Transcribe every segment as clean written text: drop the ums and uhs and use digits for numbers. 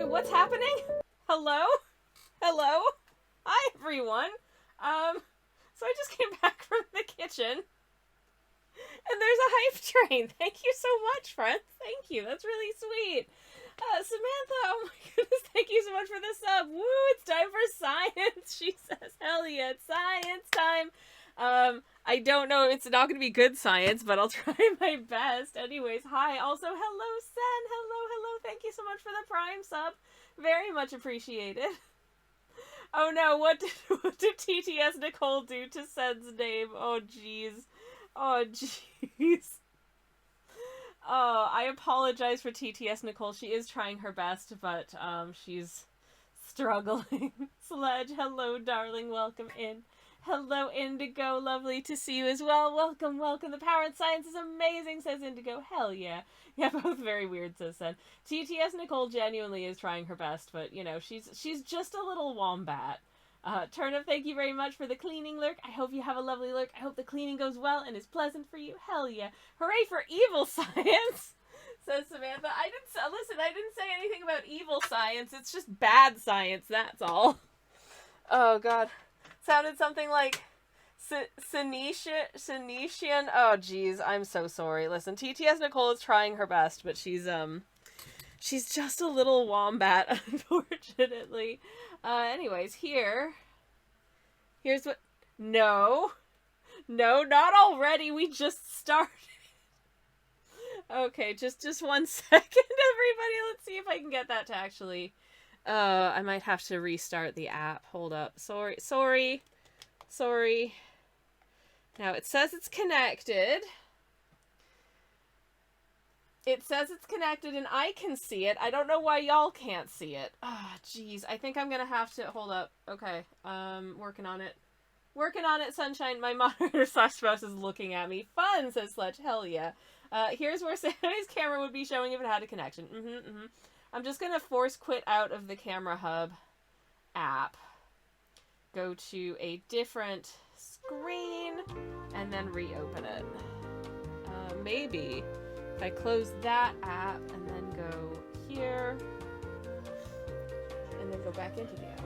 Wait, what's happening? Hello? Hello? Hi, everyone. So I just came back from the kitchen, and there's a hype train. Thank you so much, friends. Thank you. That's really sweet. Samantha, oh my goodness, thank you so much for the sub. Woo, it's time for science. She says, hell yeah, it's science time. I don't know, it's not going to be good science, but I'll try my best. Anyways, hi. Also, hello, Sen. Hello. Thank you so much for the Prime sub. Very much appreciated. Oh no, what did TTS Nicole do to Sen's name? Oh jeez. Oh jeez. Oh, I apologize for TTS Nicole. She is trying her best, but she's struggling. Sledge, hello, darling. Welcome in. Hello, Indigo. Lovely to see you as well. Welcome. The power and science is amazing, says Indigo. Hell yeah. Yeah, both very weird, says Sen. TTS Nicole genuinely is trying her best, but, you know, she's just a little wombat. Turnip, thank you very much for the cleaning lurk. I hope you have a lovely lurk. I hope the cleaning goes well and is pleasant for you. Hell yeah. Hooray for evil science, says Samantha. I didn't say anything about evil science. It's just bad science, that's all. Oh, God. Sounded something like Phoenician. Oh, geez. I'm so sorry. Listen, TTS Nicole is trying her best, but she's just a little wombat, unfortunately. Anyways, here's what... No, not already. We just started. Okay, just 1 second, everybody. Let's see if I can get that to actually... I might have to restart the app. Hold up. Sorry. Now, it says it's connected. It says it's connected and I can see it. I don't know why y'all can't see it. Ah, jeez. I think I'm gonna have to... Hold up. Okay. Working on it. Sunshine. My monitor / spouse is looking at me. Fun, says Sledge. Hell yeah. Here's where Sandy's camera would be showing if it had a connection. I'm just gonna force quit out of the Camera Hub app. Go to a different screen and then reopen it. Maybe if I close that app and then go here and then go back into the app.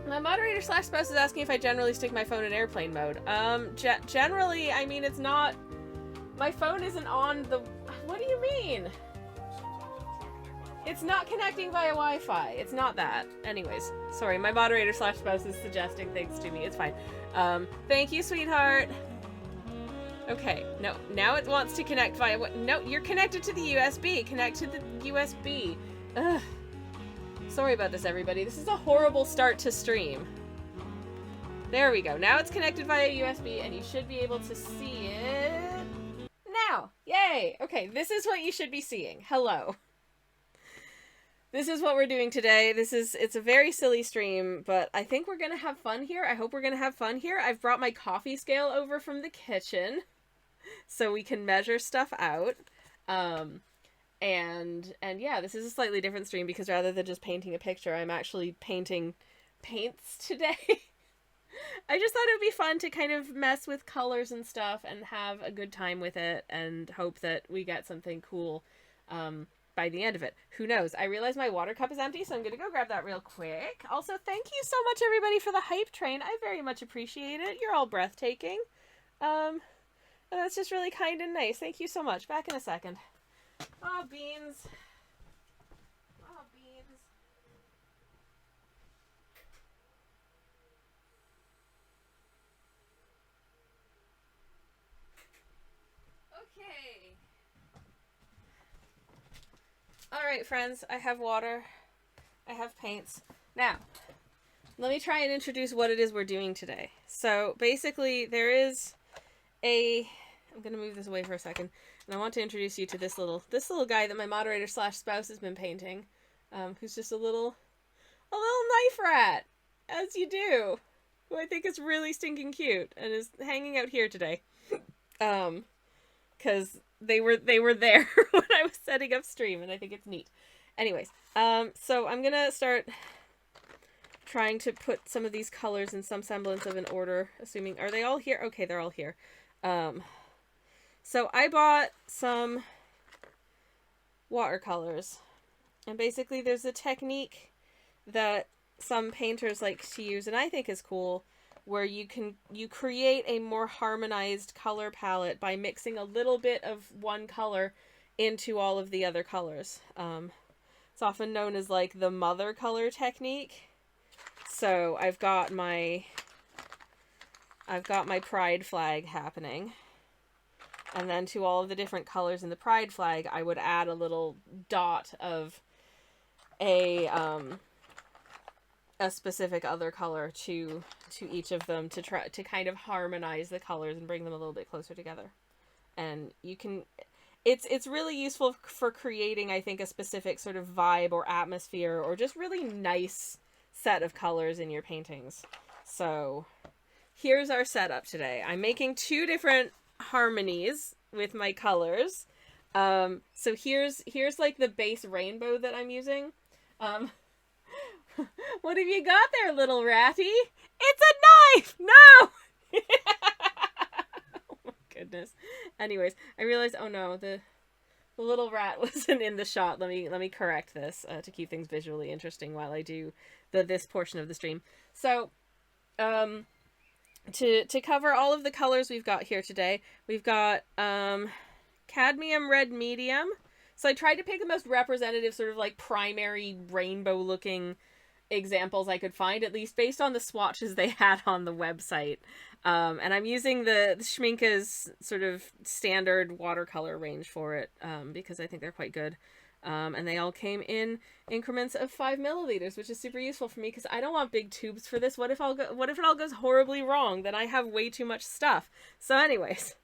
My moderator / spouse is asking if I generally stick my phone in airplane mode. Generally, I mean, it's not... My phone isn't on the... What do you mean? It's not connecting via Wi-Fi. It's not that. Anyways, sorry, my moderator / spouse is suggesting things to me. It's fine. Thank you, sweetheart. Okay, no, now it wants to connect via... No, you're connected to the USB. Connect to the USB. Ugh. Sorry about this, everybody. This is a horrible start to stream. There we go. Now it's connected via USB, and you should be able to see it now. Yay! Okay, this is what you should be seeing. Hello. This is what we're doing today. It's a very silly stream, but I think we're gonna have fun here. I hope we're gonna have fun here. I've brought my coffee scale over from the kitchen so we can measure stuff out. And yeah, this is a slightly different stream because rather than just painting a picture, I'm actually painting paints today. I just thought it would be fun to kind of mess with colors and stuff and have a good time with it and hope that we get something cool by the end of it. Who knows? I realize my water cup is empty, so I'm going to go grab that real quick. Also, thank you so much, everybody, for the hype train. I very much appreciate it. You're all breathtaking. That's just really kind and nice. Thank you so much. Back in a second. Oh, beans. Oh, beans. Okay. Alright, friends. I have water. I have paints. Now, let me try and introduce what it is we're doing today. So, basically, there is a... I'm going to move this away for a second. And I want to introduce you to this little guy that my moderator / spouse has been painting. Who's just a little knife rat. As you do. Who I think is really stinking cute. And is hanging out here today. Because they were there when I was setting up stream. And I think it's neat. Anyways. So I'm going to start trying to put some of these colors in some semblance of an order. Assuming... Are they all here? Okay, they're all here. So I bought some watercolors. And basically there's a technique that some painters like to use, and I think is cool, where you create a more harmonized color palette by mixing a little bit of one color into all of the other colors. It's often known as like the mother color technique. So I've got my pride flag happening. And then to all of the different colors in the pride flag, I would add a little dot of a specific other color to each of them to try to kind of harmonize the colors and bring them a little bit closer together. And you can, it's really useful for creating, I think, a specific sort of vibe or atmosphere or just really nice set of colors in your paintings. So here's our setup today. I'm making 2 different harmonies with my colors. So here's like the base rainbow that I'm using. What have you got there, little ratty? It's a knife! No! Oh my goodness. Anyways, I realized, oh no, the little rat wasn't in the shot. Let me correct this to keep things visually interesting while I do this portion of the stream. So, to cover all of the colors we've got here today, we've got cadmium red medium. So I tried to pick the most representative sort of like primary rainbow looking examples I could find, at least based on the swatches they had on the website. And I'm using the Schmincke's sort of standard watercolor range for it because I think they're quite good. And they all came in increments of 5 milliliters, which is super useful for me because I don't want big tubes for this. What if it all goes horribly wrong? Then I have way too much stuff. So anyways,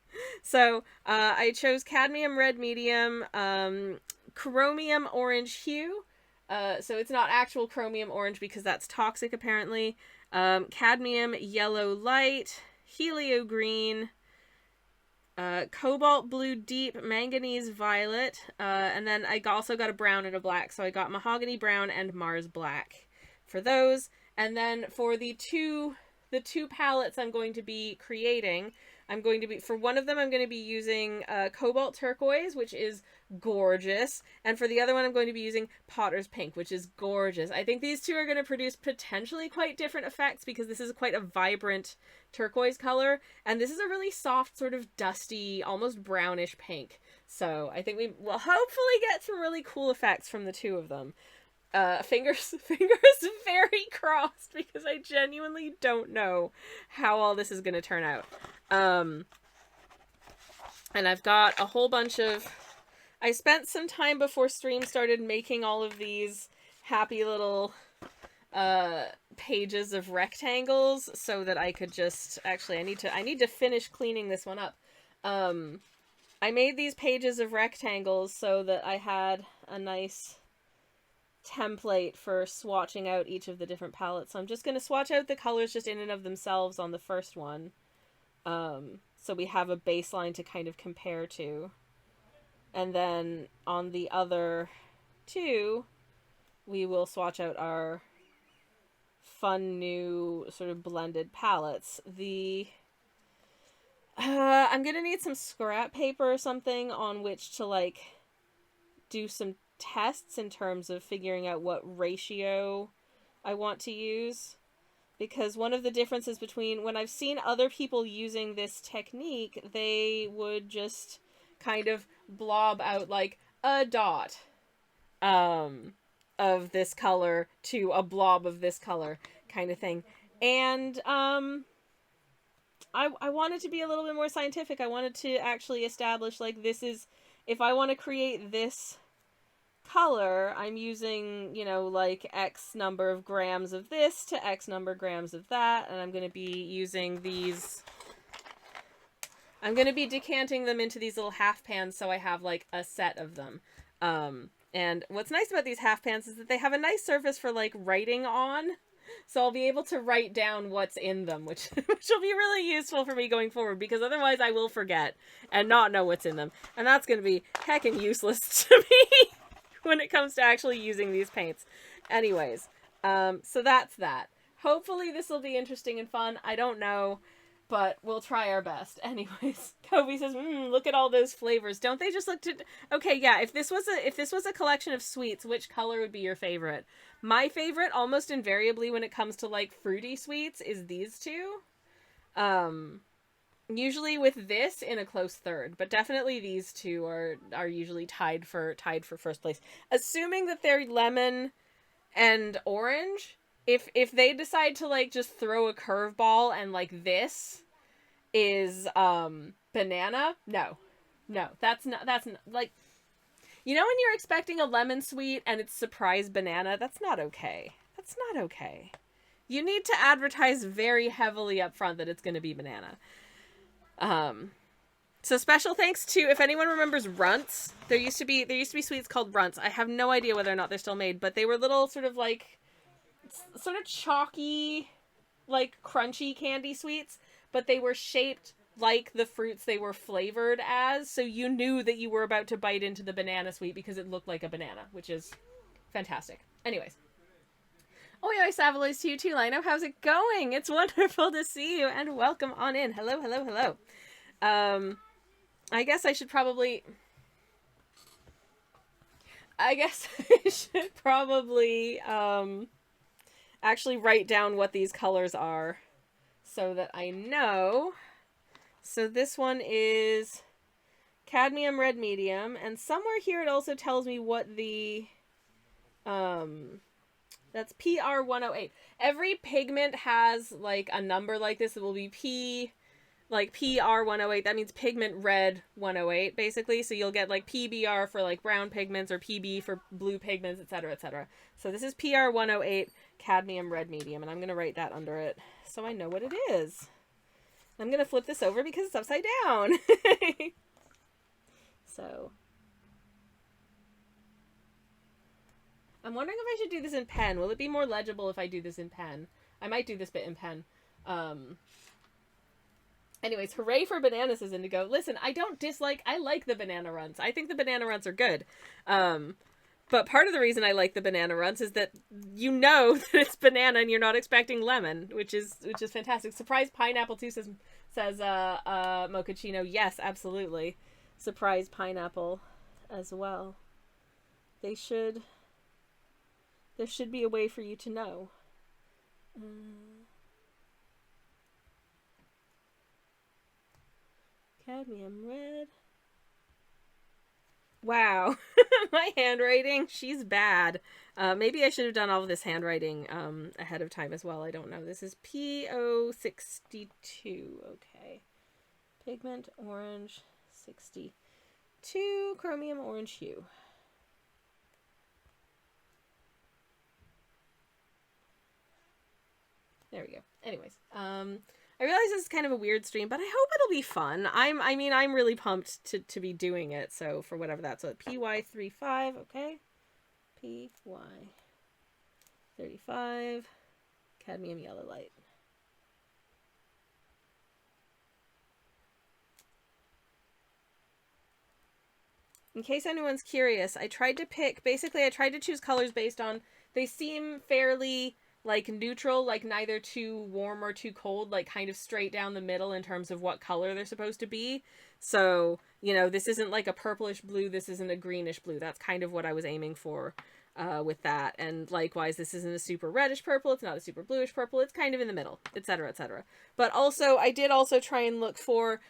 so I chose cadmium red medium, chromium orange hue. So it's not actual chromium orange because that's toxic apparently. Cadmium yellow light, helio green, cobalt blue deep, manganese violet, and then I also got a brown and a black, so I got mahogany brown and Mars black for those. And then for the two palettes I'm going to be creating, for one of them I'm going to be using cobalt turquoise, which is gorgeous, and for the other one I'm going to be using potter's pink, which is gorgeous. I think these two are going to produce potentially quite different effects because this is quite a vibrant turquoise color, and this is a really soft, sort of dusty, almost brownish pink. So I think we will hopefully get some really cool effects from the two of them. Fingers very crossed because I genuinely don't know how all this is going to turn out. And I've got a whole bunch of, I spent some time before stream started making all of these happy little pages of rectangles so that I could just, actually I need to finish cleaning this one up. I made these pages of rectangles so that I had a nice template for swatching out each of the different palettes. So I'm just going to swatch out the colors just in and of themselves on the first one. So we have a baseline to kind of compare to. And then on the other 2, we will swatch out our fun new sort of blended palettes. I'm going to need some scrap paper or something on which to like do some tests in terms of figuring out what ratio I want to use, because one of the differences between when I've seen other people using this technique, they would just kind of blob out like a dot of this color to a blob of this color kind of thing, and I wanted to be a little bit more scientific. I wanted to actually establish like this is, if I want to create this color, I'm using, you know, like X number of grams of this to X number of grams of that, and I'm going to be using these, I'm going to be decanting them into these little half pans so I have like a set of them. And what's nice about these half pans is that they have a nice surface for like writing on, so I'll be able to write down what's in them, which will be really useful for me going forward, because otherwise I will forget and not know what's in them, and that's going to be heckin' useless to me when it comes to actually using these paints. Anyways, so that's that. Hopefully this will be interesting and fun. I don't know. but we'll try our best. Anyways, Kobe says, look at all those flavors. Don't they just look to... Okay, yeah, if this was a collection of sweets, which color would be your favorite? My favorite, almost invariably when it comes to, like, fruity sweets, is these two. Usually with this in a close third, but definitely these two are usually tied for first place. Assuming that they're lemon and orange, if they decide to, like, just throw a curveball and, like, this is banana, no, that's not, like, you know when you're expecting a lemon sweet and it's surprise banana? That's not okay. That's not okay. You need to advertise very heavily up front that it's going to be banana. So special thanks to, if anyone remembers Runts, there used to be sweets called Runts. I have no idea whether or not they're still made, but they were little sort of chalky, like crunchy candy sweets, but they were shaped like the fruits they were flavored as, so you knew that you were about to bite into the banana sweet because it looked like a banana, which is fantastic. Anyways. Oh, yeah, Savaloys to you too, Lino. How's it going? It's wonderful to see you, and welcome on in. Hello, hello, hello. I guess I should probably actually write down what these colors are so that I know. So this one is cadmium red medium, and somewhere here it also tells me what the that's PR108. Every pigment has like a number like this. It will be PR108. That means pigment red 108, basically. So you'll get like PBR for like brown pigments, or PB for blue pigments, etc., etc. So this is PR108 cadmium red medium, and I'm going to write that under it so I know what it is. I'm going to flip this over because it's upside down. So I'm wondering if I should do this in pen. Will it be more legible if I do this in pen? I might do this bit in pen. Anyways, hooray for Banana, says Indigo. Listen, I like the Banana Runts. I think the Banana Runts are good. But part of the reason I like the Banana Runts is that you know that it's banana and you're not expecting lemon, which is fantastic. Surprise Pineapple too, says Mochaccino. Yes, absolutely. Surprise Pineapple as well. There should be a way for you to know. Cadmium red. Wow. My handwriting, she's bad. Maybe I should have done all of this handwriting ahead of time as well. I don't know. This is PO62. Okay. Pigment orange 62. Chromium orange hue. There we go. Anyways, I realize this is kind of a weird stream, but I hope it'll be fun. I'm really pumped to be doing it. So for whatever that's, so PY35, okay. PY35, cadmium yellow light. In case anyone's curious, I tried to choose colors based on, they seem fairly like neutral, like neither too warm or too cold, like kind of straight down the middle in terms of what color they're supposed to be. So, you know, this isn't like a purplish blue, this isn't a greenish blue. That's kind of what I was aiming for with that. And likewise, this isn't a super reddish purple, it's not a super bluish purple, it's kind of in the middle, etc., etc. But also, I did also try and look for,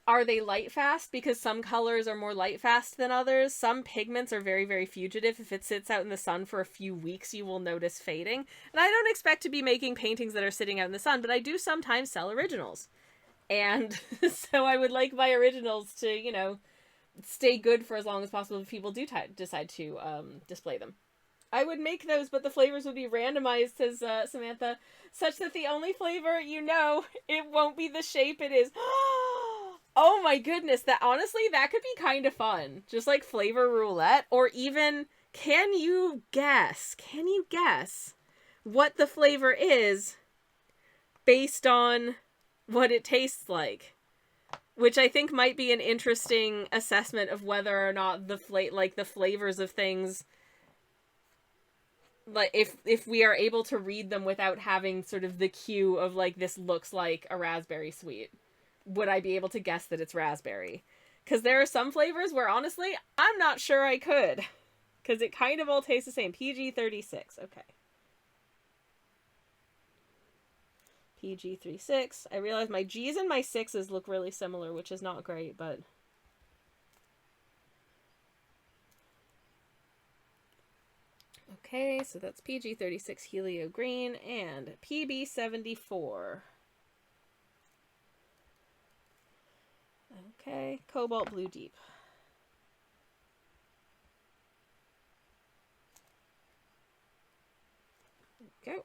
are they light fast? Because some colors are more light fast than others. Some pigments are very, very fugitive. If it sits out in the sun for a few weeks, you will notice fading. And I don't expect to be making paintings that are sitting out in the sun, but I do sometimes sell originals. And so I would like my originals to, you know, stay good for as long as possible if people do decide to display them. I would make those, but the flavors would be randomized, says Samantha, such that the only flavor, you know, it won't be the shape it is. Oh my goodness, that honestly, that could be kind of fun. Just like flavor roulette, or even, can you guess what the flavor is based on what it tastes like? Which I think might be an interesting assessment of whether or not the flavors of things like if we are able to read them without having sort of the cue of like, this looks like a raspberry sweet, would I be able to guess that it's raspberry? Because there are some flavors where honestly I'm not sure I could, because it kind of all tastes the same. PG-36. Okay. PG-36. I realize my G's and my 6's look really similar, which is not great, but okay, so that's PG-36 Helio Green and PB-74. Okay, Cobalt Blue Deep. There we go.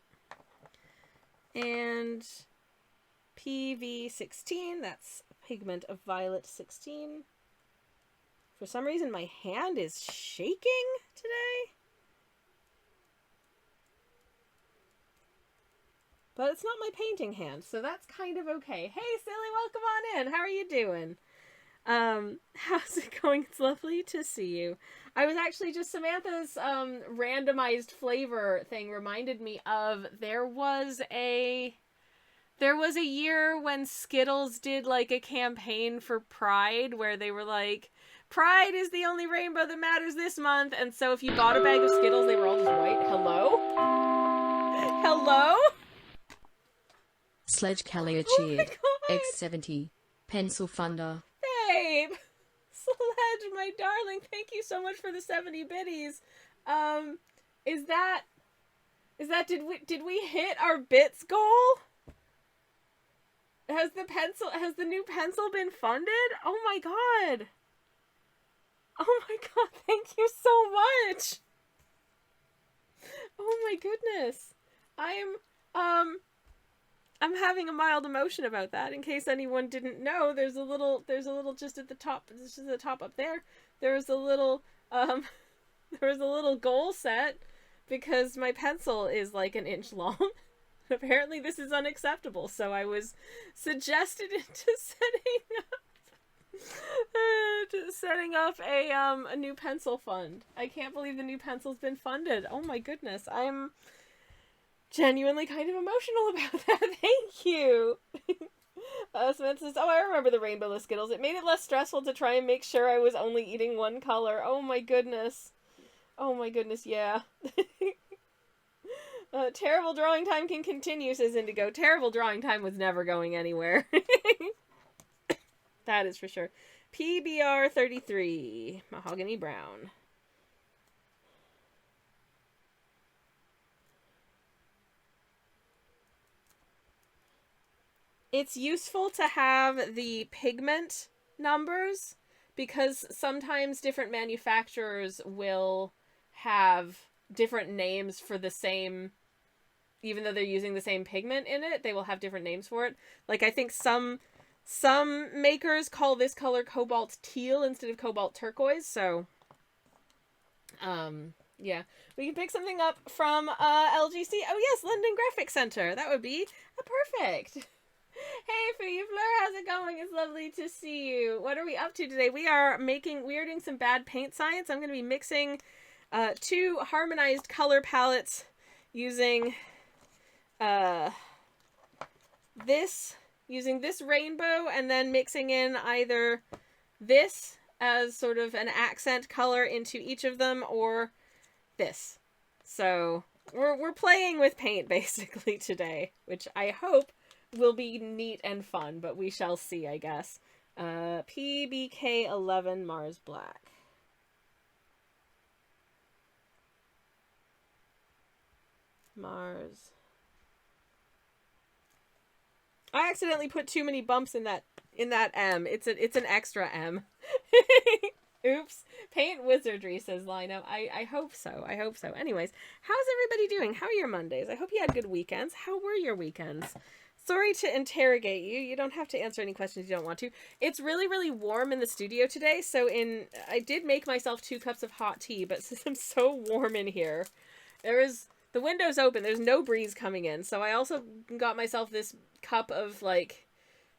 And PV-16, that's Pigment of Violet 16. For some reason my hand is shaking today. But it's not my painting hand, so that's kind of okay. Hey, Silly, welcome on in. How are you doing? How's it going? It's lovely to see you. I was actually just, Samantha's randomized flavor thing reminded me of, there was a year when Skittles did like a campaign for Pride where they were like, Pride is the only rainbow that matters this month, and so if you bought a bag of Skittles, they were all just white. Hello? Hello? Sledge Callier cheered. X70. Pencil Funder. Babe! Sledge, my darling, thank you so much for the 70 biddies. Is that, did we hit our bits goal? Has the new pencil been funded? Oh my god. Oh my god, thank you so much. Oh my goodness. I'm having a mild emotion about that. In case anyone didn't know, there's a little just at the top, just at the top up there. There was a little goal set because my pencil is like an inch long. Apparently this is unacceptable, so I was suggested into setting up a new pencil fund. I can't believe the new pencil's been funded. Oh my goodness. I'm genuinely kind of emotional about that. Thank you. Samantha says, oh, I remember the rainbowless Skittles. It made it less stressful to try and make sure I was only eating one color. Oh my goodness. Oh my goodness, yeah. Terrible drawing time can continue, says Indigo. Terrible drawing time was never going anywhere. That is for sure. PBR 33. Mahogany Brown. It's useful to have the pigment numbers because sometimes different manufacturers will have different names for the same, even though they're using the same pigment in it, they will have different names for it. Like, I think some makers call this color cobalt teal instead of cobalt turquoise, so yeah. We can pick something up from LGC. Oh yes, London Graphic Center. That would be perfect. Hey, Fee Fleur, how's it going? It's lovely to see you. What are we up to today? We are doing some bad paint science. I'm going to be mixing two harmonized color palettes using this rainbow, and then mixing in either this as sort of an accent color into each of them, or this. So we're playing with paint basically today, which I hope will be neat and fun, but we shall see, I guess. PBK11 Mars Black. Mars. I accidentally put too many bumps in that M. It's an extra M. Oops. Paint wizardry, says Lino. I hope so. I hope so. Anyways, how's everybody doing? How are your Mondays? I hope you had good weekends. How were your weekends? Sorry to interrogate you. You don't have to answer any questions you don't want to. It's really, really warm in the studio today, so I did make myself 2 cups of hot tea, but since I'm so warm in here, the window's open, there's no breeze coming in, so I also got myself this cup of, like,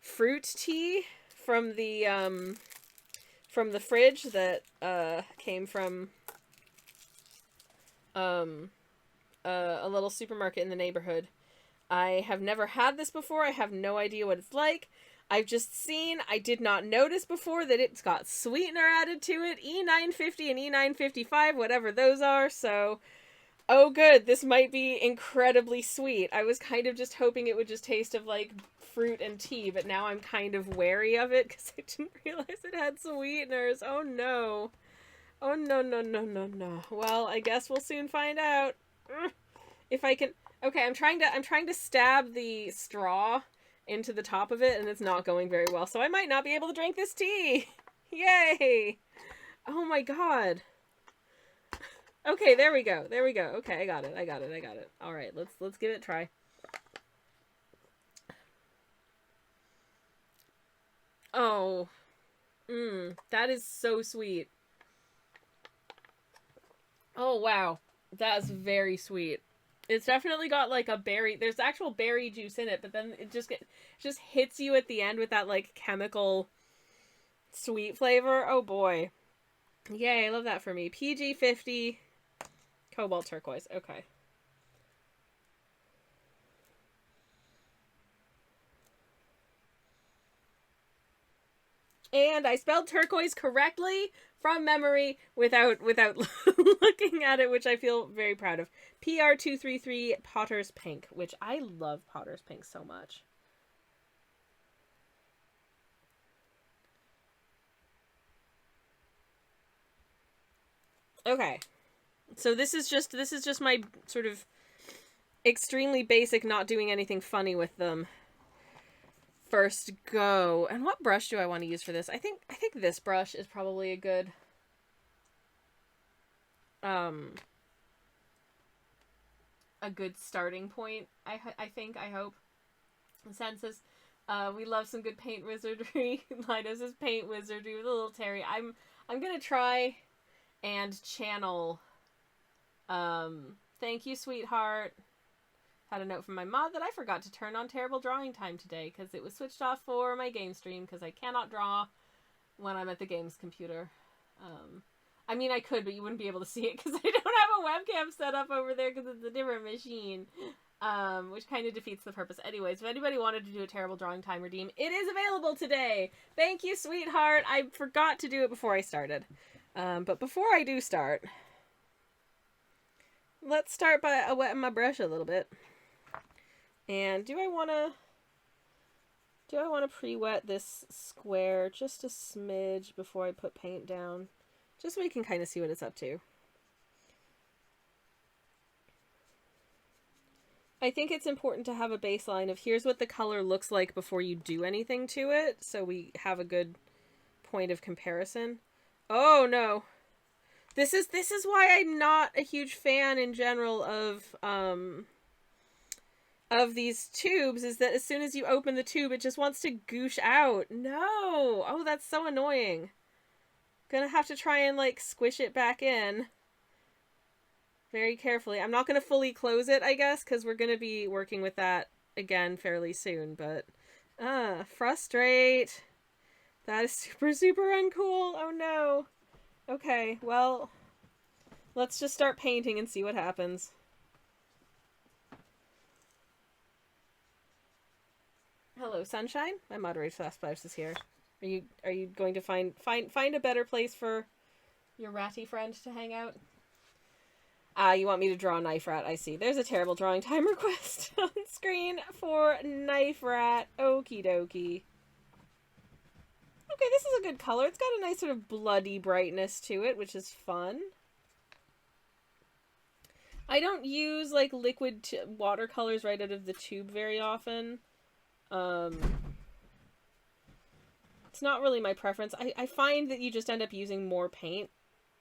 fruit tea from the fridge that, came from, a little supermarket in the neighborhood. I have never had this before. I have no idea what it's like. I've just seen, I did not notice before that it's got sweetener added to it, E950 and E955, whatever those are, so, oh good, this might be incredibly sweet. I was kind of just hoping it would just taste of, like, fruit and tea, but now I'm kind of wary of it, because I didn't realize it had sweeteners. Oh no. Oh no, no, no, no, no. Well, I guess we'll soon find out. If I can... Okay, I'm trying to stab the straw into the top of it, and it's not going very well, so I might not be able to drink this tea. Yay! Oh my god. Okay, there we go. There we go. Okay, I got it. I got it. I got it. All right, let's give it a try. Oh. That is so sweet. Oh wow. That's very sweet. It's definitely got like a berry. There's actual berry juice in it, but then it just hits you at the end with that like chemical sweet flavor. Oh boy. Yay, I love that for me. PG50 Cobalt Turquoise. Okay. And I spelled turquoise correctly from memory without looking at it, which I feel very proud of. PR233 Potter's Pink, which I love Potter's Pink so much. Okay. So this is just my sort of extremely basic, not doing anything funny with them first go. And what brush do I want to use for this? I think this brush is probably a good starting point. I hope. Senses. We love some good paint wizardry. Linus is paint wizardry with a little Terry. I'm gonna try and channel. Thank you, sweetheart. Had a note from my mom that I forgot to turn on terrible drawing time today because it was switched off for my game stream because I cannot draw when I'm at the games computer. I mean, I could, but you wouldn't be able to see it because I don't have a webcam set up over there because it's a different machine, which kind of defeats the purpose. Anyways, if anybody wanted to do a terrible drawing time redeem, it is available today. Thank you, sweetheart. I forgot to do it before I started. But before I do start, let's start by wetting my brush a little bit. And do I want to pre-wet this square just a smidge before I put paint down? Just so we can kind of see what it's up to. I think it's important to have a baseline of here's what the color looks like before you do anything to it, so we have a good point of comparison. Oh no. This is why I'm not a huge fan in general of these tubes, is that as soon as you open the tube, it just wants to goosh out. No! Oh, that's so annoying. Gonna have to try and, like, squish it back in. Very carefully. I'm not gonna fully close it, I guess, because we're gonna be working with that again fairly soon, but... frustrate. That is super, super uncool. Oh no. Okay, well... let's just start painting and see what happens. Hello, sunshine. My moderator spouse is here. Are you going to find a better place for your ratty friend to hang out? You want me to draw Knife Rat? I see. There's a terrible drawing time request on screen for Knife Rat. Okie dokie. Okay, this is a good color. It's got a nice sort of bloody brightness to it, which is fun. I don't use like liquid watercolors right out of the tube very often. It's not really my preference. I find that you just end up using more paint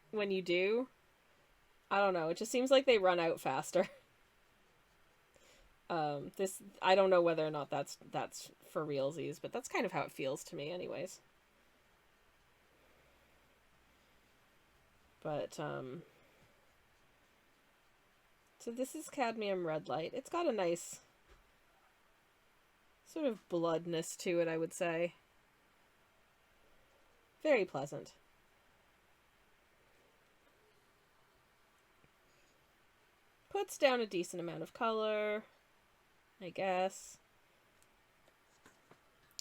when you do. I don't know. It just seems like they run out faster. I don't know whether or not that's for realsies, but that's kind of how it feels to me anyways. But, so this is cadmium red light. It's got a nice sort of bloodness to it, I would say. Very pleasant. puts down a decent amount of color, I guess.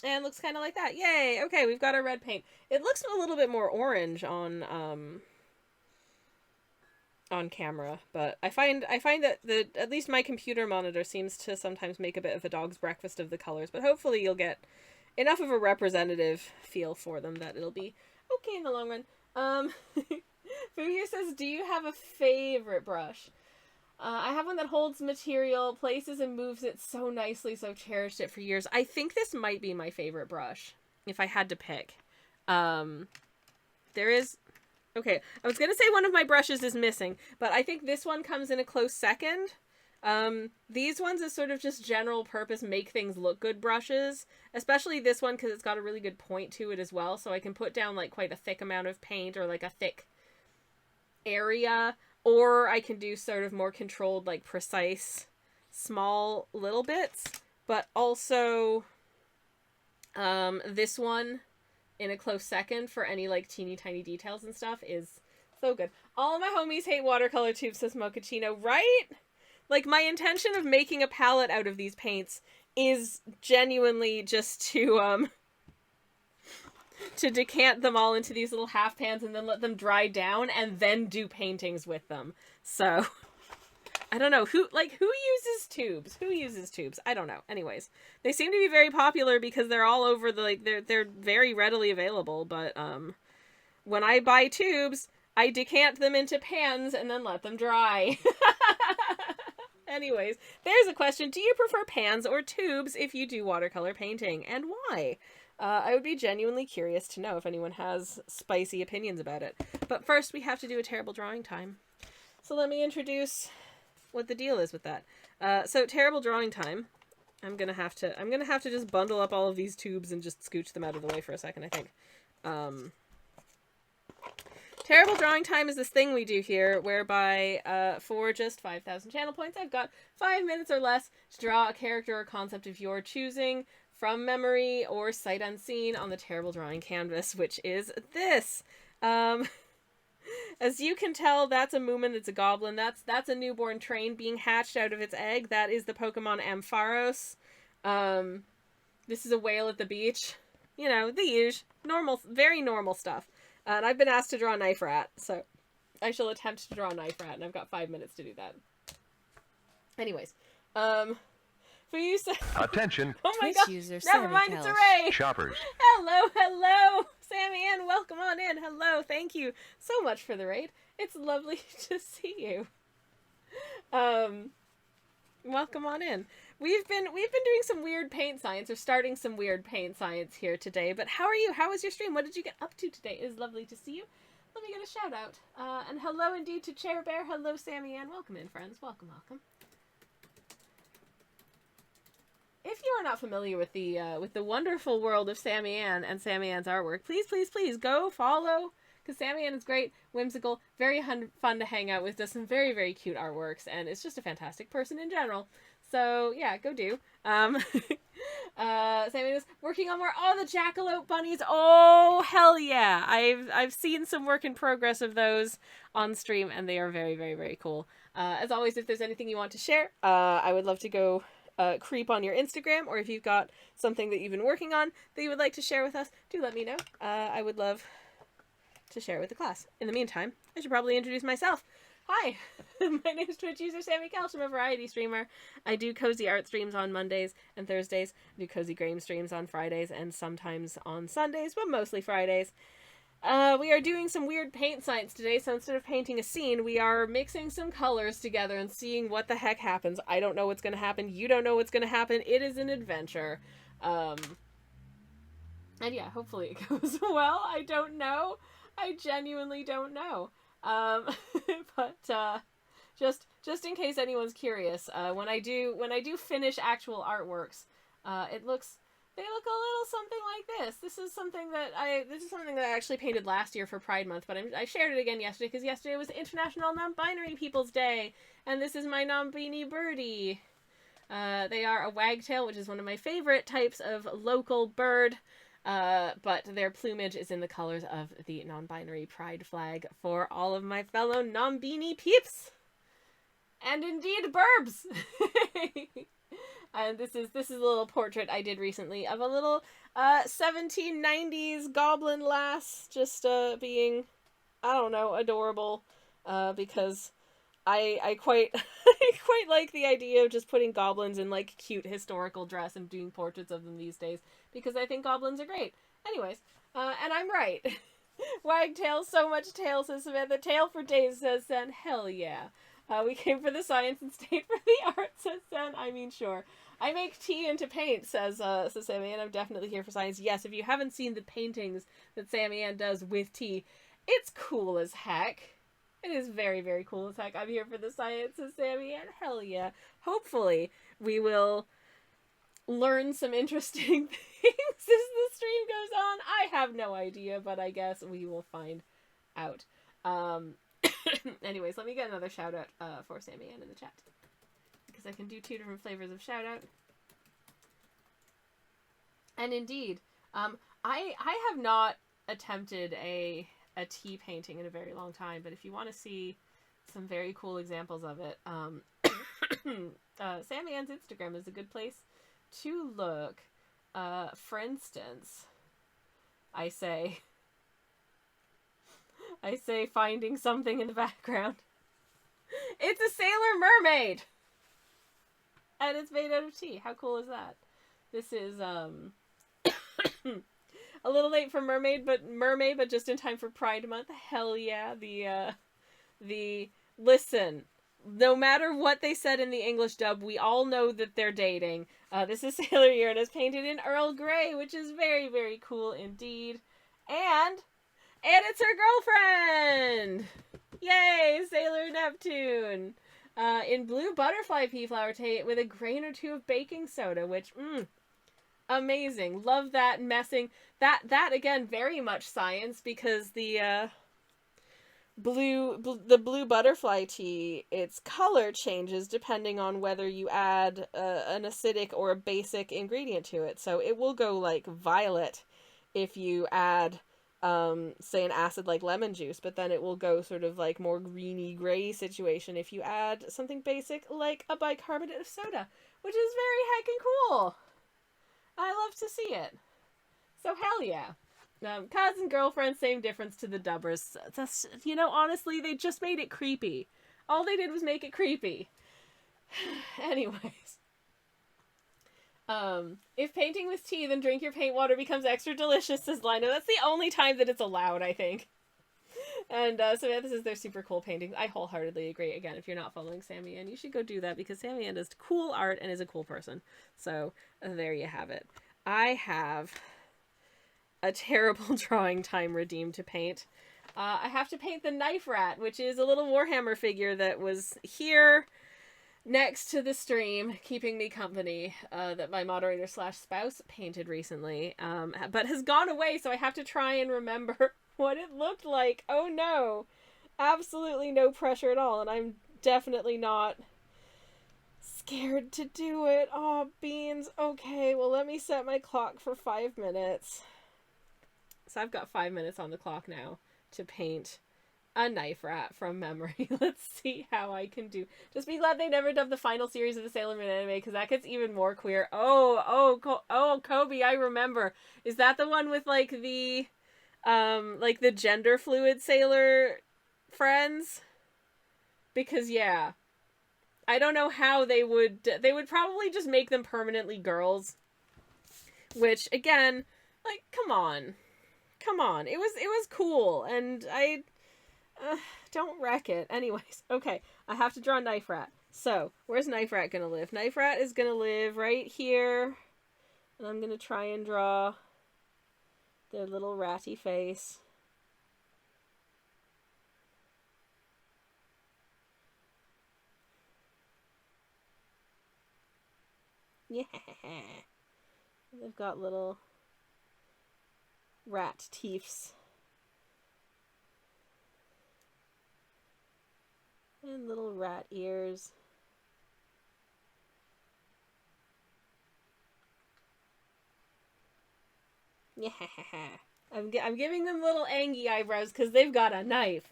And looks kind of like that. Yay! Okay, we've got our red paint. It looks a little bit more orange on camera, but I find that at least my computer monitor seems to sometimes make a bit of a dog's breakfast of the colors, but hopefully you'll get enough of a representative feel for them that it'll be okay in the long run. Fuyu says, do you have a favorite brush? I have one that holds material, places and moves it so nicely, so I've cherished it for years. I think this might be my favorite brush, if I had to pick. There is... Okay, I was going to say one of my brushes is missing, but I think this one comes in a close second. These ones is sort of just general purpose, make things look good brushes, especially this one because it's got a really good point to it as well, so I can put down like quite a thick amount of paint or like a thick area, or I can do sort of more controlled, like precise, small little bits, but also this one in a close second for any like teeny tiny details and stuff is so good. All my homies hate watercolor tubes, says Mochaccino, right? Like, my intention of making a palette out of these paints is genuinely just to decant them all into these little half pans and then let them dry down and then do paintings with them. So, I don't know. Who uses tubes? Who uses tubes? I don't know. Anyways, they seem to be very popular because they're all over the, like, they're very readily available, but, when I buy tubes, I decant them into pans and then let them dry. Anyways, there's a question. Do you prefer pans or tubes if you do watercolor painting, and why? I would be genuinely curious to know if anyone has spicy opinions about it. But first, we have to do a terrible drawing time. So let me introduce what the deal is with that. So terrible drawing time. I'm gonna have to just bundle up all of these tubes and just scooch them out of the way for a second, I think. Terrible drawing time is this thing we do here, whereby, for just 5,000 channel points, I've got 5 minutes or less to draw a character or concept of your choosing from memory or sight unseen on the terrible drawing canvas, which is this. As you can tell, that's a Moomin, it's a goblin, that's a newborn train being hatched out of its egg. That is the Pokemon Ampharos. This is a whale at the beach. You know, the usual. Normal, very normal stuff. And I've been asked to draw a knife rat, so I shall attempt to draw a knife rat, and I've got 5 minutes to do that. Anyways, for you, attention! Oh my Twitch god! user Never Sammy mind, Kelch. it's a Ray. Shoppers. Hello, Sammy Ann. Welcome on in. Hello, thank you so much for the raid. It's lovely to see you. Welcome on in. We've been doing some weird paint science, or starting some weird paint science here today, but how are you? How was your stream? What did you get up to today? It is lovely to see you. Let me get a shout out. And hello indeed to Chair Bear. Hello, Sammy Ann. Welcome in, friends. Welcome, welcome. If you are not familiar with the wonderful world of Sammy Ann and Sammy Ann's artwork, please go follow, because Sammy Ann is great, whimsical, very fun to hang out with, does some very, very cute artworks, and is just a fantastic person in general. So, yeah, go do. Sammy is working on more. Oh, the jackalope bunnies. Oh, hell yeah. I've seen some work in progress of those on stream, and they are very, very, very cool. As always, if there's anything you want to share, I would love to go creep on your Instagram, or if you've got something that you've been working on that you would like to share with us, do let me know. I would love to share with the class. In the meantime, I should probably introduce myself. Hi, my name is Twitch user Sammy Kelch. I'm a variety streamer. I do cozy art streams on Mondays and Thursdays. I do cozy game streams on Fridays and sometimes on Sundays, but mostly Fridays. We are doing some weird paint science today, so instead of painting a scene, we are mixing some colors together and seeing what the heck happens. I don't know what's going to happen. You don't know what's going to happen. It is an adventure. And yeah, hopefully it goes well. I don't know. I genuinely don't know. But just in case anyone's curious, when I do finish actual artworks, they look a little something like this. This is something that I actually painted last year for Pride Month, but I shared it again yesterday because yesterday was International Non-Binary People's Day, and this is my non-beanie birdie. They are a wagtail, which is one of my favorite types of local bird. But their plumage is in the colors of the non-binary pride flag for all of my fellow non-beanie peeps. And indeed, burbs! And this is a little portrait I did recently of a little 1790s goblin lass, just being, I don't know, adorable, because I quite I quite like the idea of just putting goblins in like cute historical dress and doing portraits of them these days, because I think goblins are great. Anyways, and I'm right. Wagtail, so much tail, says Samantha. Tail for days, says Sen. Hell yeah. We came for the science and stayed for the art, says Sen. I mean, sure. I make tea into paint, says Sammy, and I'm definitely here for science. Yes, if you haven't seen the paintings that Sammy Ann does with tea, it's cool as heck. It is very, very cool as heck. I'm here for the science, says Sammy, and hell yeah. Hopefully, we will learn some interesting things as the stream goes on. I have no idea, but I guess we will find out. Anyways, let me get another shout out for Sammy Ann in the chat, because I can do 2 different flavors of shout out. And indeed, I have not attempted a tea painting in a very long time, but if you want to see some very cool examples of it, Sammy Ann's Instagram is a good place to look. For instance, I say finding something in the background. It's a sailor mermaid! And it's made out of tea. How cool is that? This is, a little late for mermaid, but just in time for Pride Month. Hell yeah. Listen, no matter what they said in the English dub, we all know that they're dating. This is Sailor Uranus painted in Earl Grey, which is very, very cool indeed. And it's her girlfriend! Yay, Sailor Neptune! In blue butterfly pea flower tape with a grain or 2 of baking soda, which, amazing. Love that messing. That again, very much science, because the blue butterfly tea, its color changes depending on whether you add an acidic or a basic ingredient to it. So it will go like violet if you add say an acid like lemon juice, but then it will go sort of like more greeny gray situation if you add something basic like a bicarbonate of soda, which is very heckin' cool. I love to see it. So hell yeah. Cousin, girlfriend, same difference to the dubbers. That's, honestly, they just made it creepy. All they did was make it creepy. Anyways. If painting with tea, then drink your paint water becomes extra delicious, says Lino. That's the only time that it's allowed, I think. And so yeah, this is their super cool paintings. I wholeheartedly agree. Again, if you're not following Sammy Ann, you should go do that, because Sammy Ann does cool art and is a cool person. So there you have it. I have a terrible drawing time redeemed to paint. I have to paint the Knife Rat, which is a little Warhammer figure that was here next to the stream, keeping me company, that my moderator / spouse painted recently, but has gone away, so I have to try and remember what it looked like. Oh no! Absolutely no pressure at all, and I'm definitely not scared to do it. Oh, beans. Okay, well, let me set my clock for 5 minutes. So I've got 5 minutes on the clock now to paint a Knife Rat from memory. Let's see how I can do. Just be glad they never dubbed the final series of the Sailor Moon anime, because that gets even more queer. Oh, Kobe, I remember. Is that the one with like the gender fluid sailor friends? Because yeah, I don't know how they would probably just make them permanently girls, which again, like, come on, it was cool, and I don't wreck it. Anyways, okay, I have to draw Knife Rat. So where's Knife Rat gonna live? Knife Rat is gonna live right here, and I'm gonna try and draw their little ratty face. Yeah. They've got little rat teeths. And little rat ears. Yeah. I'm giving them little Angie eyebrows because they've got a knife.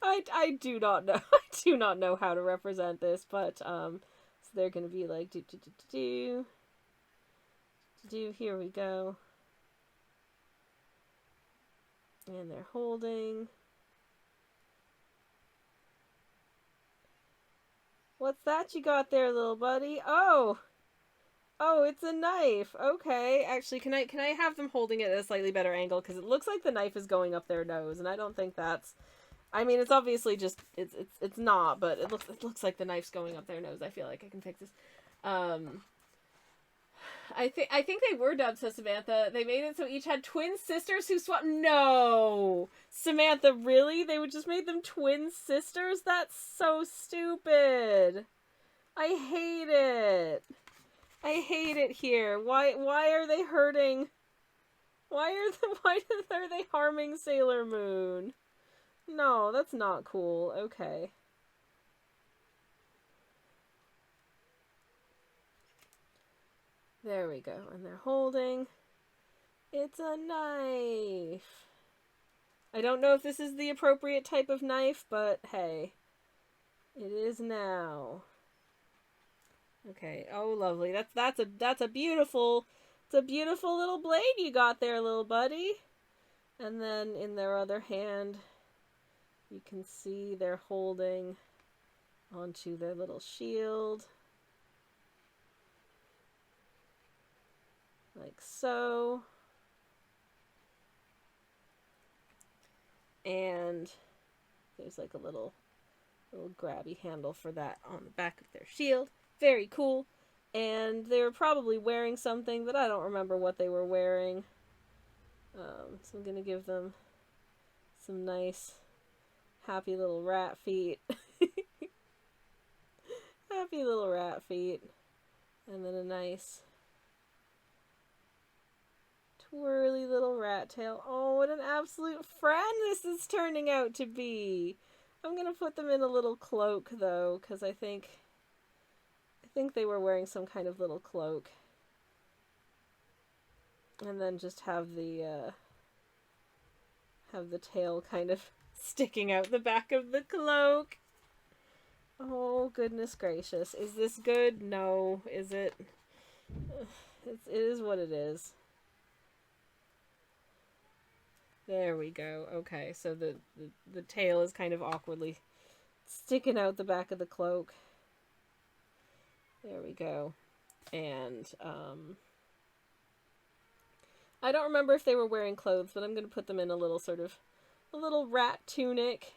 I do not know. I do not know how to represent this, but so they're gonna be like do. Here we go. And they're holding. What's that you got there, little buddy? Oh, it's a knife. Okay, actually, can I have them holding it at a slightly better angle, because it looks like the knife is going up their nose, and I don't think that's. I mean, it's obviously just it's not, but it looks like the knife's going up their nose. I feel like I can fix this. I think they were dubbed so Samantha. They made it so each had twin sisters who swapped. No, Samantha, really? They would just made them twin sisters? That's so stupid. I hate it. I hate it here. Why are they hurting? Why are they harming Sailor Moon? No, that's not cool. Okay. There we go. And they're holding. It's a knife. I don't know if this is the appropriate type of knife, but hey. It is now. Okay. Oh, lovely. That's a beautiful little blade you got there, little buddy. And then in their other hand, you can see they're holding onto their little shield. Like so. And there's like a little grabby handle for that on the back of their shield. Very cool. And they were probably wearing something, but I don't remember what they were wearing. So I'm going to give them some nice, happy little rat feet. Happy little rat feet. And then a nice twirly little rat tail. Oh, what an absolute friend this is turning out to be. I'm going to put them in a little cloak, though, because I think they were wearing some kind of little cloak. And then just have the tail kind of sticking out the back of the cloak. Oh, goodness gracious. Is this good? No. Is it? It is what it is. There we go. Okay, so the tail is kind of awkwardly sticking out the back of the cloak. There we go. And, I don't remember if they were wearing clothes, but I'm going to put them in a little rat tunic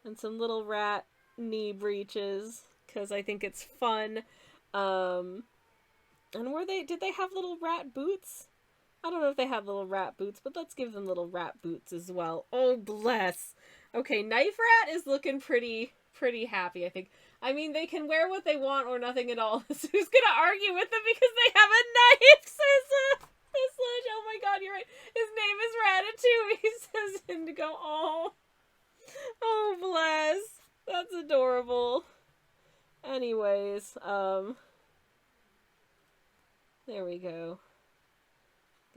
and some little rat knee breeches, because I think it's fun. And did they have little rat boots? I don't know if they have little rat boots, but let's give them little rat boots as well. Oh, bless. Okay, Knife Rat is looking pretty happy, I think. I mean, they can wear what they want or nothing at all. So who's gonna argue with them because they have a knife, says Sludge. Oh my god, you're right. His name is Ratatouille, says Indigo. Oh, bless. That's adorable. Anyways, there we go.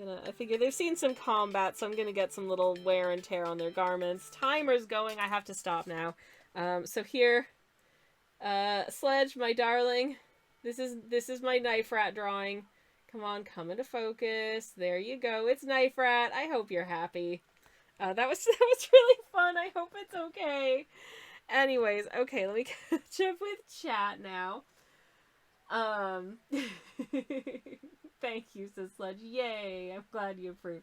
I figure they've seen some combat, so I'm gonna get some little wear and tear on their garments. Timer's going. I have to stop now. So here, Sledge, my darling, this is my Knife Rat drawing. Come on, come into focus. There you go. It's Knife Rat. I hope you're happy. That was really fun. I hope it's okay. Anyways, okay, let me catch up with chat now. Thank you, says Sledge. Yay, I'm glad you approve.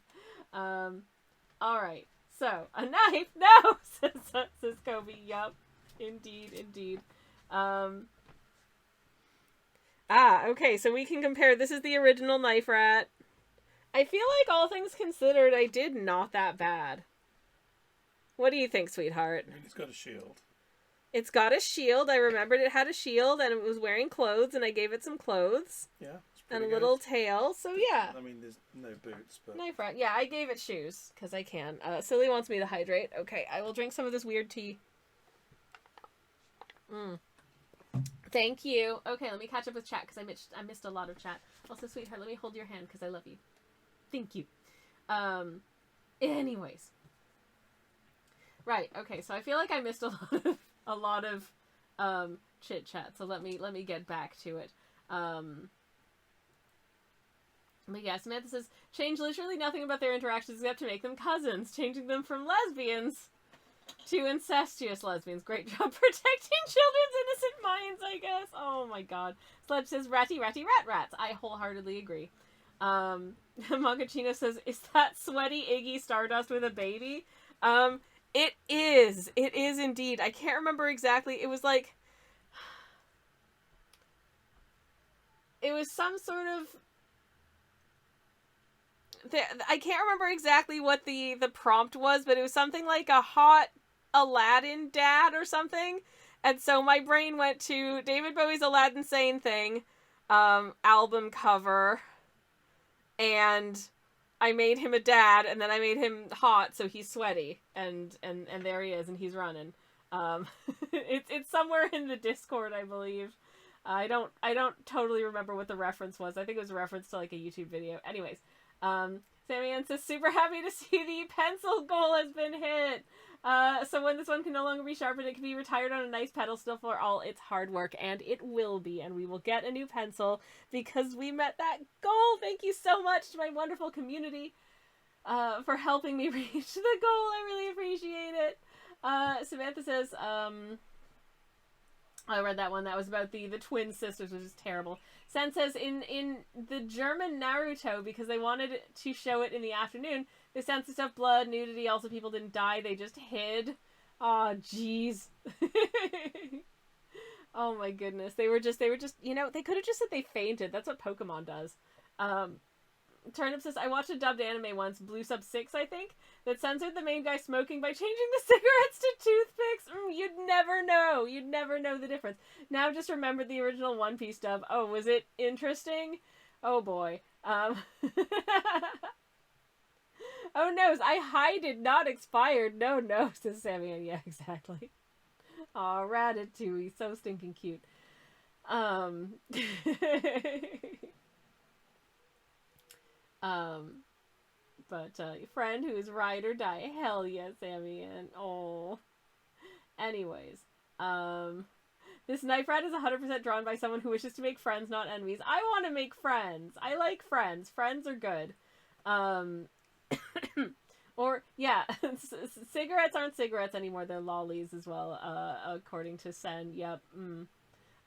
Alright. So, a knife? No! says Kobe. Yup. Indeed. Okay, so we can compare. This is the original Knife Rat. I feel like all things considered, I did not that bad. What do you think, sweetheart? I mean, it's got a shield. It's got a shield. I remembered it had a shield, and it was wearing clothes, and I gave it some clothes. Yeah. And a little tail, so yeah. I mean, there's no boots, but... Knife Rat. Yeah, I gave it shoes, because I can. Silly wants me to hydrate. Okay, I will drink some of this weird tea. Thank you. Okay, let me catch up with chat, because I missed a lot of chat. Also, sweetheart, let me hold your hand, because I love you. Thank you. Anyways. Right. Okay. So I feel like I missed a lot of chit chat. So let me get back to it. But yeah, Samantha says, change literally nothing about their interactions except to make them cousins, changing them from lesbians to incestuous lesbians. Great job protecting children's innocent minds, I guess. Oh my god. Sledge says, ratty, ratty, rat, rats. I wholeheartedly agree. Mochaccino says, is that sweaty Iggy Stardust with a baby? It is. It is indeed. I can't remember exactly. It was like... It was some sort of... I can't remember exactly what the prompt was, but it was something like a hot Aladdin dad or something. And so my brain went to David Bowie's Aladdin Sane Thing album cover, and I made him a dad, and then I made him hot, so he's sweaty, and there he is, and he's running. It's somewhere in the Discord, I believe. I don't totally remember what the reference was. I think it was a reference to like a YouTube video. Anyways, Sammy Ann says, super happy to see the pencil goal has been hit. So when this one can no longer be sharpened, it can be retired on a nice pedestal for all its hard work, and it will be, and we will get a new pencil because we met that goal. Thank you so much to my wonderful community for helping me reach the goal. I really appreciate it. Samantha says, I read that one. That was about the twin sisters, which is terrible. Sen says, in the German Naruto, because they wanted to show it in the afternoon, they censored stuff, blood, nudity, also people didn't die, they just hid. Aw, jeez. Oh my goodness. They were just, you know, they could have just said they fainted. That's what Pokemon does. Turnip says, I watched a dubbed anime once, Blue Sub 6, I think, that censored the main guy smoking by changing the cigarettes to toothpicks. You'd never know. You'd never know the difference. Now just remember the original One Piece dub. Oh, was it interesting? Oh boy. Oh no, I hided, not expired. No, says Sammy. Yeah, exactly. Aw, Ratatouille, so stinking cute. But friend who is ride or die. Hell yeah, Sammy. And oh. Anyways, this knife rat is 100% drawn by someone who wishes to make friends, not enemies. I want to make friends. I like friends. Friends are good. Or yeah, cigarettes aren't cigarettes anymore. They're lollies as well. According to Sen. Yep.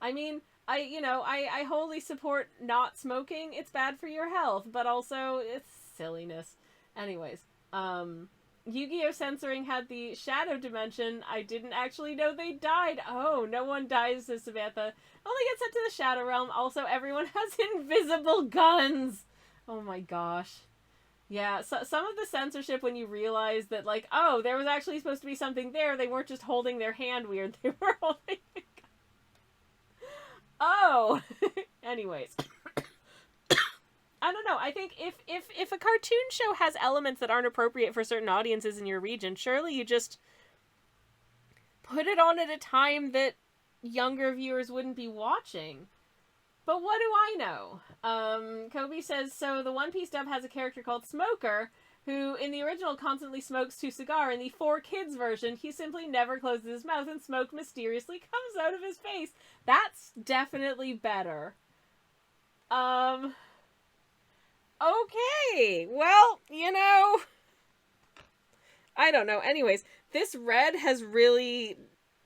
I mean, I wholly support not smoking. It's bad for your health, but also it's silliness. Anyways, Yu-Gi-Oh! Censoring had the shadow dimension. I didn't actually know they died. Oh, no one dies, says Samantha. Only gets sent to the shadow realm. Also, everyone has invisible guns. Oh my gosh. Yeah, so, some of the censorship when you realize that, like, oh, there was actually supposed to be something there. They weren't just holding their hand weird. They were holding a gun. Oh! Anyways. I don't know. I think if a cartoon show has elements that aren't appropriate for certain audiences in your region, surely you just put it on at a time that younger viewers wouldn't be watching. But what do I know? Kobe says, so the One Piece dub has a character called Smoker, who in the original constantly smokes to cigar. In the 4Kids version, he simply never closes his mouth and smoke mysteriously comes out of his face. That's definitely better. Okay, well, I don't know. Anyways, this red has really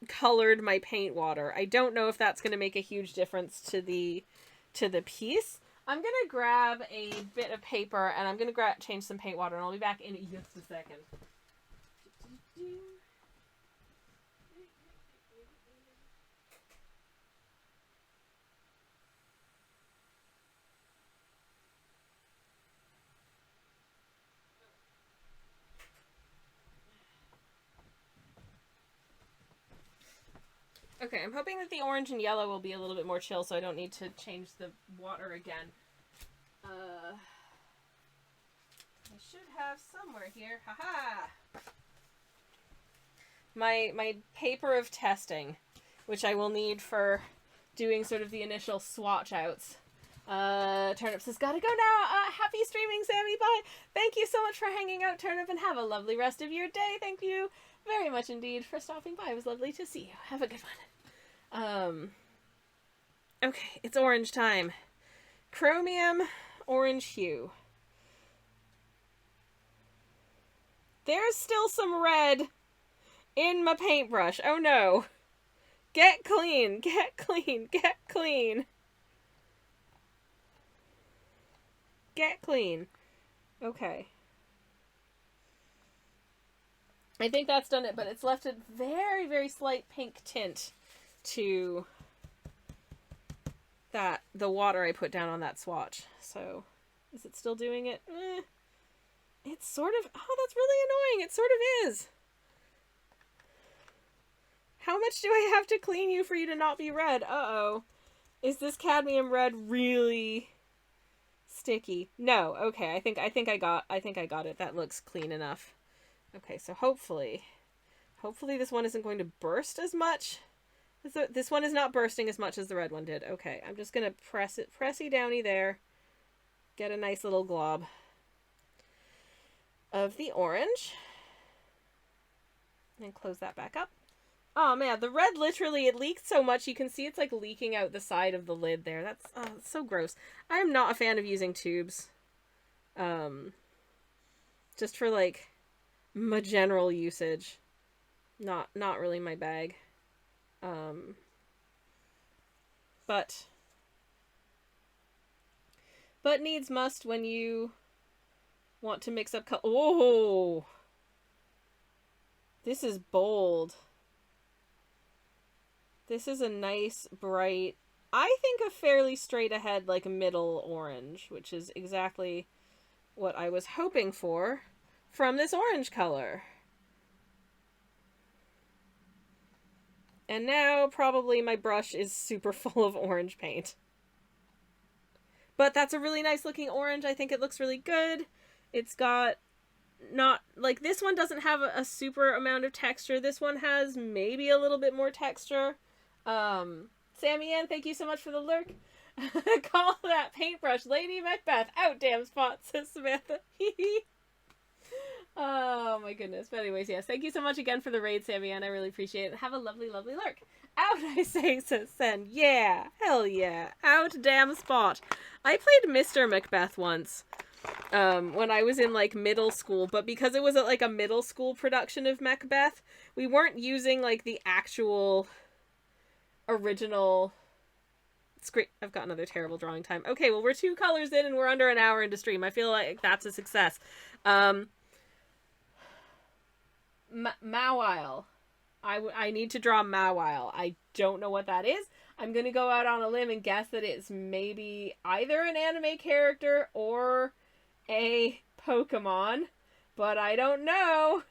colored my paint water. I don't know if that's going to make a huge difference to the piece. I'm going to grab a bit of paper and I'm going to change some paint water and I'll be back in just a second. Okay, I'm hoping that the orange and yellow will be a little bit more chill so I don't need to change the water again. I should have somewhere here. Haha! My paper of testing, which I will need for doing sort of the initial swatch outs Turnip says, gotta go now. Happy streaming, Sammy. Bye. Thank you so much for hanging out, Turnip, and have a lovely rest of your day. Thank you very much indeed for stopping by. It was lovely to see you. Have a good one. Okay, it's orange time. Chromium orange hue. There's still some red in my paintbrush. Oh no. Get clean, get clean, get clean. Get clean. Okay. I think that's done it, but it's left a very, very slight pink tint to the water I put down on that swatch. So, is it still doing it? It's sort of... Oh, that's really annoying. It sort of is. How much do I have to clean you for you to not be red? Uh-oh. Is this cadmium red really sticky? No. Okay. I think I got it. That looks clean enough. Okay, so hopefully this one isn't going to burst as much. This one is not bursting as much as the red one did. Okay, I'm just going to pressy downy there. Get a nice little glob of the orange. And close that back up. Oh man, the red literally, it leaked so much you can see it's like leaking out the side of the lid there. That's so gross. I'm not a fan of using tubes. Just for like my general usage. Not really my bag. But needs must when you want to mix up Oh! This is bold. This is a nice, bright, I think a fairly straight ahead, like middle orange, which is exactly what I was hoping for from this orange color. And now probably my brush is super full of orange paint. But that's a really nice looking orange. I think it looks really good. It's got not, like, this one doesn't have a super amount of texture. This one has maybe a little bit more texture. Sammy Ann, thank you so much for the lurk. Call that paintbrush Lady Macbeth. Out, damn spot, says Samantha. Oh my goodness. But anyways, yes, thank you so much again for the raid, Sammy Ann. I really appreciate it. Have a lovely, lovely lurk. Out, I say, says Sen. Yeah, hell yeah. Out, damn spot. I played Mr. Macbeth once. When I was in like middle school, but because it was like a middle school production of Macbeth, we weren't using like the actual original script. I've got another terrible drawing time. Okay, well, we're 2 colors in and we're under an hour into stream. I feel like that's a success. Mawile. I need to draw Mawile. I don't know what that is. I'm gonna go out on a limb and guess that it's maybe either an anime character or a Pokemon, but I don't know.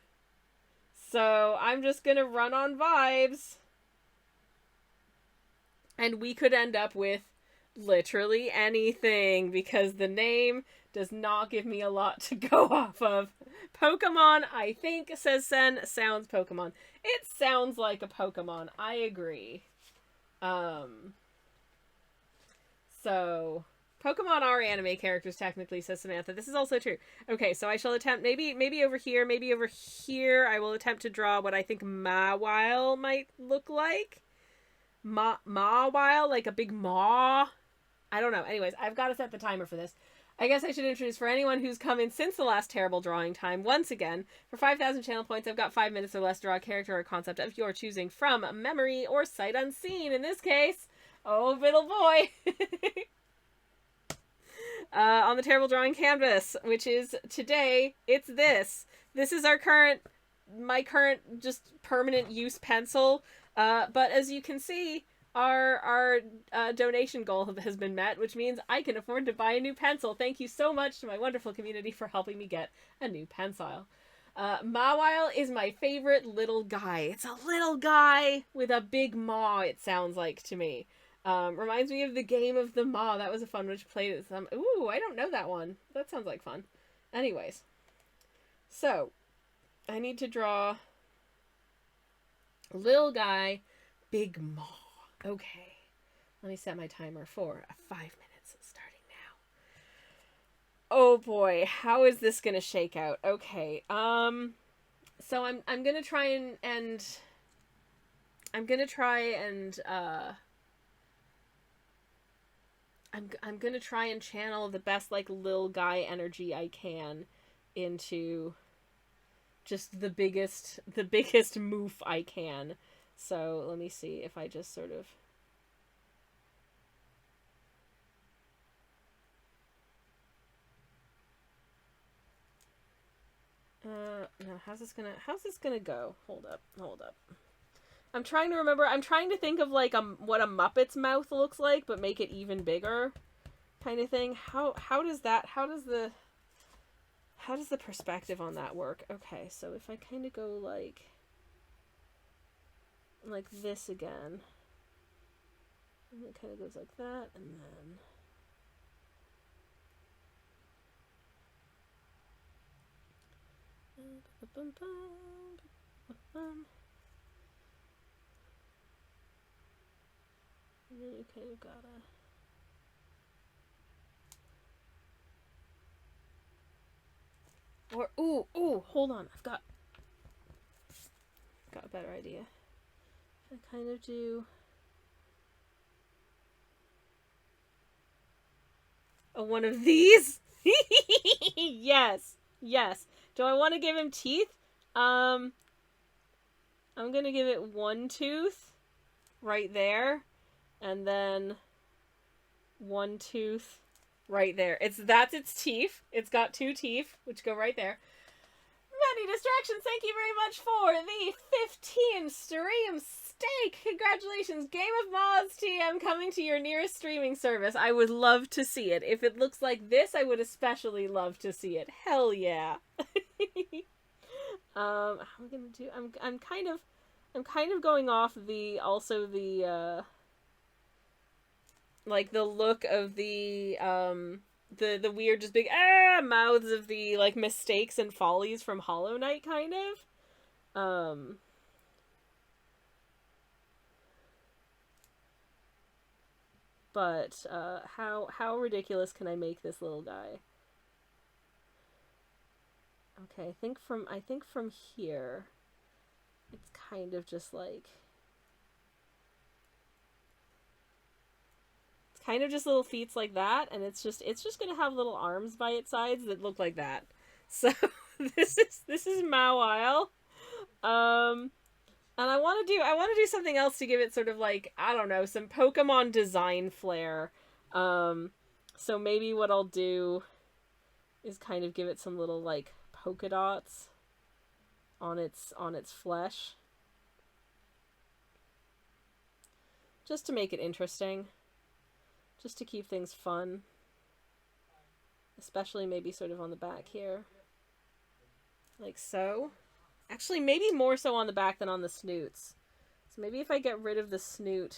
So I'm just gonna run on vibes. And we could end up with literally anything because the name does not give me a lot to go off of. Pokemon, I think, says Sen, sounds Pokemon. It sounds like a Pokemon. I agree. So Pokemon are anime characters technically, says Samantha. This is also true. Okay, so I shall attempt maybe over here, I will attempt to draw what I think Mawile might look like. Mawile, like a big maw. I don't know. Anyways, I've got to set the timer for this. I guess I should introduce for anyone who's come in since the last terrible drawing time. Once again, for 5,000 channel points, I've got 5 minutes or less to draw a character or concept of your choosing from memory or sight unseen. In this case, oh, little boy. On the terrible drawing canvas, which is today, it's this. This is my current just permanent use pencil. But as you can see, our donation goal has been met, which means I can afford to buy a new pencil. Thank you so much to my wonderful community for helping me get a new pencil. Mawile is my favorite little guy. It's a little guy with a big maw, it sounds like to me. Reminds me of the game of the maw. That was a fun one to play with some. Ooh, I don't know that one. That sounds like fun. Anyways. So, I need to draw little guy, big maw. Okay. Let me set my timer for 5 minutes starting Oh boy, how is this gonna shake out? Okay, so I'm gonna try and I'm gonna try and I'm gonna try and channel the best like little guy energy I can into just the biggest moof I can. So let me see if I just sort of no, how's this gonna go? Hold up. I'm trying to remember. I'm trying to think of like what a Muppet's mouth looks like, but make it even bigger, kind of thing. How does the perspective on that work? Okay, so if I kind of go like this again, and it kind of goes like that, and then. And then you kind of gotta. Or ooh, hold on, I've got a better idea. I kind of do one of these. Yes. Do I want to give him teeth? I'm gonna give it one tooth right there, and then one tooth right there. That's its teeth. It's got 2 teeth, which go right there. Many distractions. Thank you very much for the 15 stream steak. Congratulations, Game of Moths TM coming to your nearest streaming service. I would love to see it. If it looks like this, I would especially love to see it. Hell yeah. How am I gonna do? I'm kind of going off the like the look of the weird just big mouths of the like mistakes and follies from Hollow Knight kind of. But how ridiculous can I make this little guy? Okay, I think from here it's kind of just like kind of just little feet like that, and it's just gonna have little arms by its sides that look like that. So this is Mawile. And I want to do something else to give it sort of like, I don't know, some Pokemon design flair. So maybe what I'll do is kind of give it some little like polka dots on its flesh, just to make it interesting. Just to keep things fun. Especially maybe sort of on the back here. Like so. Actually, maybe more so on the back than on the snoots. So maybe if I get rid of the snoot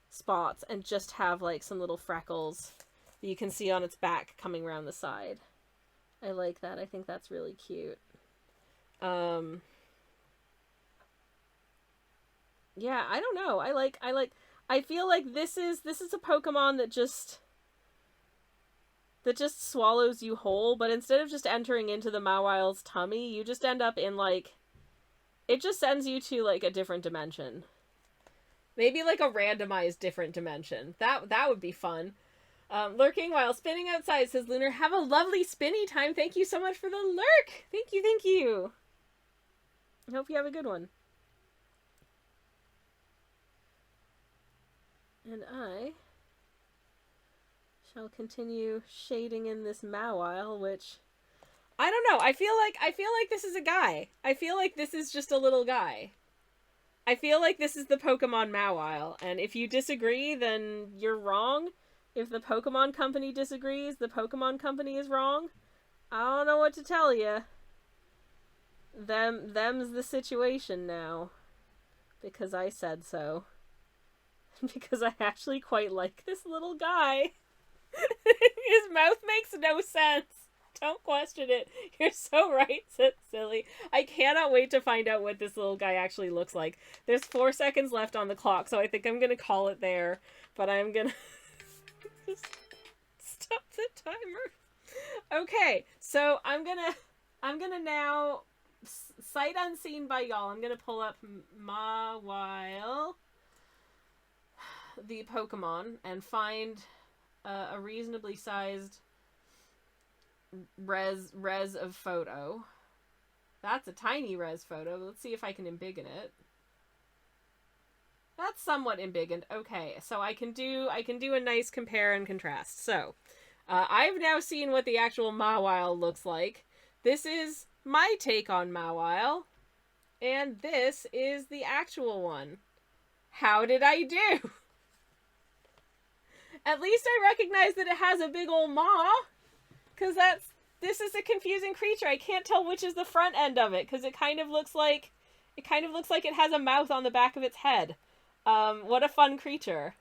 spots and just have like some little freckles that you can see on its back coming around the side. I like that. I think that's really cute. Yeah, I don't know. I feel like this is a Pokemon that just swallows you whole, but instead of just entering into the Mawile's tummy, you just end up in like, it just sends you to like a different dimension. Maybe like a randomized different dimension. That would be fun. Lurking while spinning outside says Lunar, have a lovely spinny time. Thank you so much for the lurk. Thank you. I hope you have a good one. And I shall continue shading in this Mawile, which I don't know. I feel like this is a guy. I feel like this is just a little guy. I feel like this is the Pokemon Mawile, and if you disagree, then you're wrong. If the Pokemon Company disagrees, the Pokemon Company is wrong. I don't know what to tell you. Them's the situation now. Because I said so. Because I actually quite like this little guy. His mouth makes no sense. Don't question it. You're so right, silly. I cannot wait to find out what this little guy actually looks like. There's 4 seconds left on the clock, so I think I'm gonna call it there. But I'm gonna... stop the timer. Okay, so I'm gonna now, sight unseen by y'all, I'm gonna pull up Mawile, the Pokemon, and find a reasonably sized res of photo. That's a tiny res photo. Let's see if I can embiggen it. That's somewhat embiggened. Okay, so I can do a nice compare and contrast. So, I've now seen what the actual Mawile looks like. This is my take on Mawile, and this is the actual one. How did I do? At least I recognize that it has a big old maw, because this is a confusing creature. I can't tell which is the front end of it, because it kind of looks like it has a mouth on the back of its head. What a fun creature.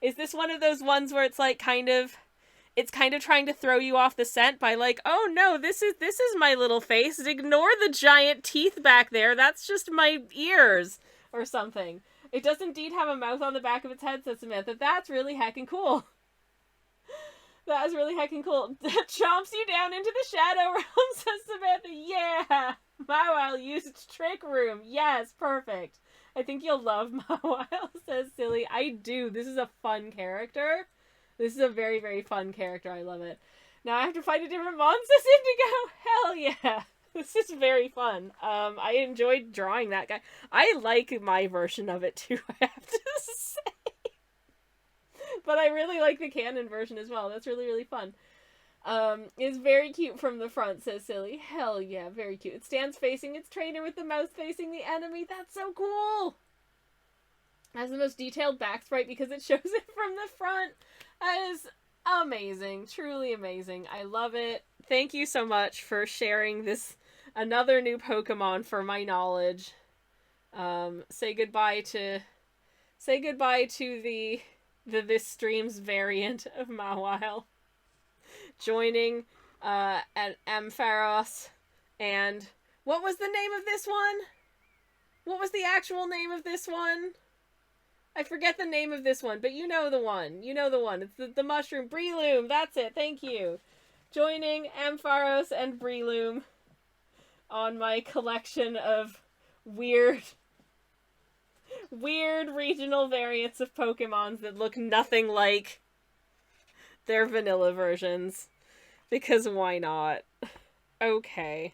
Is this one of those ones where it's like kind of trying to throw you off the scent by like, oh no, this is my little face. Ignore the giant teeth back there. That's just my ears or something. It does indeed have a mouth on the back of its head, says Samantha. That's really heckin' cool. That is really heckin' cool. Chomps you down into the shadow realm, says Samantha. Yeah! Mawile used Trick Room. Yes, perfect. I think you'll love Mawile, says Silly. I do. This is a fun character. This is a very, very fun character. I love it. Now I have to find a different mon, says Indigo. Hell yeah. This is very fun. I enjoyed drawing that guy. I like my version of it too, I have to say. But I really like the canon version as well. That's really, really fun. It's very cute from the front, says Silly. Hell yeah, very cute. It stands facing its trainer with the mouth facing the enemy. That's so cool! It has the most detailed back sprite because it shows it from the front. That is amazing. Truly amazing. I love it. Thank you so much for sharing this another new Pokemon for my knowledge. Say goodbye to the this stream's variant of Mawile. Joining at Ampharos. And what was the name of this one? What was the actual name of this one? I forget the name of this one, but you know the one. You know the one. It's the mushroom. Breloom. That's it. Thank you. Joining Ampharos and Breloom on my collection of weird regional variants of Pokemons that look nothing like their vanilla versions. Because why not? Okay.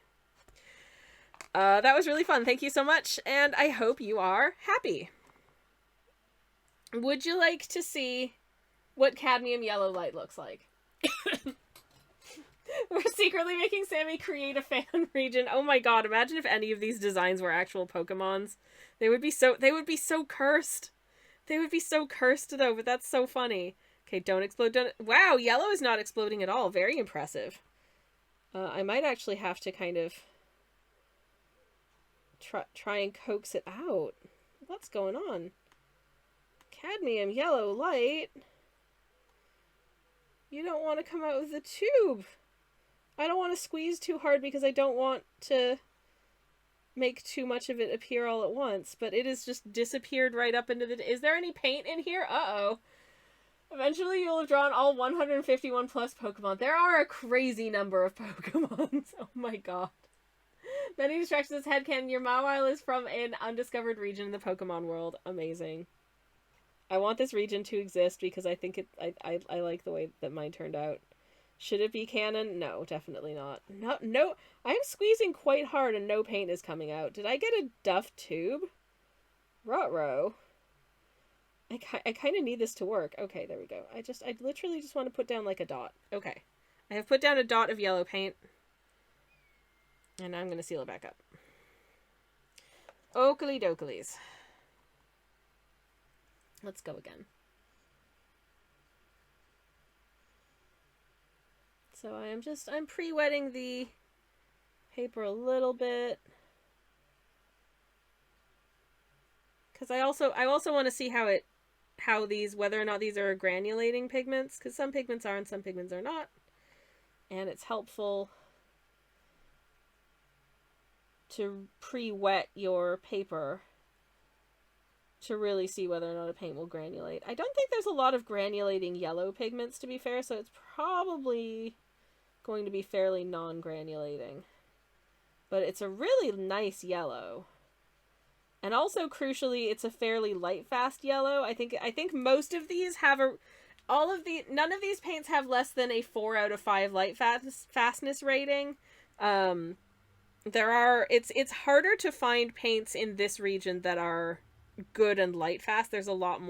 That was really fun. Thank you so much, and I hope you are happy. Would you like to see what cadmium yellow light looks like? We're secretly making Sammy create a fan region. Oh my god, imagine if any of these designs were actual Pokemons. They would be so cursed. They would be so cursed though, but that's so funny. Okay, don't explode. Wow, yellow is not exploding at all. Very impressive. I might actually have to kind of try and coax it out. What's going on? Cadmium yellow light. You don't want to come out with the tube. I don't want to squeeze too hard because I don't want to make too much of it appear all at once, but it has just disappeared right up into the... Is there any paint in here? Uh-oh. Eventually you'll have drawn all 151 plus Pokemon. There are a crazy number of Pokemon. Oh my god. Many distractions headcanon. Your Mawile is from an undiscovered region in the Pokemon world. Amazing. I want this region to exist because I think I like the way that mine turned out. Should it be canon? No, definitely not. No, I'm squeezing quite hard and no paint is coming out. Did I get a Duff tube? Ruh-roh. I kind of need this to work. Okay, there we go. I literally just want to put down like a dot. Okay. I have put down a dot of yellow paint. And now I'm going to seal it back up. Oakley dokleys. Let's go again. So I'm pre-wetting the paper a little bit. Because I also want to see whether or not these are granulating pigments, because some pigments are and some pigments are not. And it's helpful to pre-wet your paper to really see whether or not a paint will granulate. I don't think there's a lot of granulating yellow pigments, to be fair, so it's probably going to be fairly non-granulating. But it's a really nice yellow. And also, crucially, it's a fairly light-fast yellow. I think most of these have none of these paints have less than a 4 out of 5 light fastness rating. It's harder to find paints in this region that are good and light fast. There's a lot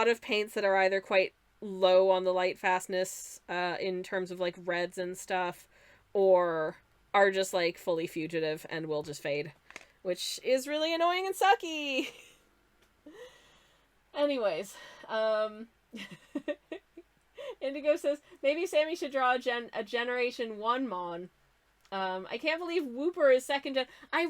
of paints that are either quite low on the light fastness, in terms of like reds and stuff, or are just like fully fugitive and will just fade, which is really annoying and sucky. Anyways, Indigo says, maybe Sammy should draw a Generation 1 Mon. I can't believe Wooper is second gen. I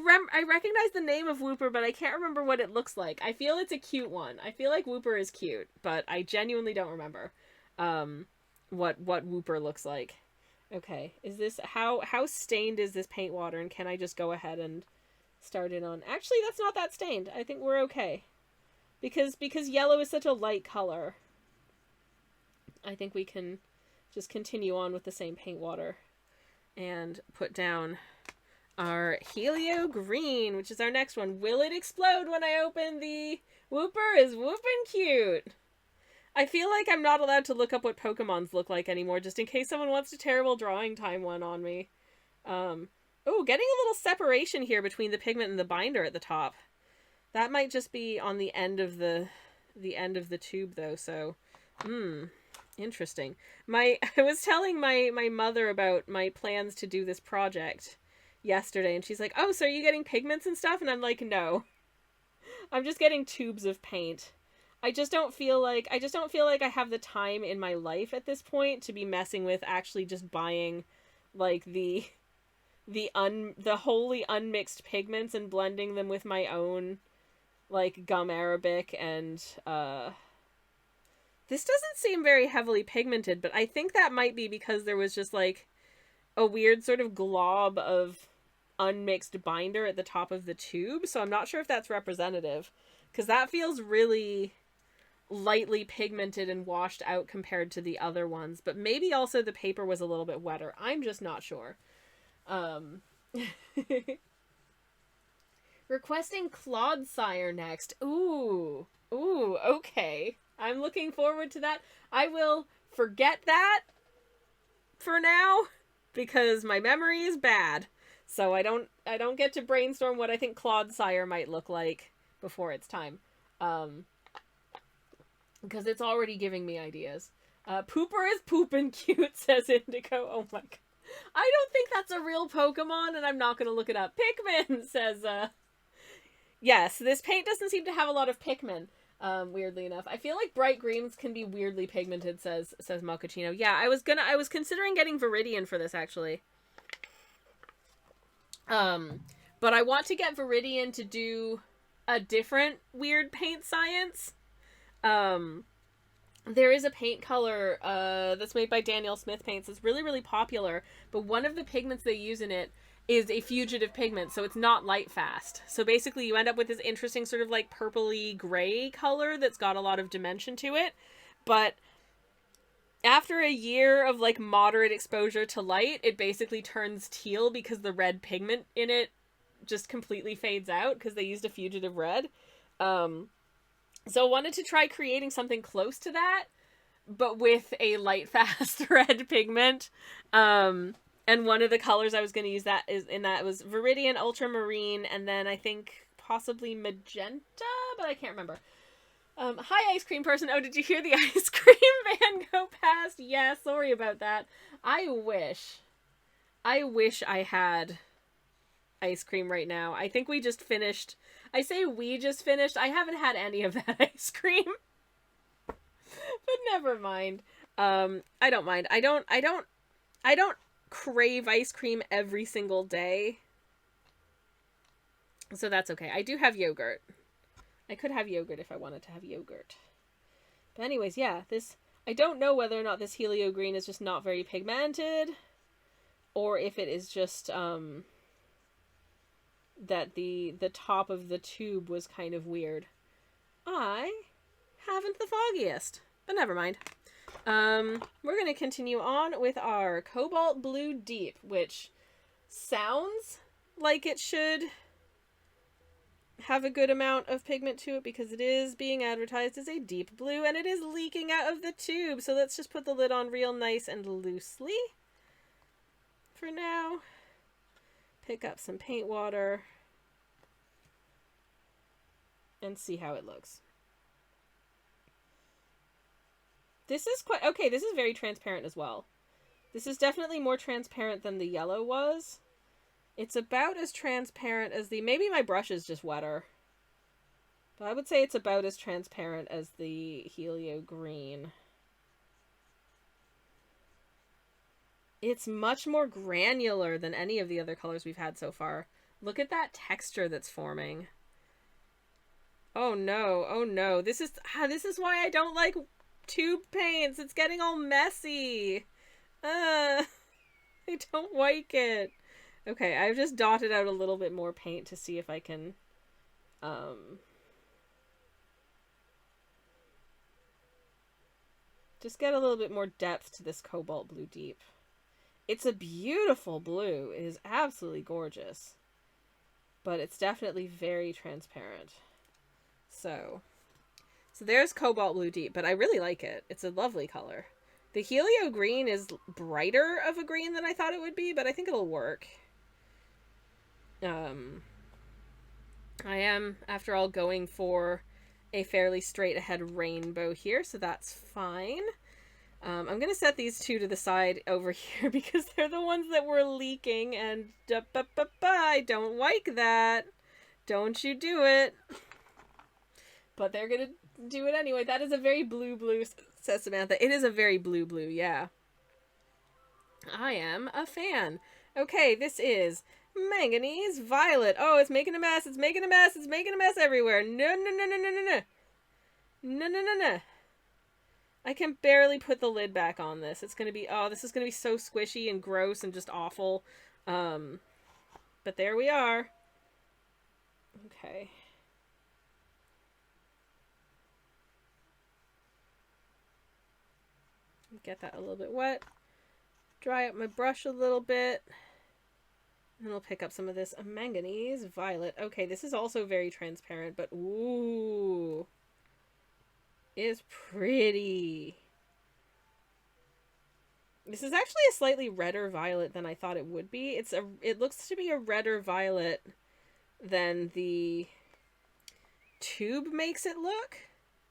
recognize the name of Wooper, but I can't remember what it looks like. I feel it's a cute one. I feel like Wooper is cute, but I genuinely don't remember what Wooper looks like. Okay, is this how stained is this paint water, and can I just go ahead and start it on? Actually, that's not that stained. I think we're okay. Because yellow is such a light color. I think we can just continue on with the same paint water and put down our Helio Green, which is our next one. Will it explode when I open the Wooper? Is whoopin' cute. I feel like I'm not allowed to look up what Pokemons look like anymore, just in case someone wants a terrible drawing time one on me. Oh, getting a little separation here between the pigment and the binder at the top. That might just be on the end of the tube, though, so... Interesting. I was telling my mother about my plans to do this project yesterday, and she's like, oh, so are you getting pigments and stuff? And I'm like, no. I'm just getting tubes of paint. I just don't feel like I have the time in my life at this point to be messing with actually just buying like the wholly unmixed pigments and blending them with my own like gum arabic and this doesn't seem very heavily pigmented, but I think that might be because there was just like a weird sort of glob of unmixed binder at the top of the tube, so I'm not sure if that's representative, because that feels really lightly pigmented and washed out compared to the other ones, but maybe also the paper was a little bit wetter. I'm just not sure. Requesting Clodsire next. Ooh, okay. I'm looking forward to that. I will forget that for now because my memory is bad. So I don't get to brainstorm what I think Clodsire might look like before it's time. Because it's already giving me ideas. Pooper is poopin' cute, says Indigo. Oh my god. I don't think that's a real Pokemon, and I'm not going to look it up. Pikmin, says, yes, this paint doesn't seem to have a lot of Pikmin, weirdly enough. I feel like bright greens can be weirdly pigmented, says Mochaccino. Yeah, I was considering getting Viridian for this, actually. But I want to get Viridian to do a different weird paint science. There is a paint color that's made by Daniel Smith Paints. It's really, really popular, but one of the pigments they use in it is a fugitive pigment, so it's not light fast. So basically you end up with this interesting sort of like purpley gray color that's got a lot of dimension to it, but after a year of like moderate exposure to light, it basically turns teal because the red pigment in it just completely fades out because they used a fugitive red. So I wanted to try creating something close to that, but with a light fast red pigment. And one of the colors I was going to use was Viridian, Ultramarine, and then I think possibly Magenta, but I can't remember. Hi, Ice Cream Person. Oh, did you hear the ice cream van go past? Yeah, sorry about that. I wish I had ice cream right now. I think we just finished. I say we just finished. I haven't had any of that ice cream. But never mind. I don't mind. I don't crave ice cream every single day. So that's okay. I do have yogurt. I could have yogurt if I wanted to have yogurt. But anyways, yeah, I don't know whether or not this Helio Green is just not very pigmented, or if it is just, that the top of the tube was kind of weird. I haven't the foggiest, but never mind. We're going to continue on with our Cobalt Blue Deep, which sounds like it should have a good amount of pigment to it because it is being advertised as a deep blue and it is leaking out of the tube. So let's just put the lid on real nice and loosely for now. Pick up some paint water and see how it looks. This is quite okay. This is very transparent as well. This is definitely more transparent than the yellow was. It's about as transparent as the... Maybe my brush is just wetter. But I would say it's about as transparent as the Helio Green. It's much more granular than any of the other colors we've had so far. Look at that texture that's forming. Oh no, oh no. This is why I don't like tube paints. It's getting all messy. I don't like it. Okay, I've just dotted out a little bit more paint to see if I can just get a little bit more depth to this Cobalt Blue Deep. It's a beautiful blue. It is absolutely gorgeous. But it's definitely very transparent. So there's Cobalt Blue Deep, but I really like it. It's a lovely color. The Helio Green is brighter of a green than I thought it would be, but I think it'll work. I am, after all, going for a fairly straight ahead rainbow here, so that's fine. I'm going to set these two to the side over here because they're the ones that were leaking, and I don't like that. Don't you do it. But they're going to do it anyway. That is a very blue, says Samantha. It is a very blue, yeah. I am a fan. Okay, this is Manganese Violet. Oh, it's making a mess. It's making a mess. It's making a mess everywhere. No. No. I can barely put the lid back on this. It's going to be, this is going to be so squishy and gross and just awful. But there we are. Okay. Get that a little bit wet. Dry up my brush a little bit. And we'll pick up some of this Manganese Violet. Okay, this is also very transparent, but ooh. It's pretty. This is actually a slightly redder violet than I thought it would be. It looks to be a redder violet than the tube makes it look.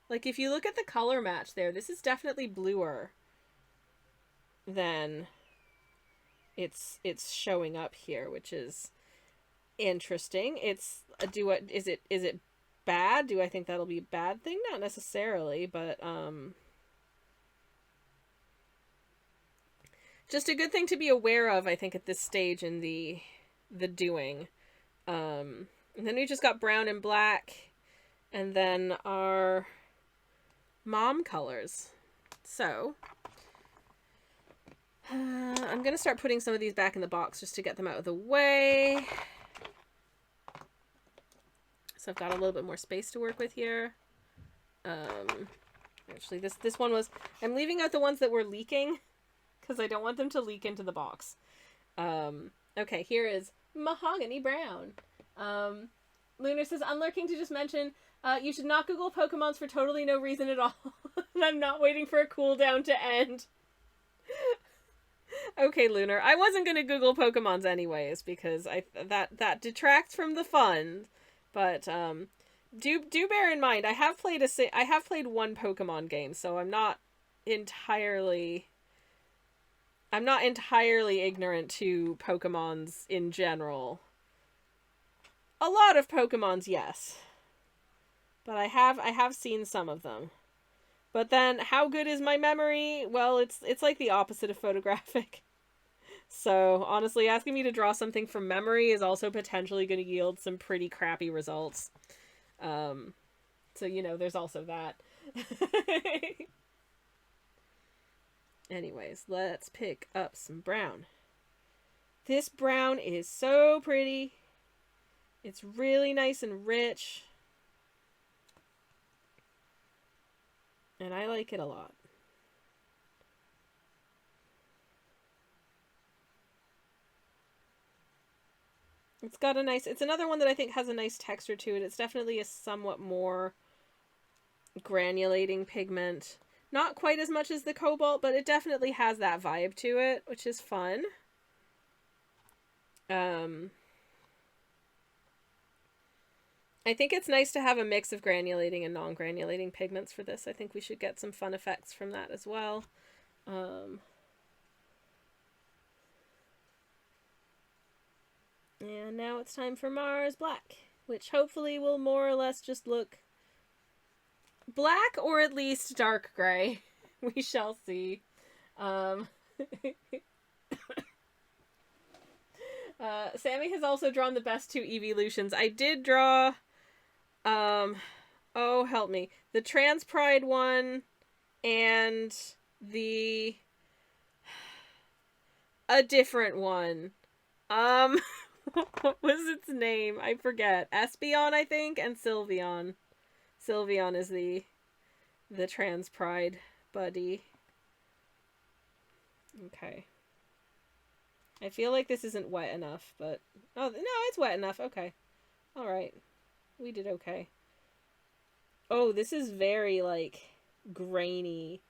Like, if you look at the color match there, this is definitely bluer than it's showing up here, which is interesting. Is it bad? Do I think that'll be a bad thing? Not necessarily, but just a good thing to be aware of, I think, at this stage in the doing. And then we just got brown and black, and then our mom colors. So I'm going to start putting some of these back in the box just to get them out of the way. So I've got a little bit more space to work with here. Actually, this one was... I'm leaving out the ones that were leaking because I don't want them to leak into the box. Okay, here is Mahogany Brown. Lunar says, I'm lurking to just mention, you should not Google Pokemons for totally no reason at all. And I'm not waiting for a cooldown to end. Okay, Lunar. I wasn't going to Google Pokemons anyways, because that detracts from the fun. But do bear in mind, I have played one Pokemon game, so I'm not entirely ignorant to Pokemons in general. A lot of Pokemons, yes. But I have seen some of them. But then, how good is my memory? Well, it's like the opposite of photographic. So, honestly, asking me to draw something from memory is also potentially going to yield some pretty crappy results. So, you know, there's also that. Anyways, let's pick up some brown. This brown is so pretty. It's really nice and rich. And I like it a lot. It's got a nice, it's another one that I think has a nice texture to it. It's definitely a somewhat more granulating pigment. Not quite as much as the cobalt, but it definitely has that vibe to it, which is fun. I think it's nice to have a mix of granulating and non-granulating pigments for this. I think we should get some fun effects from that as well. And now it's time for Mars Black, which hopefully will more or less just look black or at least dark gray. We shall see. Sammy has also drawn the best two evolutions. I did draw, oh help me, the Trans Pride one and a different one. What was its name? I forget. Espeon, I think, and Sylveon. Sylveon is the Trans Pride buddy. Okay. I feel like this isn't wet enough, but... Oh, no, it's wet enough. Okay. Alright. We did okay. Oh, this is very, like, grainy.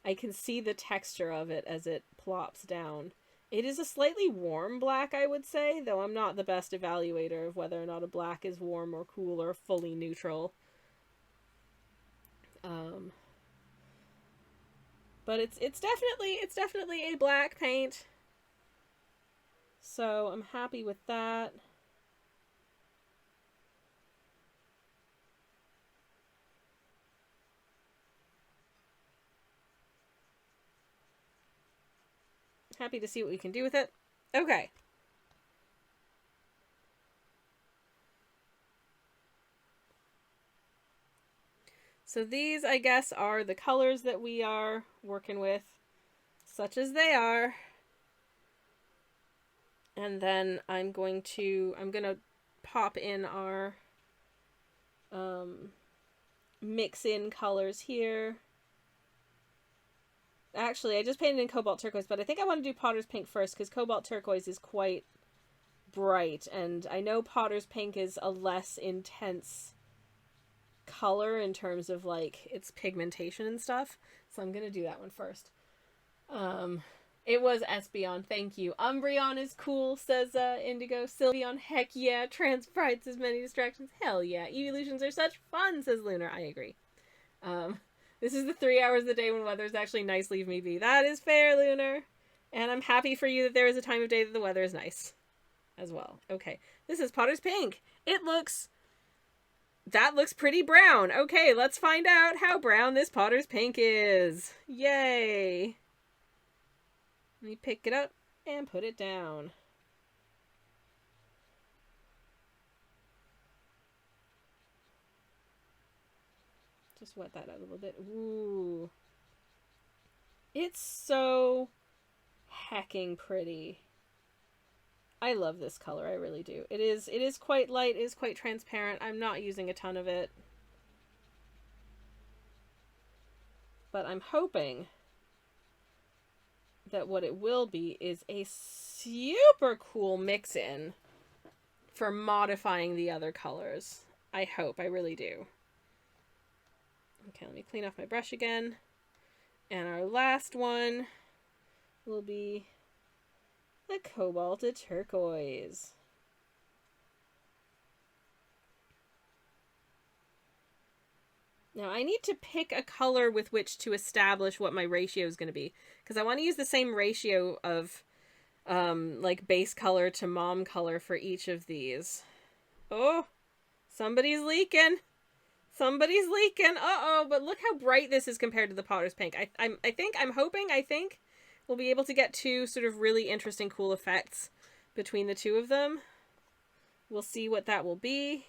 I can see the texture of it as it plops down. It is a slightly warm black, I would say, though I'm not the best evaluator of whether or not a black is warm or cool or fully neutral. But it's definitely a black paint. So I'm happy with that. Happy to see what we can do with it. Okay. So these, I guess, are the colors that we are working with, such as they are. And then I'm gonna pop in our mix in colors here. Actually, I just painted in cobalt turquoise, but I think I want to do Potter's Pink first because cobalt turquoise is quite bright, and I know Potter's Pink is a less intense color in terms of like its pigmentation and stuff, so I'm gonna do that one first. It was Espeon, thank you. Umbreon is cool, says Indigo. Sylveon, heck yeah. Trans Pride says many distractions, hell yeah. Evolutions are such fun, says Lunar. I agree. This is the 3 hours of the day when weather's actually nice, leave me be. That is fair, Lunar. And I'm happy for you that there is a time of day that the weather is nice as well. Okay, this is Potter's Pink. That looks pretty brown. Okay, let's find out how brown this Potter's Pink is. Yay! Let me pick it up and put it down. Just wet that out a little bit. Ooh. It's so hecking pretty. I love this color, I really do. It is quite light, it is quite transparent. I'm not using a ton of it. But I'm hoping that what it will be is a super cool mix-in for modifying the other colors. I hope, I really do. Okay, let me clean off my brush again. And our last one will be the Cobalted Turquoise. Now I need to pick a color with which to establish what my ratio is going to be, because I want to use the same ratio of like base color to mom color for each of these. Oh, somebody's leaking. Somebody's leaking. Uh-oh, but look how bright this is compared to the Potter's Pink. I'm hoping we'll be able to get two sort of really interesting, cool effects between the two of them. We'll see what that will be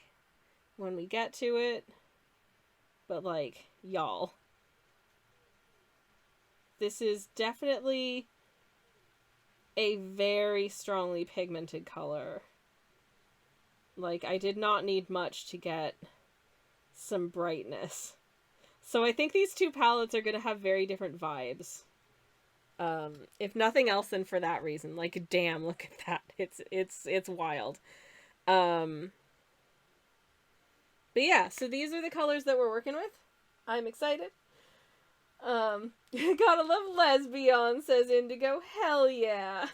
when we get to it. But, like, y'all, this is definitely a very strongly pigmented color. Like, I did not need much to get some brightness. So I think these two palettes are going to have very different vibes. If nothing else than for that reason. Like, damn, look at that. It's wild. But yeah, so these are the colors that we're working with. I'm excited. Gotta love lesbian, says Indigo. Hell yeah.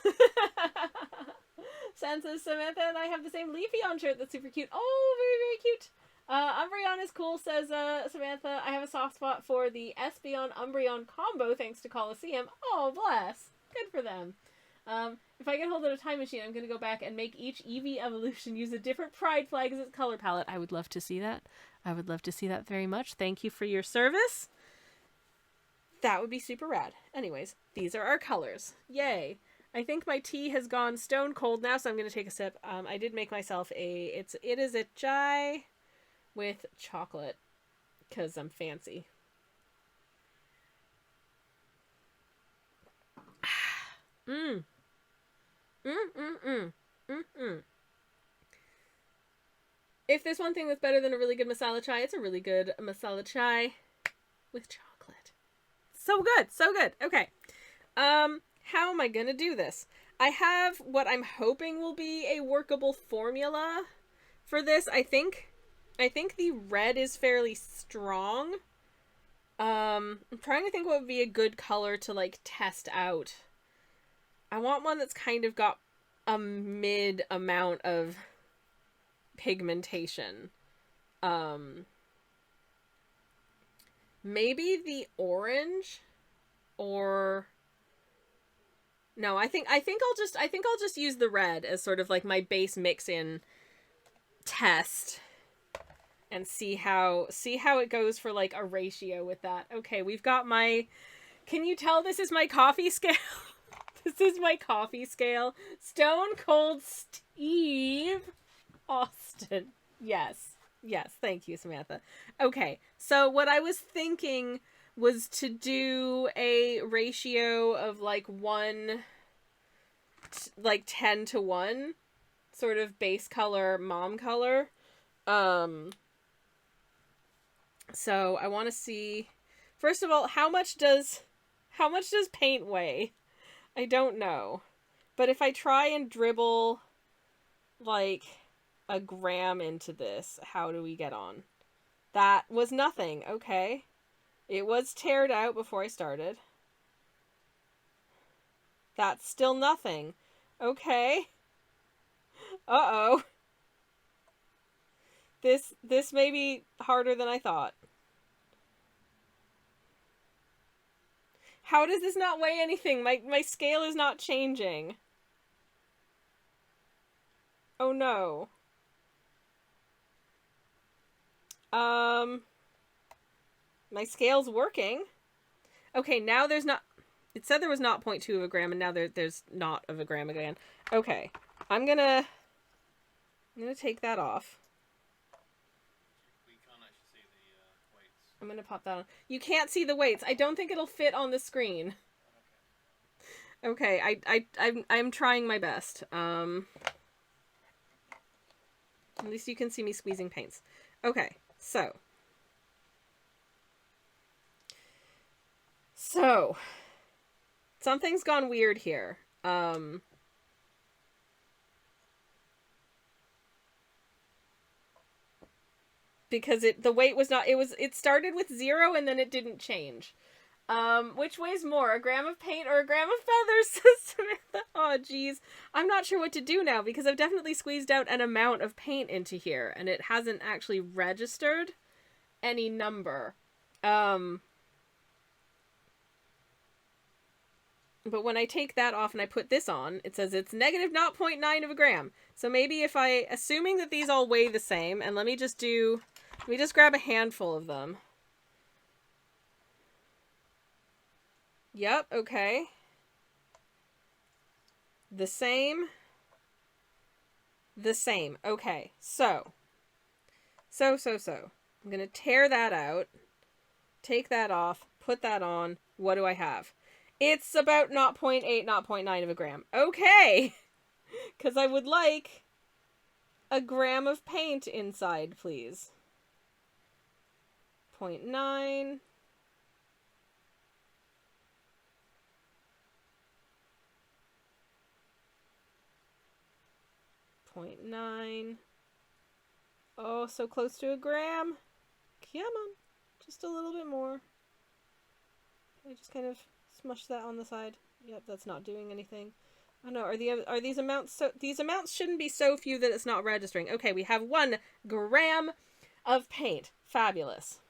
San says Samantha and I have the same Leafeon shirt that's super cute. Oh, very, very cute. Umbreon is cool, says Samantha. I have a soft spot for the Espeon Umbreon combo thanks to Coliseum. Oh, bless. Good for them. If I get hold of a time machine, I'm going to go back and make each Eevee evolution use a different pride flag as its color palette. I would love to see that. I would love to see that very much. Thank you for your service. That would be super rad. Anyways, these are our colors. Yay. I think my tea has gone stone cold now, so I'm going to take a sip. I did make myself it is a chai with chocolate, because I'm fancy. Mmm. If there's one thing that's better than a really good masala chai, it's a really good masala chai with chocolate. So good, so good. Okay. How am I gonna do this? I have what I'm hoping will be a workable formula for this. I think the red is fairly strong. I'm trying to think what would be a good color to like test out. I want one that's kind of got a mid amount of pigmentation. Maybe the orange, or no, I think I'll just use the red as sort of like my base mix-in test and see how it goes for like a ratio with that. Okay, we've got my, can you tell this is my coffee scale? This is my coffee scale. Stone Cold Steve Austin. Yes. Yes, thank you, Samantha. Okay, so what I was thinking was to do a ratio of like 10 to 1, sort of base color, mom color. So I want to see, first of all, how much does paint weigh? I don't know. But if I try and dribble like a gram into this, how do we get on? That was nothing. Okay. It was teared out before I started. That's still nothing. Okay. Uh-oh. This may be harder than I thought. How does this not weigh anything? My scale is not changing. Oh no. My scale's working. Okay, now there's not, it said there was not 0.2 of a gram, and now there's not of a gram again. Okay. I'm gonna take that off. We can't actually see the weights. I'm gonna pop that on. You can't see the weights. I don't think it'll fit on the screen. Okay, I'm trying my best. At least you can see me squeezing paints. Okay, so something's gone weird here. Because the weight was not, it started with 0 and then it didn't change. Which weighs more, a gram of paint or a gram of feathers, says Samantha. Oh, geez. I'm not sure what to do now, because I've definitely squeezed out an amount of paint into here, and it hasn't actually registered any number. But when I take that off and I put this on, it says it's negative 0.9 of a gram. So maybe if assuming that these all weigh the same, and let me just grab a handful of them. Yep, okay. The same. Okay, so. I'm gonna tear that out, take that off, put that on. What do I have? It's about 0.8, 0.9 of a gram. Okay! Because I would like a gram of paint inside, please. 0.9. 0.9. Oh, so close to a gram. Come on. Just a little bit more. I just kind of smush that on the side. Yep, that's not doing anything. Oh no, are these amounts so... These amounts shouldn't be so few that it's not registering. Okay, we have 1 gram of paint. Fabulous.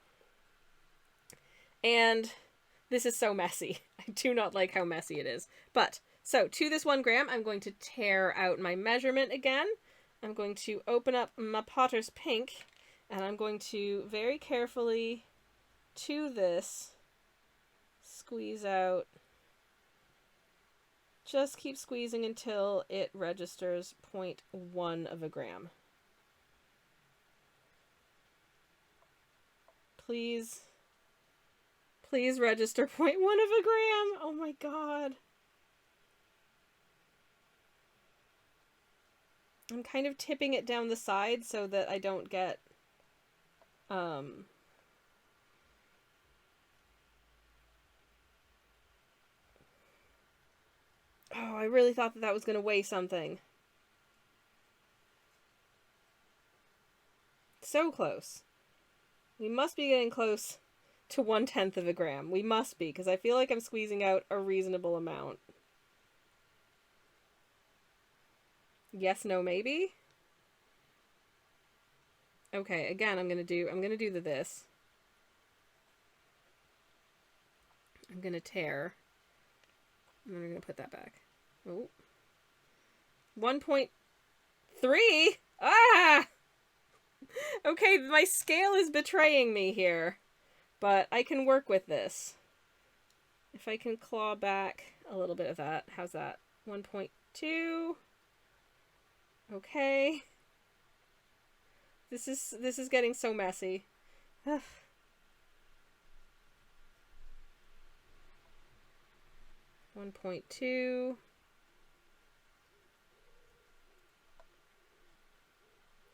And this is so messy. I do not like how messy it is. But, so, to this 1 gram, I'm going to tear out my measurement again. I'm going to open up my Potter's Pink, and I'm going to very carefully, to this, squeeze out. Just keep squeezing until it registers 0.1 of a gram. Please. Please register 0.1 of a gram. Oh my god. I'm kind of tipping it down the side so that I don't get, oh, I really thought that was going to weigh something. So close. We must be getting close to 1/10 of a gram. We must be, because I feel like I'm squeezing out a reasonable amount. Yes, no, maybe? Okay, again, I'm gonna do this. I'm gonna tear. And then I'm gonna put that back. Oh. 1.3? Ah! Okay, my scale is betraying me here. But I can work with this. If I can claw back a little bit of that. How's that? 1.2. Okay. This is getting so messy. 1.2.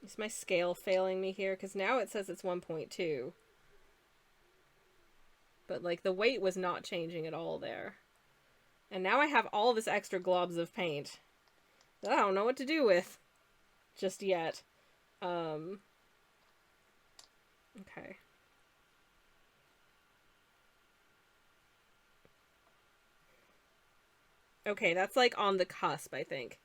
Is my scale failing me here? Because now it says it's 1.2. But, like, the weight was not changing at all there. And now I have all this extra globs of paint that I don't know what to do with just yet. Okay. Okay, that's, like, on the cusp, I think.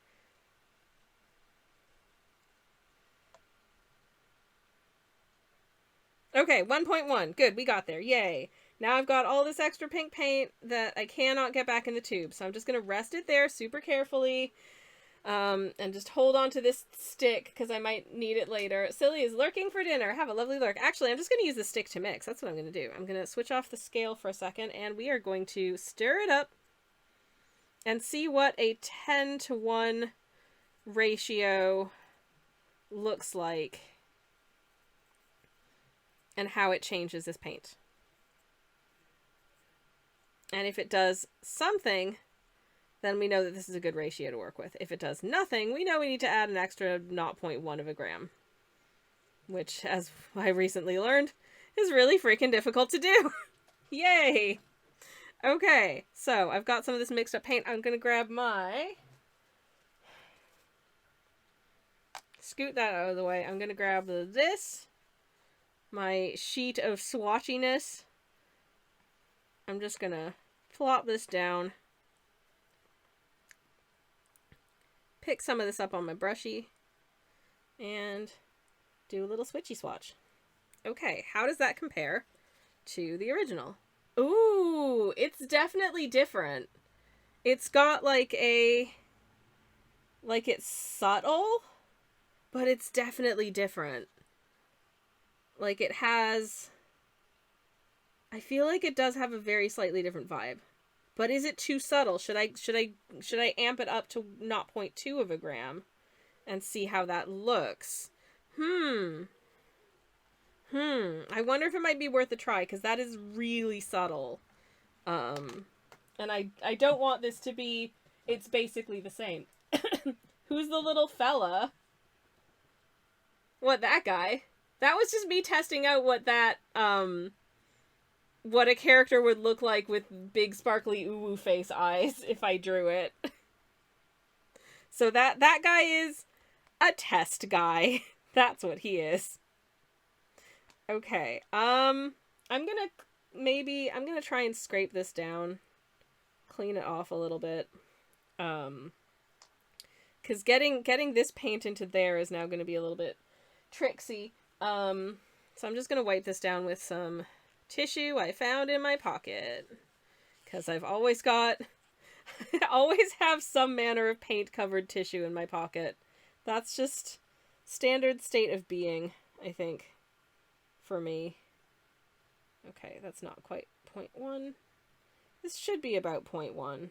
Okay, 1.1. Good, we got there. Yay. Now I've got all this extra pink paint that I cannot get back in the tube. So I'm just going to rest it there super carefully. And just hold on to this stick because I might need it later. Silly is lurking for dinner. Have a lovely lurk. Actually, I'm just going to use the stick to mix. That's what I'm going to do. I'm going to switch off the scale for a second and we are going to stir it up and see what a 10-to-1 ratio looks like and how it changes this paint. And if it does something, then we know that this is a good ratio to work with. If it does nothing, we know we need to add an extra 0.1 of a gram. Which, as I recently learned, is really freaking difficult to do. Yay! Okay, so I've got some of this mixed up paint. I'm going to grab my... Scoot that out of the way. I'm going to grab this. My sheet of swatchiness. I'm just going to plop this down. Pick some of this up on my brushy. And do a little switchy swatch. Okay, how does that compare to the original? Ooh, it's definitely different. It's got like a... Like it's subtle, but it's definitely different. Like it has... I feel like it does have a very slightly different vibe. But is it too subtle? Should I amp it up to 0.2 of a gram and see how that looks? I wonder if it might be worth a try because that is really subtle. And I don't want this to be it's basically the same. Who's the little fella? What, that guy? That was just me testing out what that what a character would look like with big sparkly uwu face eyes if I drew it. So that guy is a test guy. That's what he is. Okay. I'm gonna try and scrape this down, clean it off a little bit. Because getting this paint into there is now going to be a little bit tricksy. So I'm just going to wipe this down with some tissue I found in my pocket. Because I've always got... I always have some manner of paint-covered tissue in my pocket. That's just standard state of being, I think, for me. Okay, that's not quite 0.1. This should be about 0.1.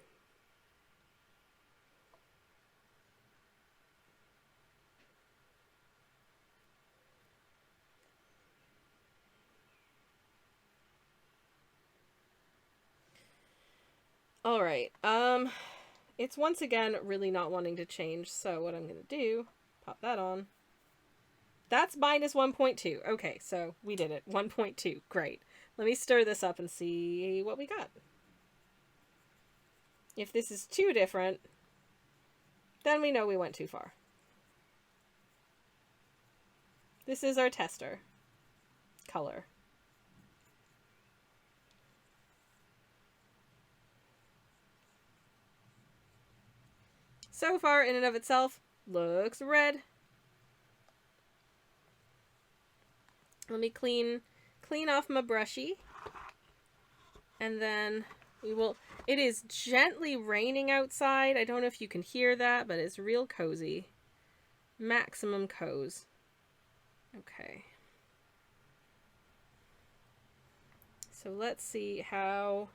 Alright, it's once again really not wanting to change, so what I'm going to do, pop that on. That's minus 1.2. Okay, so we did it. 1.2. Great. Let me stir this up and see what we got. If this is too different, then we know we went too far. This is our tester color. So far, in and of itself, looks red. Let me clean off my brushy. And then we will... It is gently raining outside. I don't know if you can hear that, but it's real cozy. Maximum cozy. Okay. So let's see how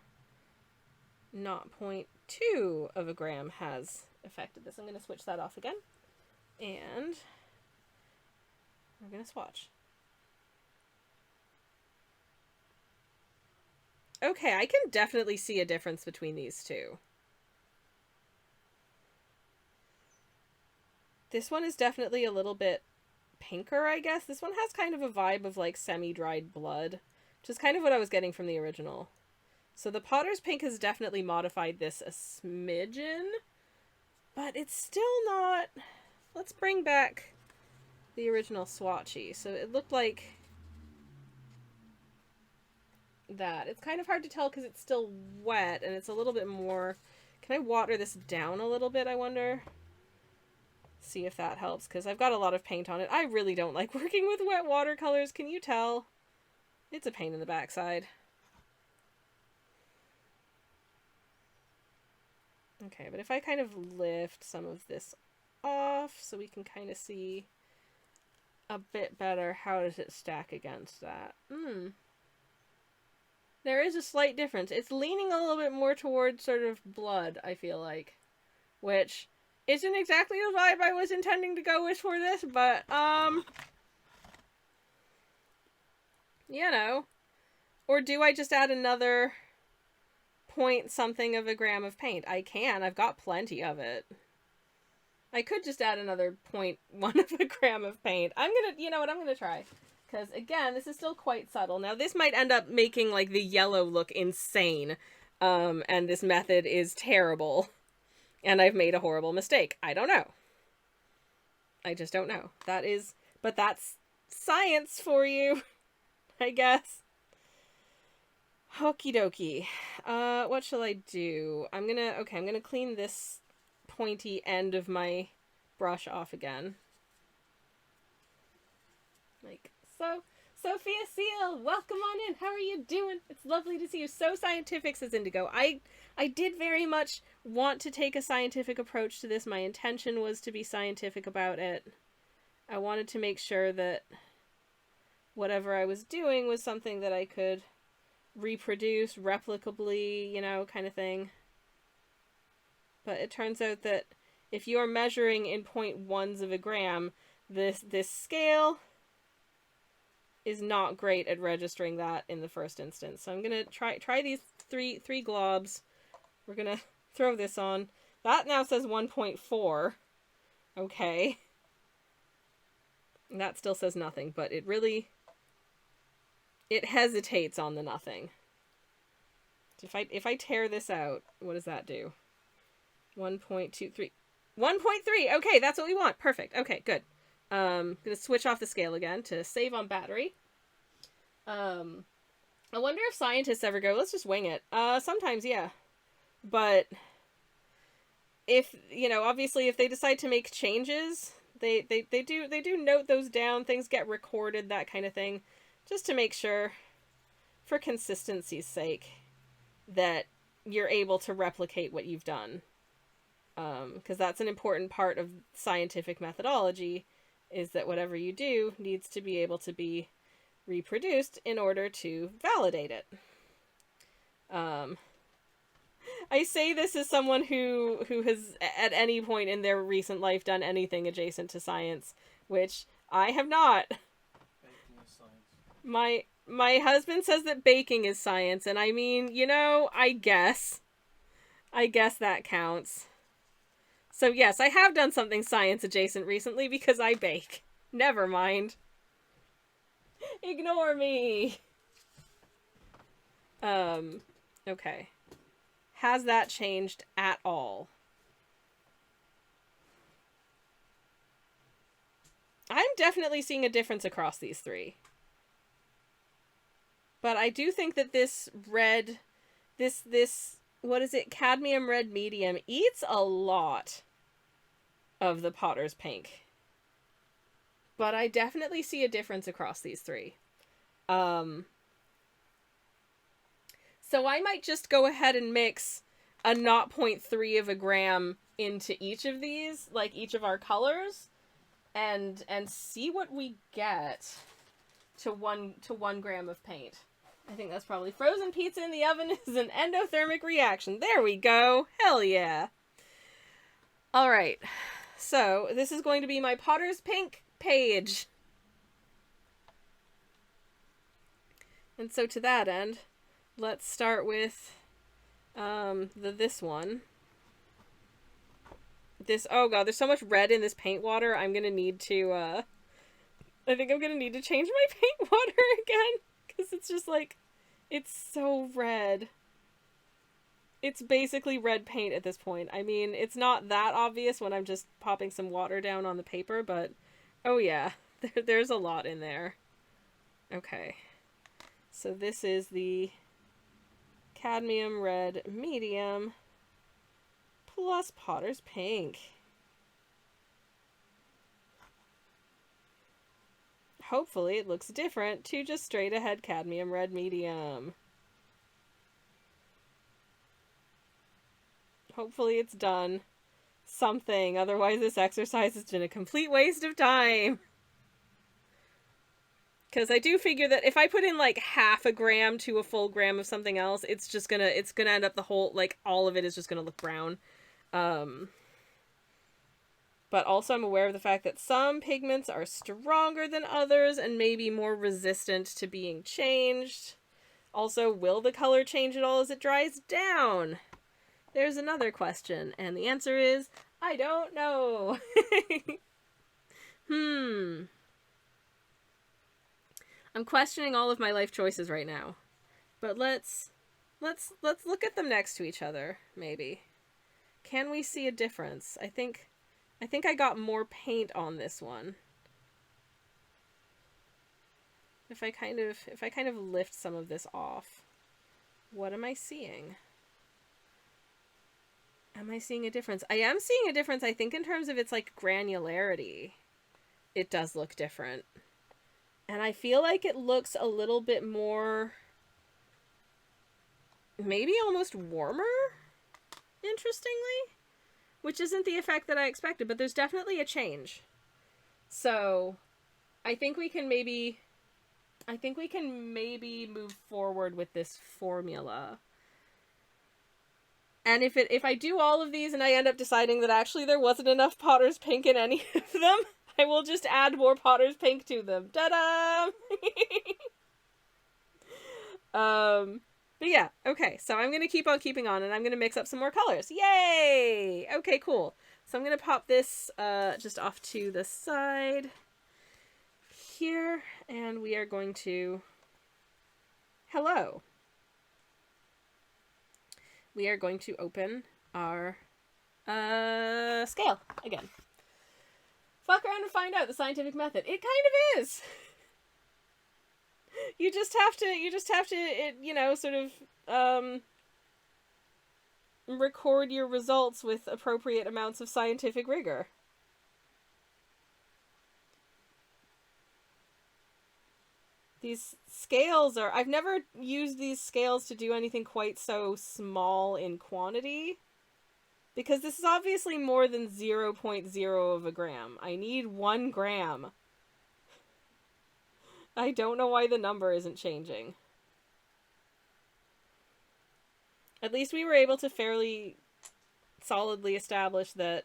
not 0.2 of a gram has affected this. I'm going to switch that off again. And we're going to swatch. Okay, I can definitely see a difference between these two. This one is definitely a little bit pinker, I guess. This one has kind of a vibe of like semi-dried blood, which is kind of what I was getting from the original. So the Potter's Pink has definitely modified this a smidgen, but it's still not... Let's bring back the original swatchy. So it looked like that. It's kind of hard to tell because it's still wet and it's a little bit more... Can I water this down a little bit, I wonder? See if that helps, because I've got a lot of paint on it. I really don't like working with wet watercolors, can you tell? It's a pain in the backside. Okay, but if I kind of lift some of this off so we can kind of see a bit better, how does it stack against that? There is a slight difference. It's leaning a little bit more towards sort of blood, I feel like. Which isn't exactly the vibe I was intending to go with for this, but, you know. Or do I just add another point something of a gram of paint? I can. I've got plenty of it. I could just add another 0.1 of a gram of paint. You know what, I'm gonna try. Because, again, this is still quite subtle. Now, this might end up making, like, the yellow look insane. And this method is terrible. And I've made a horrible mistake. I don't know. I just don't know. But that's science for you, I guess. Okie dokie. What shall I do? I'm gonna clean this pointy end of my brush off again. Like so. Sophia Seal, welcome on in. How are you doing? It's lovely to see you. So Scientific, says Indigo. I did very much want to take a scientific approach to this. My intention was to be scientific about it. I wanted to make sure that whatever I was doing was something that I could reproduce replicably, you know, kind of thing. But it turns out that if you're measuring in 0.1s of a gram, this scale is not great at registering that in the first instance. So I'm gonna try these three globs. We're gonna throw this on. That now says 1.4. Okay. And that still says nothing, but it hesitates on the nothing. If I tear this out, what does that do? 1.23. 1.3. Okay, that's what we want. Perfect. Okay, good. Gonna switch off the scale again to save on battery. I wonder if scientists ever go, let's just wing it. Sometimes, yeah. But if, obviously if they decide to make changes, they do note those down, things get recorded, that kind of thing, just to make sure, for consistency's sake, that you're able to replicate what you've done. Because that's an important part of scientific methodology, is that whatever you do needs to be able to be reproduced in order to validate it. I say this as someone who has at any point in their recent life done anything adjacent to science, which I have not. Baking is science. My husband says that baking is science, and I mean, I guess that counts. So yes, I have done something science adjacent recently because I bake. Never mind. Ignore me. Okay. Has that changed at all? I'm definitely seeing a difference across these three. But I do think that this red, this, what is it, cadmium red medium, eats a lot of the Potter's pink. But I definitely see a difference across these three. So I might just go ahead and mix a 0.3 of a gram into each of these, like each of our colors, and see what we get to one gram of paint. I think that's probably frozen pizza in the oven is an endothermic reaction. There we go. Hell yeah. All right. So this is going to be my Potter's Pink page. And so to that end, let's start with this one. Oh god, there's so much red in this paint water. I'm gonna need to I think I'm gonna need to change my paint water again, because it's just like, it's so red. It's basically red paint at this point. I mean, it's not that obvious when I'm just popping some water down on the paper, but oh yeah, there's a lot in there. Okay, so this is the cadmium red medium plus Potter's Pink. Hopefully it looks different to just straight ahead cadmium red medium. Hopefully it's done something, otherwise this exercise has been a complete waste of time. Because I do figure that if I put in like half a gram to a full gram of something else, it's gonna end up the whole, like, all of it is just gonna look brown. But also I'm aware of the fact that some pigments are stronger than others and maybe more resistant to being changed. Also, will the color change at all as it dries down? There's another question, and the answer is, I don't know. I'm questioning all of my life choices right now. But let's look at them next to each other, maybe. Can we see a difference? I think I got more paint on this one. If I kind of lift some of this off, what am I seeing? Am I seeing a difference? I am seeing a difference, I think, in terms of its, like, granularity. It does look different. And I feel like it looks a little bit more, maybe almost warmer, interestingly. Which isn't the effect that I expected, but there's definitely a change. So, I think we can maybe move forward with this formula. And if I do all of these and I end up deciding that actually there wasn't enough Potter's Pink in any of them, I will just add more Potter's Pink to them. Ta-da! But yeah, okay, so I'm going to keep on keeping on, and I'm going to mix up some more colors. Yay! Okay, cool. So I'm going to pop this just off to the side here, and we are going to... Hello. We are going to open our Scale again. Fuck around and find out the scientific method. It kind of is. You just have to, sort of, record your results with appropriate amounts of scientific rigor. These scales are... I've never used these scales to do anything quite so small in quantity. Because this is obviously more than 0.0 of a gram. I need 1 gram. I don't know why the number isn't changing. At least we were able to fairly solidly establish that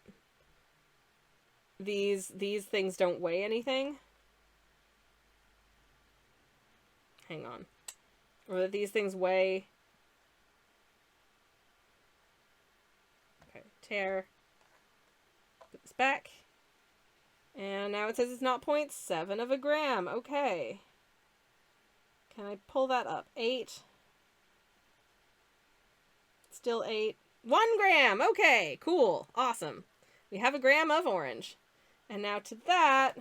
these things don't weigh anything. Hang on. Or that these things weigh... Okay, tear. Put this back. And now it says it's not 0.7 of a gram. Okay. Can I pull that up? 8. Still 8. 1 gram! Okay, cool. Awesome. We have a gram of orange. And now to that,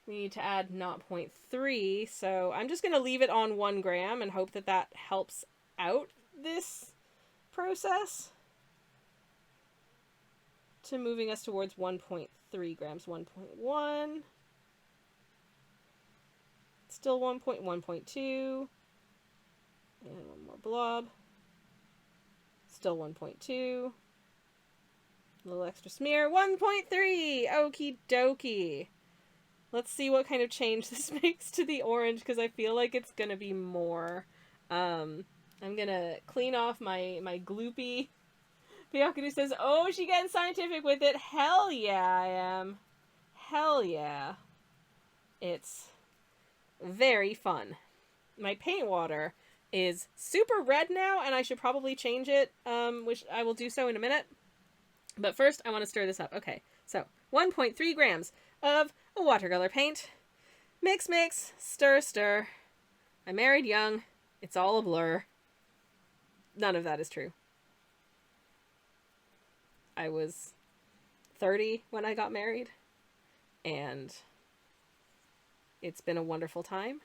we need to add 0.3. So I'm just going to leave it on 1 gram and hope that that helps out this process. To moving us towards 1.3 grams. 1.1. Still 1.1.2. And one more blob. Still 1.2. A little extra smear. 1.3! Okie dokie. Let's see what kind of change this makes to the orange, because I feel like it's gonna be more. I'm gonna clean off my gloopy. Byakudu says, oh, she getting scientific with it. Hell yeah, I am. Hell yeah. It's very fun. My paint water is super red now, and I should probably change it, which I will do so in a minute. But first, I want to stir this up. Okay, so 1.3 grams of watercolor paint. Mix, mix, stir, stir. I married young. It's all a blur. None of that is true. I was 30 when I got married, and it's been a wonderful time,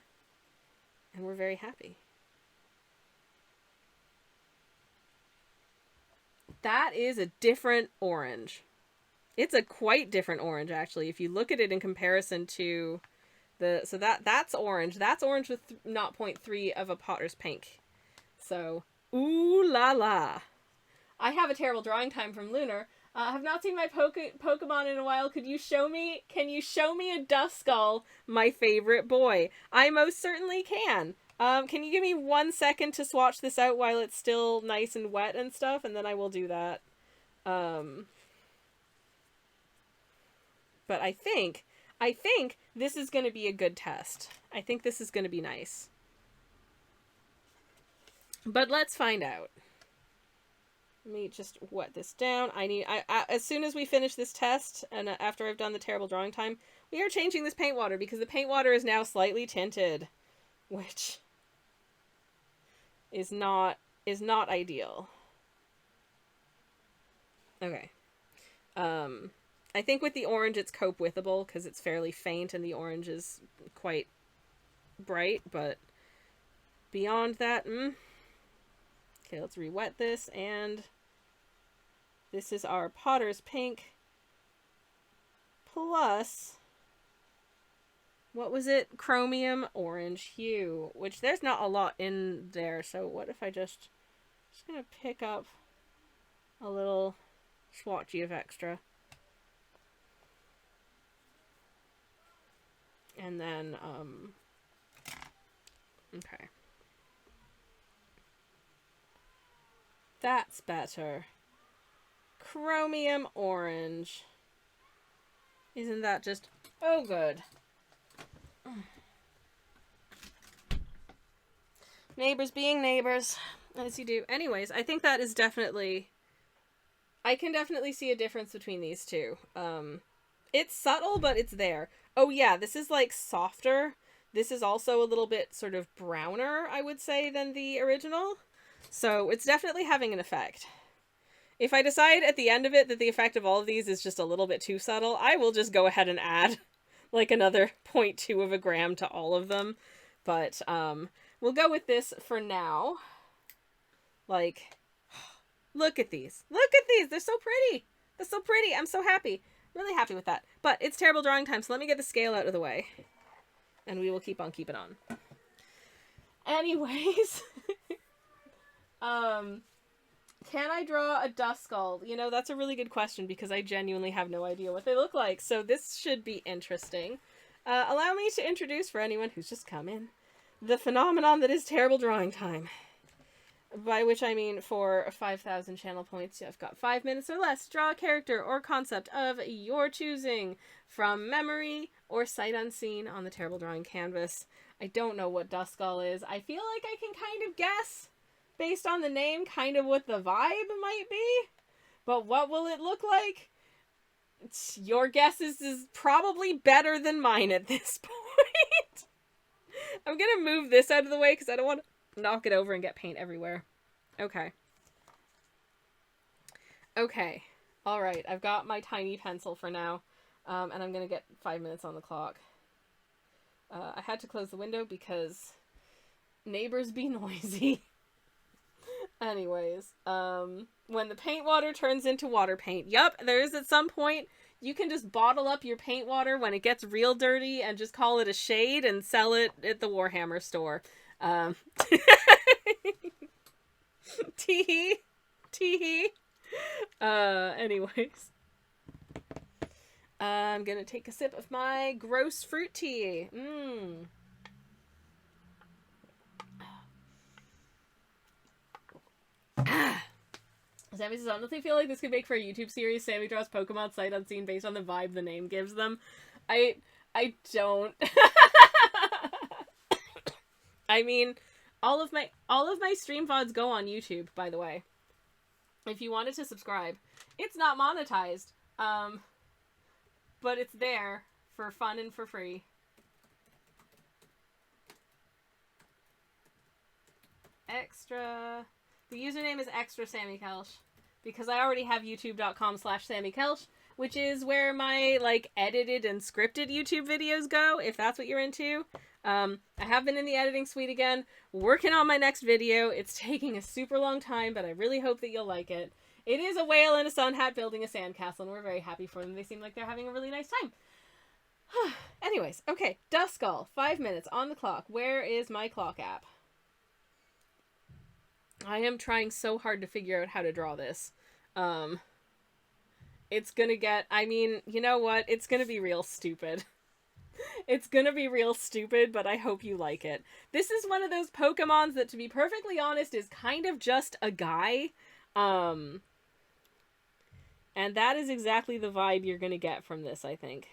and we're very happy. That is a different orange. It's a quite different orange, actually, if you look at it in comparison to the... So that's orange. That's orange with 0.3 of a Potter's Pink. So, ooh la la. I have a terrible drawing time from Lunar. I have not seen my Pokemon in a while. Can you show me a Duskull, my favorite boy? I most certainly can. Can you give me 1 second to swatch this out while it's still nice and wet and stuff, and then I will do that. But I think this is going to be a good test. I think this is going to be nice. But let's find out. Let me just wet this down. As soon as we finish this test, and after I've done the terrible drawing time, we are changing this paint water, because the paint water is now slightly tinted, which is not ideal. Okay. I think with the orange it's cope-withable, because it's fairly faint, and the orange is quite bright, but beyond that, Okay, let's re-wet this, and this is our Potter's Pink plus, what was it? Chromium Orange Hue, which there's not a lot in there, so what if I just gonna pick up a little swatchy of extra. And then, okay. That's better. Chromium orange. Isn't that just... oh, good. Neighbors being neighbors, as you do. Anyways, I think that is definitely... I can definitely see a difference between these two. It's subtle, but it's there. Oh yeah, this is like softer. This is also a little bit sort of browner, I would say, than the original. So it's definitely having an effect. If I decide at the end of it that the effect of all of these is just a little bit too subtle, I will just go ahead and add like another 0.2 of a gram to all of them. But we'll go with this for now. Like, look at these. Look at these. They're so pretty. They're so pretty. I'm so happy. Really happy with that. But it's terrible drawing time, so let me get the scale out of the way. And we will keep on keeping on. Anyways. Can I draw a dust skull? You know, that's a really good question because I genuinely have no idea what they look like. So this should be interesting. Allow me to introduce, for anyone who's just come in, the phenomenon that is terrible drawing time. By which I mean for 5,000 channel points, I've got 5 minutes or less. Draw a character or concept of your choosing from memory or sight unseen on the terrible drawing canvas. I don't know what dust skull is. I feel like I can kind of guess, based on the name, kind of what the vibe might be. But what will it look like? Your guess is probably better than mine at this point. I'm gonna move this out of the way because I don't want to knock it over and get paint everywhere. Okay. Okay. Alright, I've got my tiny pencil for now. And I'm gonna get 5 minutes on the clock. I had to close the window because neighbors be noisy. Anyways, when the paint water turns into water paint, yep, there is at some point, you can just bottle up your paint water when it gets real dirty and just call it a shade and sell it at the Warhammer store. Tee-hee. Tee-hee. Anyways. I'm gonna take a sip of my gross fruit tea. Sammy says, honestly feel like this could make for a YouTube series. Sammy draws Pokemon sight unseen based on the vibe the name gives them. I don't. I mean, all of my stream VODs go on YouTube, by the way. If you wanted to subscribe. It's not monetized. But it's there for fun and for free. Extra. The username is extra Sammy Kelch. Because I already have youtube.com/Sammy Kelch, which is where my, like, edited and scripted YouTube videos go, if that's what you're into. I have been in the editing suite again, working on my next video. It's taking a super long time, but I really hope that you'll like it. It is a whale in a sun hat building a sandcastle, and we're very happy for them. They seem like they're having a really nice time. Anyways, okay, Dust Skull, 5 minutes on the clock. Where is my clock app? I am trying so hard to figure out how to draw this. It's gonna get, I mean, you know what? It's gonna be real stupid. It's gonna be real stupid, but I hope you like it. This is one of those Pokemons that, to be perfectly honest, is kind of just a guy. And that is exactly the vibe you're gonna get from this, I think.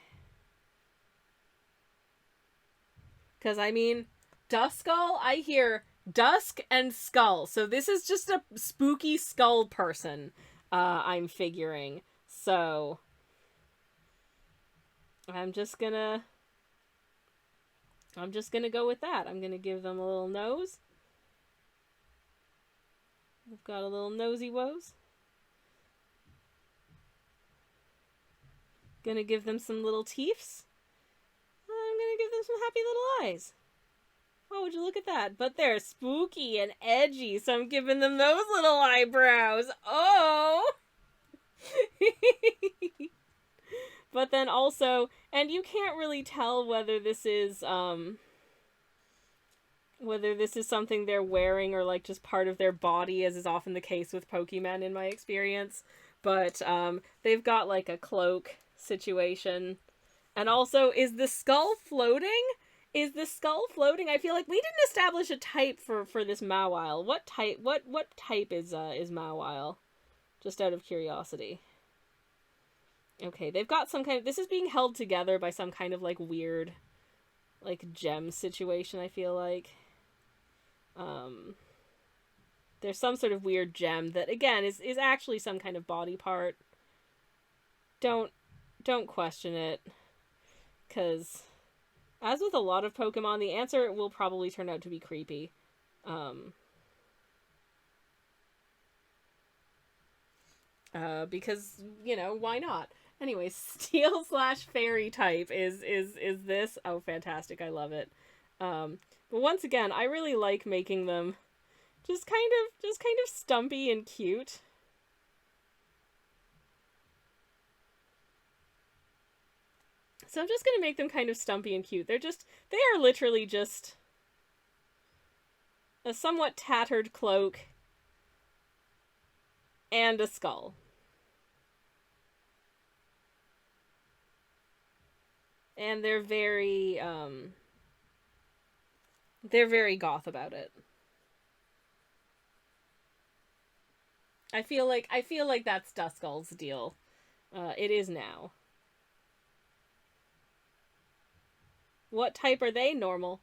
Because, I mean, Duskull, I hear dusk and skull. So this is just a spooky skull person, I'm figuring. So, I'm just gonna go with that. I'm gonna give them a little nose. We've got a little nosy woes. Gonna give them some little teeths. I'm gonna give them some happy little eyes. Oh, would you look at that? But they're spooky and edgy, so I'm giving them those little eyebrows. Oh! But then also, and you can't really tell whether this is something they're wearing or like just part of their body, as is often the case with Pokemon in my experience. But they've got like a cloak situation. And also, is the skull floating? Is the skull floating? I feel like we didn't establish a type for this Mawile. What type is Mawile? Just out of curiosity. Okay, they've got some kind of, this is being held together by some kind of like weird like gem situation, I feel like. There's some sort of weird gem that again is actually some kind of body part. Don't question it. 'Cause as with a lot of Pokemon, the answer will probably turn out to be creepy. Because, you know, why not? Anyway, steel slash fairy type is this. Oh, fantastic. I love it. But once again, I really like making them just kind of stumpy and cute. So I'm just going to make them kind of stumpy and cute. They are literally just a somewhat tattered cloak and a skull. And they're very goth about it. I feel like that's Duskull's deal. It is now. What type are they? Normal.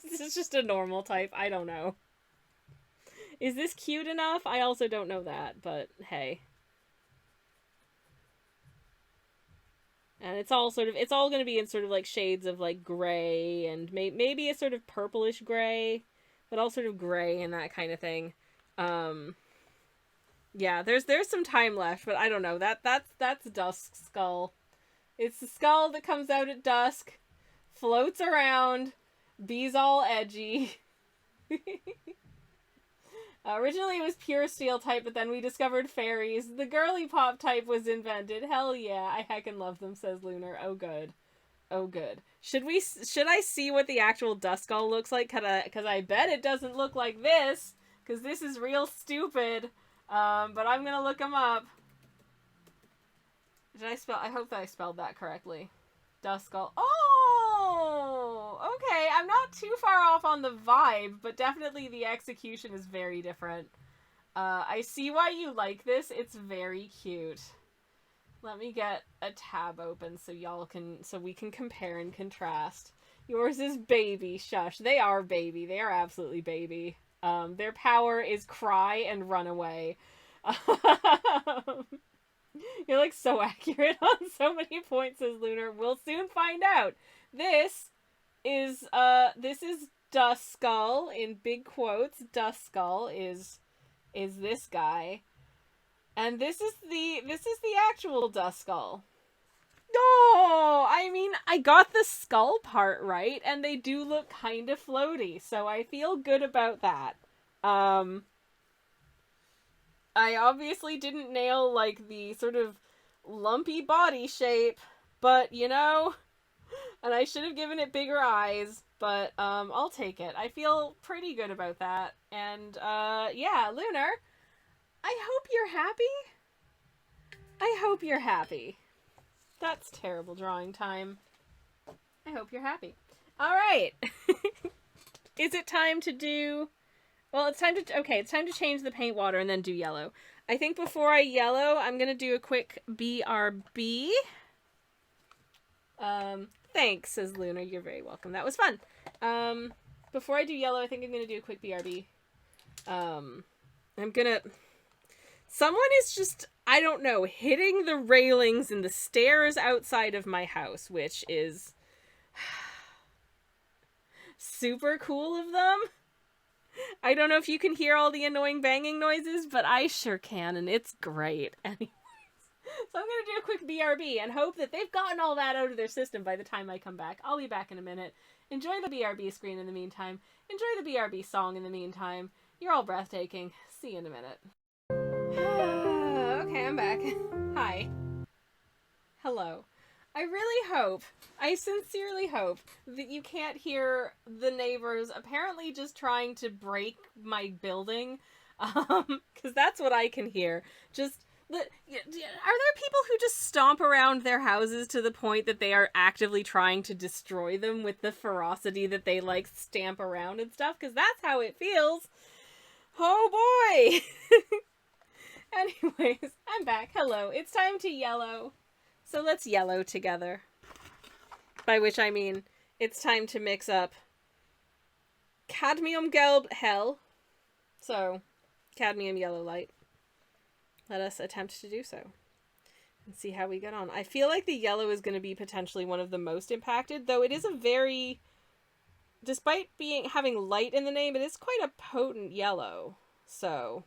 This is just a normal type. I don't know. Is this cute enough? I also don't know that, but hey. And it's all going to be in sort of like shades of like gray and maybe a sort of purplish gray, but all sort of gray and that kind of thing. Yeah, there's some time left, but I don't know. That's Dusk's skull. It's the skull that comes out at dusk, floats around, be's all edgy. Originally it was pure steel type, but then we discovered fairies. The girly pop type was invented. Hell yeah, I heckin' love them, says Lunar. Oh good. Oh good. Should I see what the actual Duskull looks like? Cause I bet it doesn't look like this, cause this is real stupid. But I'm gonna look him up. I hope that I spelled that correctly. Duskull. Oh! Okay, I'm not too far off on the vibe, but definitely the execution is very different. I see why you like this. It's very cute. Let me get a tab open so we can compare and contrast. Yours is baby. Shush. They are baby. They are absolutely baby. Their power is cry and run away. You're like so accurate on so many points, says Lunar. We'll soon find out. This is Duskull in big quotes. Duskull is this guy. And this is the actual Duskull. Oh, I mean, I got the skull part right, and they do look kind of floaty, so I feel good about that. I obviously didn't nail, like, the sort of lumpy body shape, but, you know, and I should have given it bigger eyes, but, I'll take it. I feel pretty good about that, and, yeah, Lunar, I hope you're happy. I hope you're happy. That's terrible drawing time. I hope you're happy. Alright. Is it time to do... Well, it's time to change the paint water and then do yellow. I think before I yellow, I'm going to do a quick BRB. Thanks, says Luna. You're very welcome. That was fun. Before I do yellow, I think I'm going to do a quick BRB. Someone is just, I don't know, hitting the railings and the stairs outside of my house, which is super cool of them. I don't know if you can hear all the annoying banging noises, but I sure can, and it's great. Anyways, so I'm going to do a quick BRB and hope that they've gotten all that out of their system by the time I come back. I'll be back in a minute. Enjoy the BRB screen in the meantime. Enjoy the BRB song in the meantime. You're all breathtaking. See you in a minute. Okay, I'm back. Hi. Hello. I sincerely hope that you can't hear the neighbors apparently just trying to break my building, because that's what I can hear. Are there people who just stomp around their houses to the point that they are actively trying to destroy them with the ferocity that they, like, stamp around and stuff? Because that's how it feels. Oh boy! Anyways, I'm back. Hello. It's time to yellow. So let's yellow together. By which I mean, it's time to mix up cadmium gelb hell. So, cadmium yellow light. Let us attempt to do so. And see how we get on. I feel like the yellow is going to be potentially one of the most impacted, though it is a very... Despite having light in the name, it is quite a potent yellow. So...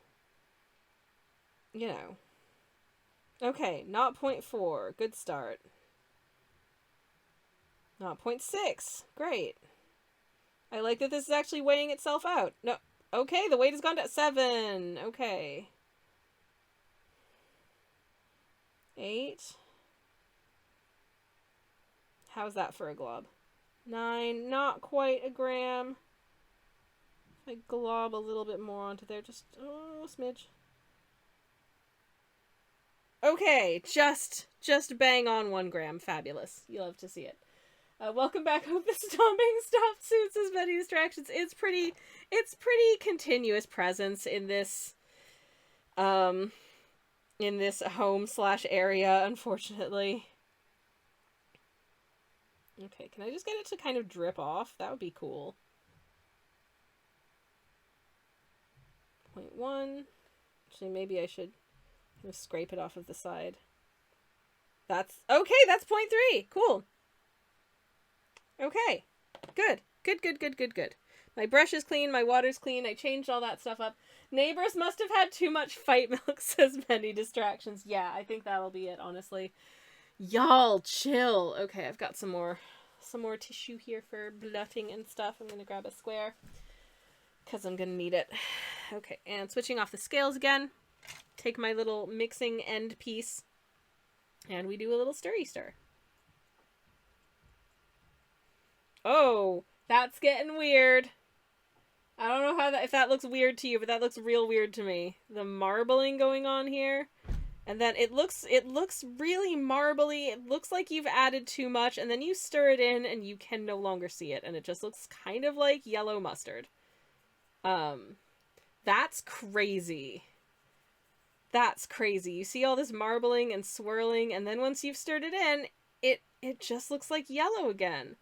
you know. Okay, 0.4. Good start. 0.6. Great. I like that this is actually weighing itself out. No. Okay, the weight has gone to 7. Okay. 8. How's that for a glob? 9. Not quite a gram. If I glob a little bit more onto there, just a smidge. Okay, just bang on 1 gram. Fabulous. You love to see it. Welcome back. Hope the stomping stop suits as many distractions. It's pretty continuous presence in this home / area, unfortunately. Okay, can I just get it to kind of drip off? That would be cool. 0.1. Actually, maybe I should kind of scrape it off of the side. That's okay. That's 0.3. Cool. Okay. Good. My brush is clean. My water's clean. I changed all that stuff up. Neighbors must have had too much fight milk, says many distractions. Yeah, I think that'll be it, honestly. Y'all, chill. Okay, I've got some more tissue here for blotting and stuff. I'm gonna grab a square because I'm gonna need it. Okay, and switching off the scales again. Take my little mixing end piece, and we do a little stirry stir. Oh, that's getting weird. I don't know if that looks weird to you, but that looks real weird to me. The marbling going on here. And then it looks really marbly. It looks like you've added too much, and then you stir it in and you can no longer see it, and it just looks kind of like yellow mustard. That's crazy. That's crazy. You see all this marbling and swirling, and then once you've stirred it in, it just looks like yellow again.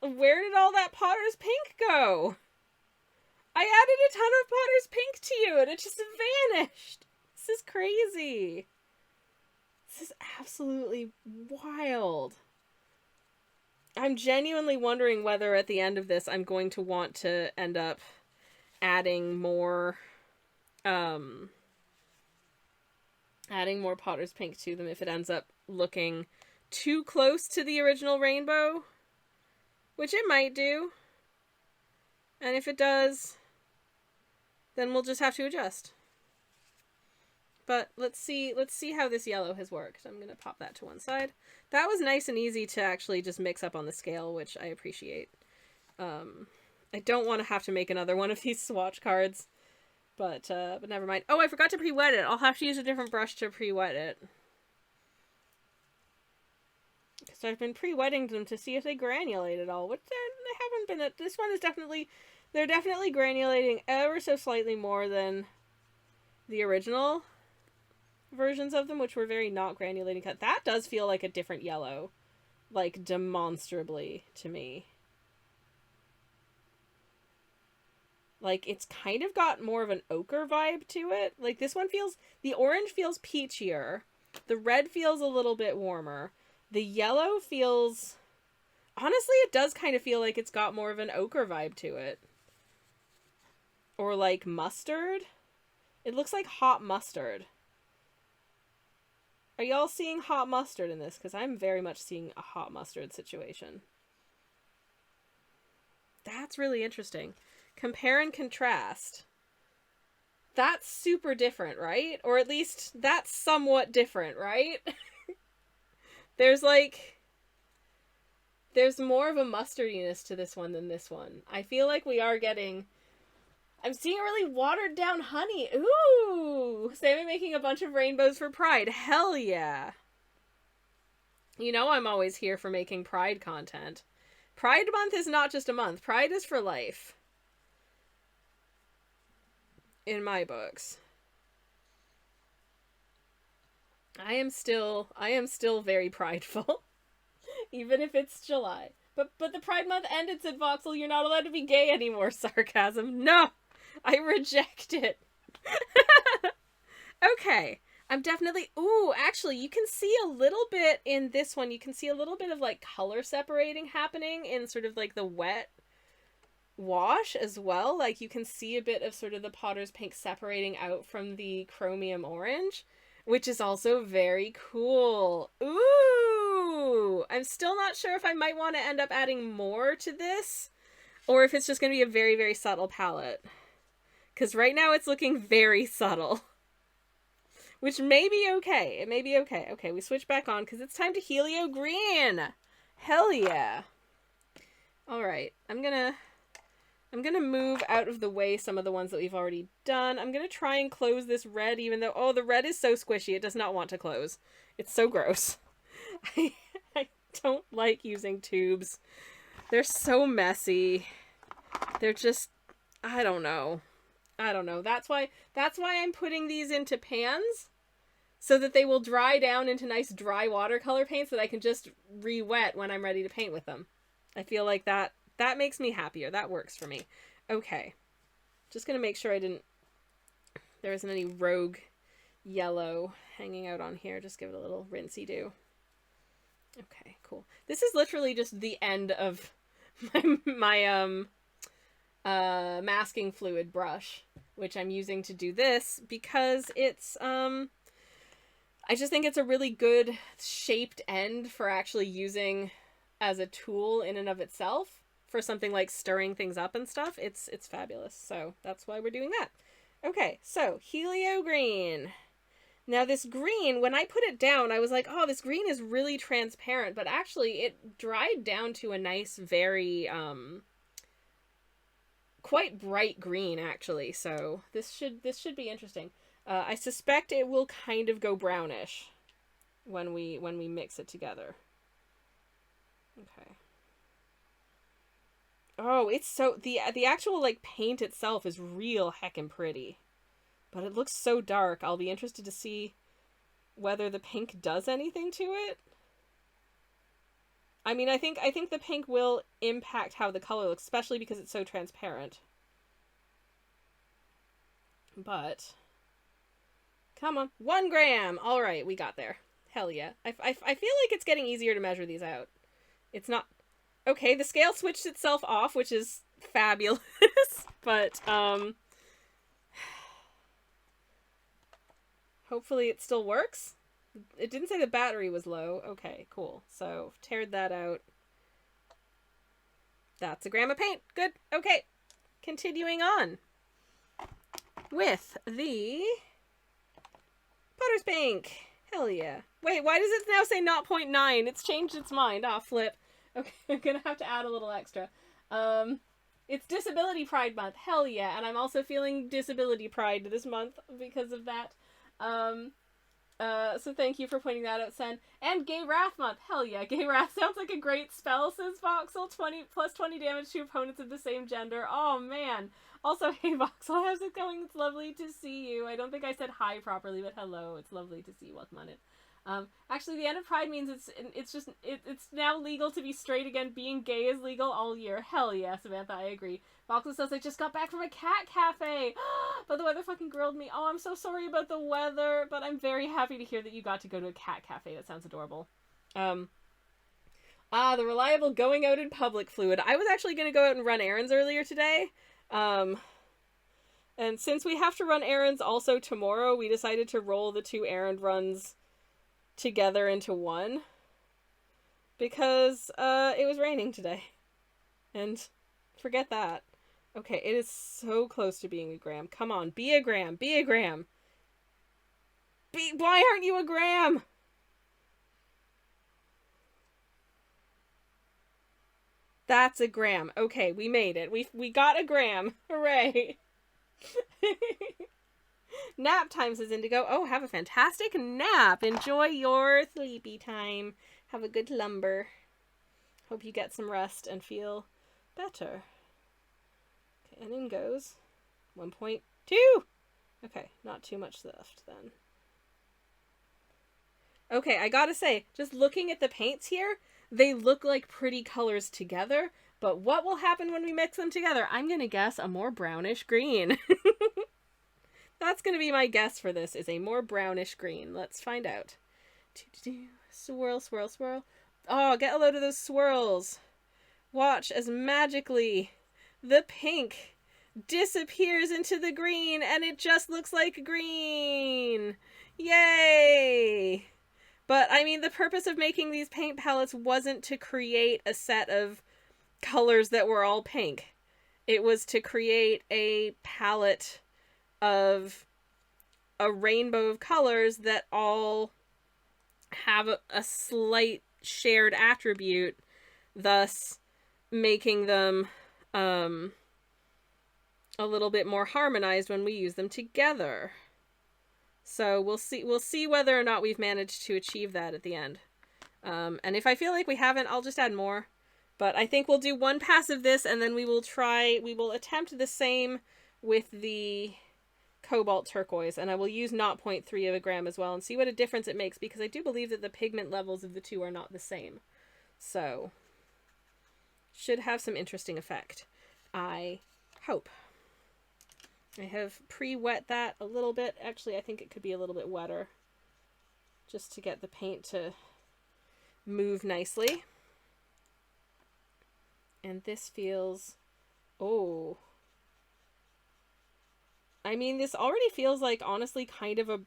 Where did all that Potter's pink go? I added a ton of Potter's pink to you, and it just vanished. This is crazy. This is absolutely wild. I'm genuinely wondering whether at the end of this I'm going to want to end up adding more Potter's pink to them if it ends up looking too close to the original rainbow, which it might do. And if it does, then we'll just have to adjust. But let's see how this yellow has worked. I'm going to pop that to one side. That was nice and easy to actually just mix up on the scale, which I appreciate. I don't want to have to make another one of these swatch cards, but never mind. Oh, I forgot to pre-wet it. I'll have to use a different brush to pre-wet it. Because I've been pre-wetting them to see if they granulate at all, which they haven't been. This one is they're definitely granulating ever so slightly more than the original versions of them, which were very not granulating cut. That does feel like a different yellow, like demonstrably to me. Like, it's kind of got more of an ochre vibe to it. Like, this one the orange feels peachier. The red feels a little bit warmer. The yellow feels, honestly, it does kind of feel like it's got more of an ochre vibe to it. Or like mustard. It looks like hot mustard. Are y'all seeing hot mustard in this? Because I'm very much seeing a hot mustard situation. That's really interesting. Compare and contrast. That's super different, right? Or at least that's somewhat different, right? There's more of a mustardiness to this one than this one. I feel like we are getting, I'm seeing a really watered down honey. Ooh! Sammy making a bunch of rainbows for Pride. Hell yeah! You know I'm always here for making Pride content. Pride Month is not just a month. Pride is for life. In my books. I am still very prideful. Even if it's July. But the Pride Month ended, said Voxel. You're not allowed to be gay anymore. Sarcasm. No! I reject it. Okay. I'm definitely... Ooh, actually, you can see a little bit in this one. You can see a little bit of, like, color separating happening in sort of, like, the wet wash as well. Like, you can see a bit of sort of the Potter's pink separating out from the chromium orange, which is also very cool. Ooh! I'm still not sure if I might want to end up adding more to this, or if it's just going to be a very, very subtle palette. Because right now it's looking very subtle. Which may be okay. It may be okay. Okay, we switch back on because it's time to Helio Green. Hell yeah. Alright, I'm gonna move out of the way some of the ones that we've already done. I'm gonna try and close this red, even though, oh, the red is so squishy. It does not want to close. It's so gross. I don't like using tubes. They're so messy. They're just, I don't know. That's why I'm putting these into pans, so that they will dry down into nice dry watercolor paints that I can just re-wet when I'm ready to paint with them. I feel like that makes me happier. That works for me. Okay. Just gonna make sure there isn't any rogue yellow hanging out on here. Just give it a little rinsey-do. Okay, cool. This is literally just the end of my masking fluid brush, which I'm using to do this because it's, I just think it's a really good shaped end for actually using as a tool in and of itself for something like stirring things up and stuff. It's fabulous. So that's why we're doing that. Okay, so Helio Green. Now this green, when I put it down, I was like, oh, this green is really transparent, but actually it dried down to a nice, very, quite bright green, actually. So this should be interesting. I suspect it will kind of go brownish when we mix it together. Okay. Oh, it's so, the actual, like, paint itself is real heckin' pretty. But it looks so dark. I'll be interested to see whether the pink does anything to it. I mean, I think the pink will impact how the color looks, especially because it's so transparent. But come on, 1 gram. All right, we got there. Hell yeah. I feel like it's getting easier to measure these out. It's not okay. The scale switched itself off, which is fabulous. But hopefully it still works. It didn't say the battery was low. Okay, cool. So, teared that out. That's a gram of paint. Good. Okay. Continuing on with the Potter's Pink. Hell yeah. Wait, why does it now say 0.9? It's changed its mind. Ah, flip. Okay, I'm gonna have to add a little extra. It's Disability Pride Month. Hell yeah. And I'm also feeling Disability Pride this month because of that. So thank you for pointing that out, Sen. And Gay Wrath Month. Hell yeah. Gay Wrath sounds like a great spell, says Voxel. 20 damage to opponents of the same gender. Oh, man. Also, hey, Voxel, how's it going? It's lovely to see you. I don't think I said hi properly, but hello. It's lovely to see you. Welcome on in. Actually, the end of Pride means it's now legal to be straight again. Being gay is legal all year. Hell yeah, Samantha, I agree. Voxel says, I just got back from a cat cafe, but the weather fucking grilled me. Oh, I'm so sorry about the weather, but I'm very happy to hear that you got to go to a cat cafe. That sounds adorable. The reliable going out in public fluid. I was actually going to go out and run errands earlier today. And since we have to run errands also tomorrow, we decided to roll the 2 errand runs together into one because it was raining today, and forget that. Okay, it is so close to being a gram. Come on, be a gram, be a gram. Why aren't you a gram? That's a gram. Okay, we made it. We got a gram. Hooray. Nap time, says Indigo. Oh, have a fantastic nap. Enjoy your sleepy time. Have a good lumber. Hope you get some rest and feel better. Okay, and in goes 1.2. Okay, not too much left then. Okay, I gotta say, just looking at the paints here, they look like pretty colors together, but what will happen when we mix them together? I'm gonna guess a more brownish green. That's going to be my guess for this, is a more brownish green. Let's find out. Swirl, swirl, swirl. Oh, get a load of those swirls. Watch as magically the pink disappears into the green and it just looks like green. Yay! But, I mean, the purpose of making these paint palettes wasn't to create a set of colors that were all pink. It was to create a palette of a rainbow of colors that all have a slight shared attribute, thus making them a little bit more harmonized when we use them together. So we'll see whether or not we've managed to achieve that at the end. And if I feel like we haven't, I'll just add more. But I think we'll do one pass of this, and then we will attempt the same with the cobalt turquoise, and I will use 0.3 of a gram as well and see what a difference it makes, because I do believe that the pigment levels of the two are not the same. So, should have some interesting effect, I hope. I have pre-wet that a little bit. Actually, I think it could be a little bit wetter, just to get the paint to move nicely. And this feels, oh, I mean, this already feels like, honestly, kind of a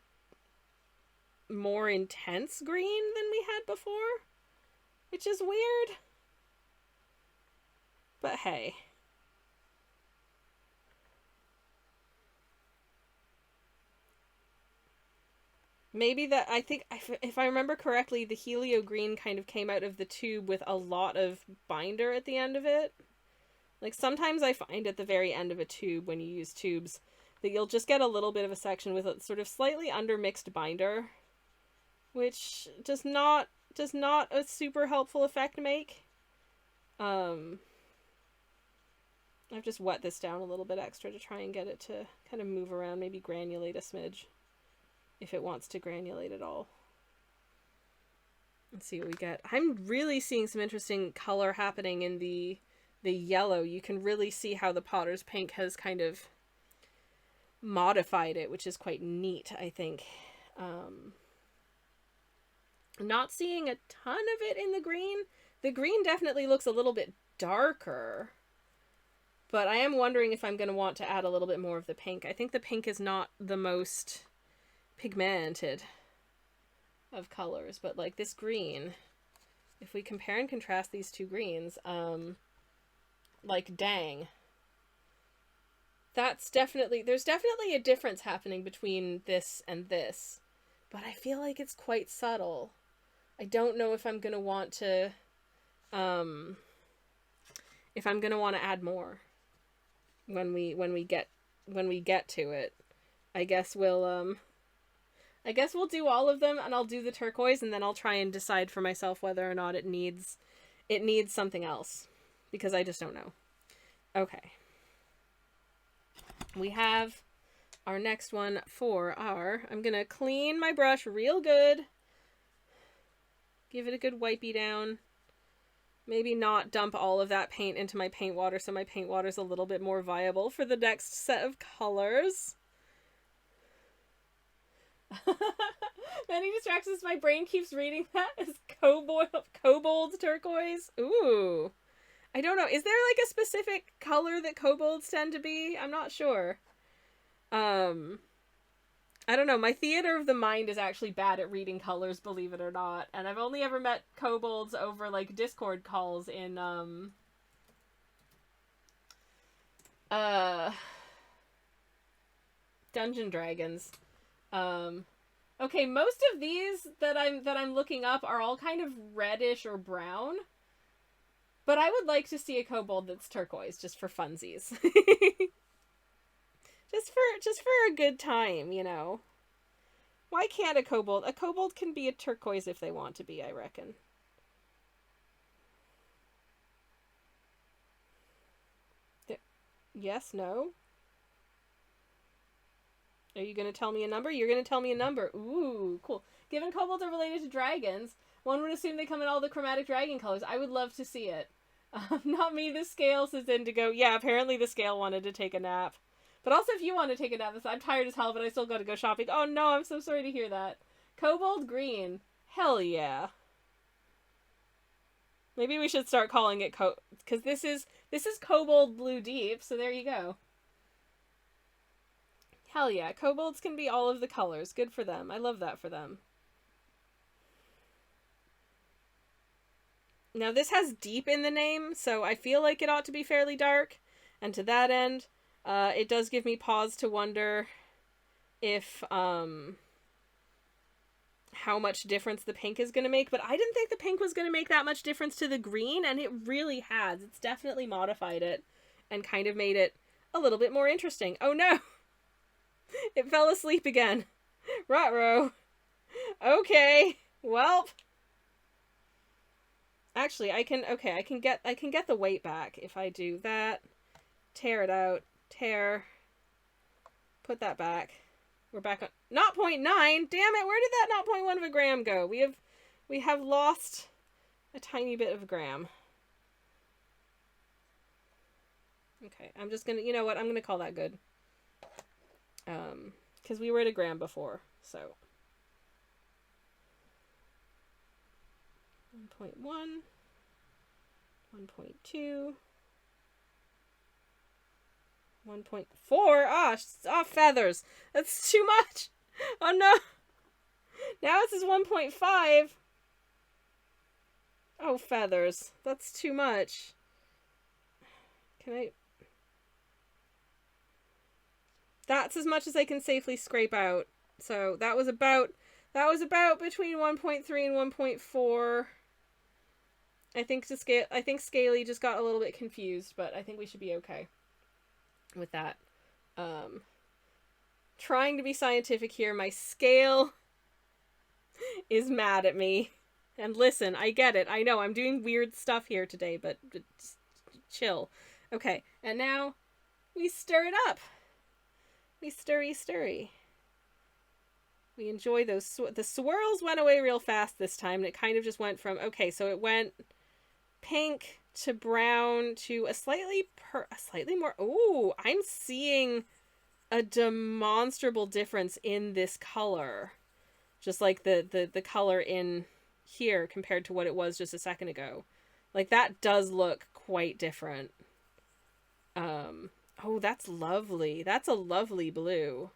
more intense green than we had before, which is weird. But hey. Maybe that, I think, if I remember correctly, the helio green kind of came out of the tube with a lot of binder at the end of it. Like, sometimes I find at the very end of a tube, when you use tubes, that you'll just get a little bit of a section with a sort of slightly undermixed binder, which does not a super helpful effect make. I've just wet this down a little bit extra to try and get it to kind of move around, maybe granulate a smidge, if it wants to granulate at all. Let's see what we get. I'm really seeing some interesting color happening in the yellow. You can really see how the Potter's Pink has kind of modified it, which is quite neat, I think. Not seeing a ton of it in the green. The green definitely looks a little bit darker, but I am wondering if I'm going to want to add a little bit more of the pink. I think the pink is not the most pigmented of colors, but like this green, if we compare and contrast these two greens, like, dang. There's definitely a difference happening between this and this, but I feel like it's quite subtle. I don't know if I'm going to want to, add more when we get to it. I guess we'll do all of them, and I'll do the turquoise, and then I'll try and decide for myself whether or not it needs something else, because I just don't know. Okay. We have our next one for I'm going to clean my brush real good. Give it a good wipey down. Maybe not dump all of that paint into my paint water, so my paint water is a little bit more viable for the next set of colors. Many distractions. My brain keeps reading that as kobold turquoise. Ooh. I don't know. Is there like a specific color that kobolds tend to be? I'm not sure. I don't know. My theater of the mind is actually bad at reading colors, believe it or not. And I've only ever met kobolds over like Discord calls in Dungeon Dragons. Okay, most of these that I'm looking up are all kind of reddish or brown. But I would like to see a kobold that's turquoise, just for funsies. just for a good time, you know. Why can't a kobold? A kobold can be a turquoise if they want to be, I reckon. Yes, no? Are you going to tell me a number? You're going to tell me a number. Ooh, cool. Given kobolds are related to dragons, one would assume they come in all the chromatic dragon colors. I would love to see it. Not me, the scale, says Indigo. Yeah, apparently the scale wanted to take a nap. But also if you want to take a nap, I'm tired as hell, but I still got to go shopping. Oh no, I'm so sorry to hear that. Kobold green. Hell yeah. Maybe we should start calling it because this is Cobalt Blue Deep, so there you go. Hell yeah, kobolds can be all of the colors. Good for them. I love that for them. Now this has deep in the name, so I feel like it ought to be fairly dark. And to that end, it does give me pause to wonder if, how much difference the pink is going to make. But I didn't think the pink was going to make that much difference to the green, and it really has. It's definitely modified it and kind of made it a little bit more interesting. Oh no! It fell asleep again. Ruh-roh. Okay. Welp. Actually, I can get the weight back if I do that. Tear it out. Tear. Put that back. We're back on 0.9. Damn it, where did that 0.1 of a gram go? We have lost a tiny bit of a gram. Okay, I'm just gonna, you know what, I'm gonna call that good. Because we were at a gram before, so 1.1, 1.2, 1.4. Ah, feathers. That's too much. Oh no. Now this is 1.5. Oh, feathers. That's too much. Can I? That's as much as I can safely scrape out. So that was about between 1.3 and 1.4. I think Scaly just got a little bit confused, but I think we should be okay with that. Trying to be scientific here, my scale is mad at me. And listen, I get it. I know I'm doing weird stuff here today, but just chill. Okay, and now we stir it up. We stirry. We enjoy those. The swirls went away real fast this time, and it kind of just went from, okay, so it went pink to brown to a slightly more. Ooh, I'm seeing a demonstrable difference in this color. Just like the color in here compared to what it was just a second ago. Like, that does look quite different. Oh, that's lovely. That's a lovely blue.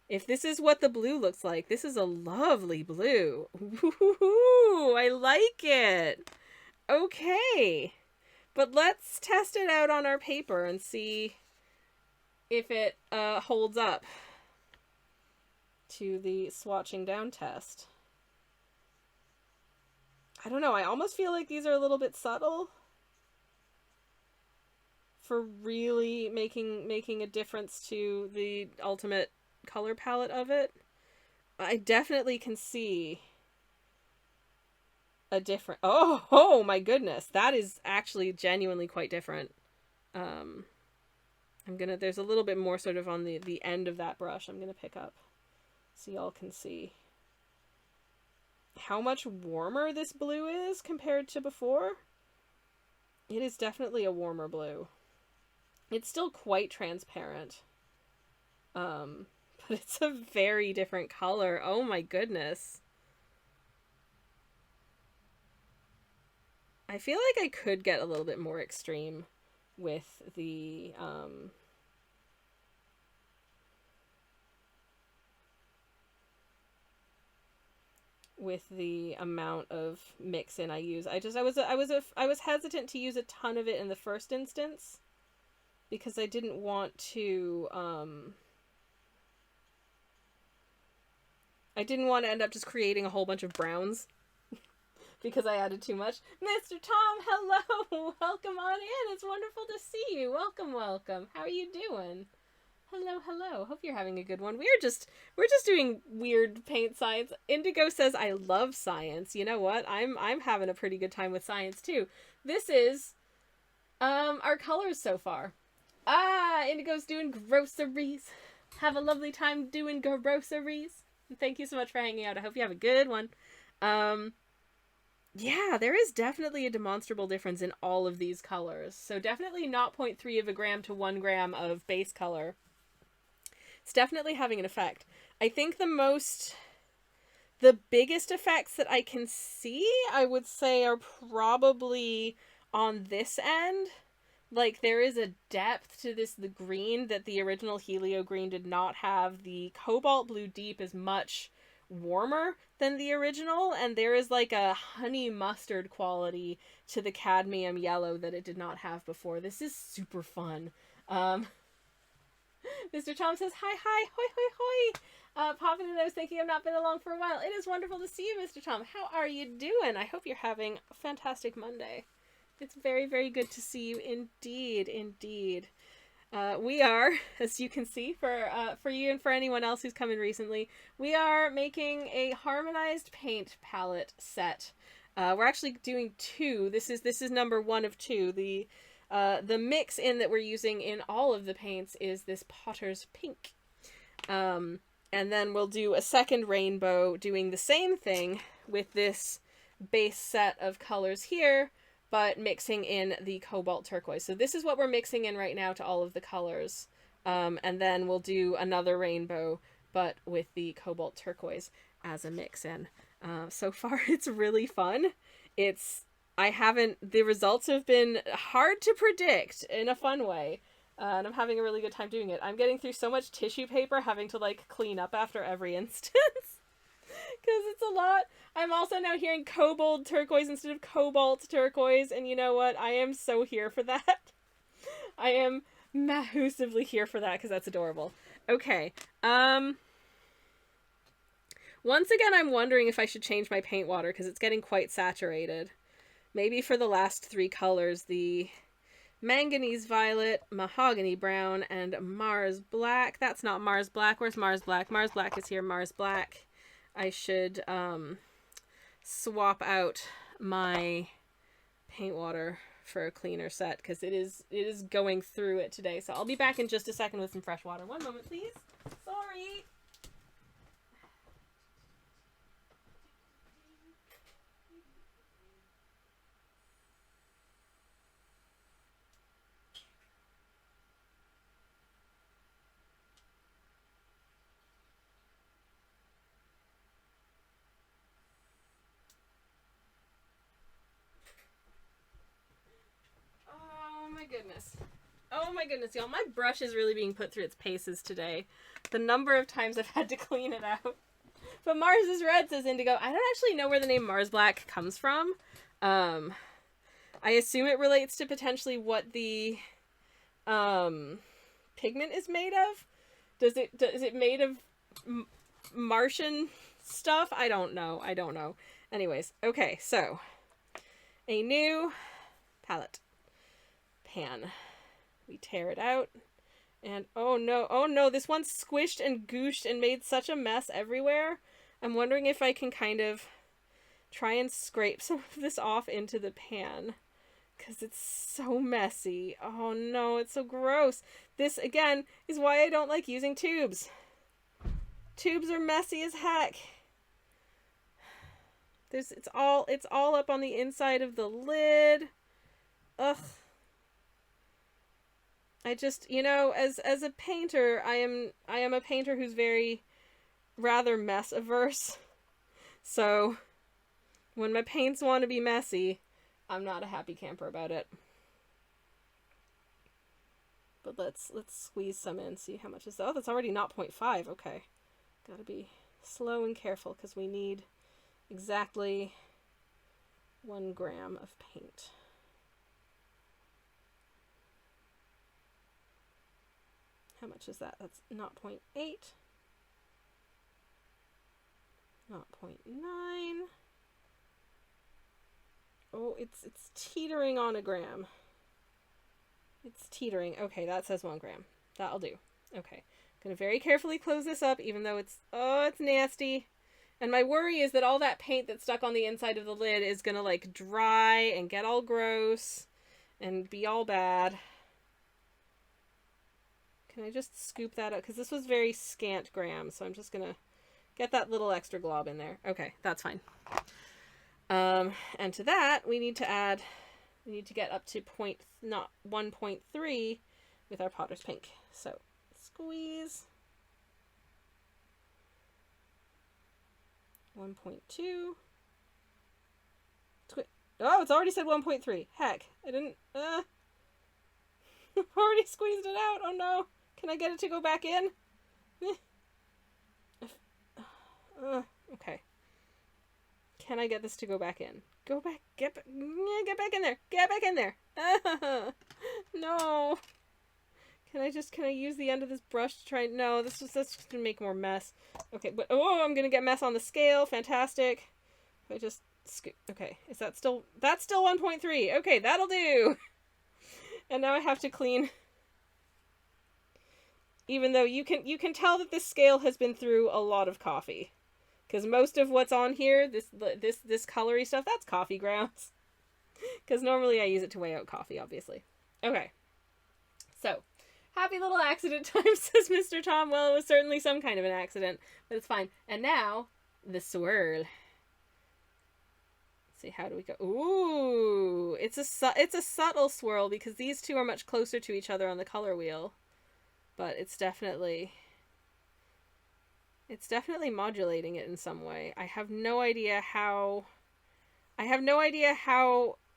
If this is what the blue looks like, this is a lovely blue. Ooh, I like it. Okay. But let's test it out on our paper and see if it holds up to the swatching down test. I don't know, I almost feel like these are a little bit subtle for really making a difference to the ultimate color palette of it. I definitely can see a different. Oh my goodness, that is actually genuinely quite different. There's a little bit more sort of on the end of that brush I'm gonna pick up so y'all can see how much warmer this blue is compared to before. It is definitely a warmer blue. It's still quite transparent. But it's a very different color. Oh my goodness. I feel like I could get a little bit more extreme with the amount of mix-in I use. I was hesitant to use a ton of it in the first instance because I didn't want to end up just creating a whole bunch of browns because I added too much. Mr. Tom, hello! Welcome on in. It's wonderful to see you. Welcome. How are you doing? Hello. Hope you're having a good one. We're just doing weird paint science. Indigo says I love science. You know what? I'm having a pretty good time with science too. This is our colors so far. Indigo's doing groceries. Have a lovely time doing groceries. Thank you so much for hanging out. I hope you have a good one. Yeah, there is definitely a demonstrable difference in all of these colors. So definitely not 0.3 of a gram to 1 gram of base color. It's definitely having an effect. I think the most The biggest effects that I can see, I would say, are probably on this end. Like, there is a depth to the green that the original Helio Green did not have. The Cobalt Blue Deep is much warmer than the original, and there is like a honey mustard quality to the Cadmium Yellow that it did not have before. This is super fun. Mr. Tom says, hi, hoi, hoi, hoi. Popping in, I was thinking I've not been along for a while. It is wonderful to see you, Mr. Tom. How are you doing? I hope you're having a fantastic Monday. It's very, very good to see you indeed, indeed. We are, as you can see, for you and for anyone else who's come in recently, we are making a harmonized paint palette set. We're actually doing two. This is number 1 of 2. The mix in that we're using in all of the paints is this Potter's Pink. And then we'll do a second rainbow doing the same thing with this base set of colors here, but mixing in the Cobalt Turquoise. So this is what we're mixing in right now to all of the colors. And then we'll do another rainbow, but with the Cobalt Turquoise as a mix-in. So far, it's really fun. The results have been hard to predict in a fun way. And I'm having a really good time doing it. I'm getting through so much tissue paper, having to, like, clean up after every instance. Because it's a lot. I'm also now hearing Cobalt Turquoise instead of Cobalt Turquoise, and you know what? I am so here for that. I am massively here for that, because that's adorable. Okay. Once again, I'm wondering if I should change my paint water, because it's getting quite saturated. Maybe for the last 3 colors, the Manganese Violet, Mahogany Brown, and Mars Black. That's not Mars Black. Where's Mars Black? Mars Black is here. Mars Black. I should swap out my paint water for a cleaner set, because it is going through it today. So I'll be back in just a second with some fresh water. One moment, please. Sorry. Oh my goodness, y'all. My brush is really being put through its paces today. The number of times I've had to clean it out. But Mars is Red, says Indigo. I don't actually know where the name Mars Black comes from. I assume it relates to potentially what the pigment is made of. Is it made of Martian stuff? I don't know. Anyways, okay, so a new palette. Pan. We tear it out, and oh no, this one's squished and gooshed and made such a mess everywhere. I'm wondering if I can kind of try and scrape some of this off into the pan, because it's so messy. Oh no, it's so gross. This, again, is why I don't like using tubes. Tubes are messy as heck. It's all up on the inside of the lid. Ugh. I just, as a painter, I am a painter who's very rather mess averse. So when my paints want to be messy, I'm not a happy camper about it. But let's squeeze some in, see how much is. Oh, that's already not 0.5. Okay. Got to be slow and careful, because we need exactly 1 gram of paint. How much is that? That's 0.8. 0.9. Oh, it's teetering on a gram. It's teetering. Okay, that says 1 gram. That'll do. Okay. Gonna very carefully close this up, even though it's nasty. And my worry is that all that paint that's stuck on the inside of the lid is gonna, like, dry and get all gross and be all bad. Can I just scoop that up? Because this was very scant grams, so I'm just going to get that little extra glob in there. Okay, that's fine. And to that, we need to get up to 1.3 with our Potter's Pink. So, squeeze. 1.2. Oh, it's already said 1.3. Heck, I didn't, I've already squeezed it out. Oh no. Can I get it to go back in? Okay. Can I get this to go back in? Go back, get back in there. Get back in there. No. Can I use the end of this brush to try? No, that's just gonna make more mess. Okay, but I'm gonna get mess on the scale. Fantastic. If I just okay, is that still? That's still 1.3. Okay, that'll do. And now I have to clean. Even though you can tell that this scale has been through a lot of coffee, because most of what's on here, this colory stuff, that's coffee grounds. Because normally I use it to weigh out coffee, obviously. Okay, so. Happy little accident time, says Mr. Tom. Well, it was certainly some kind of an accident, but it's fine. And now, the swirl. Let's see, how do we go? Ooh, it's a subtle swirl because these two are much closer to each other on the color wheel. But it's definitely modulating it in some way. I have no idea how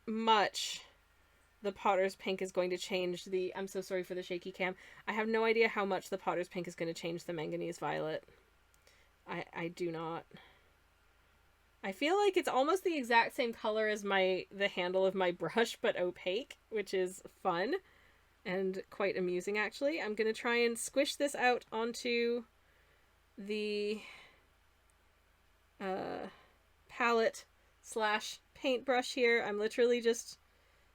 much the Potter's Pink is going to change the... I'm so sorry for the shaky cam. I have no idea how much the Potter's Pink is going to change the Manganese Violet. I do not. I feel like it's almost the exact same color as the handle of my brush, but opaque, which is fun and quite amusing, actually. I'm going to try and squish this out onto the palette / paintbrush here. I'm literally just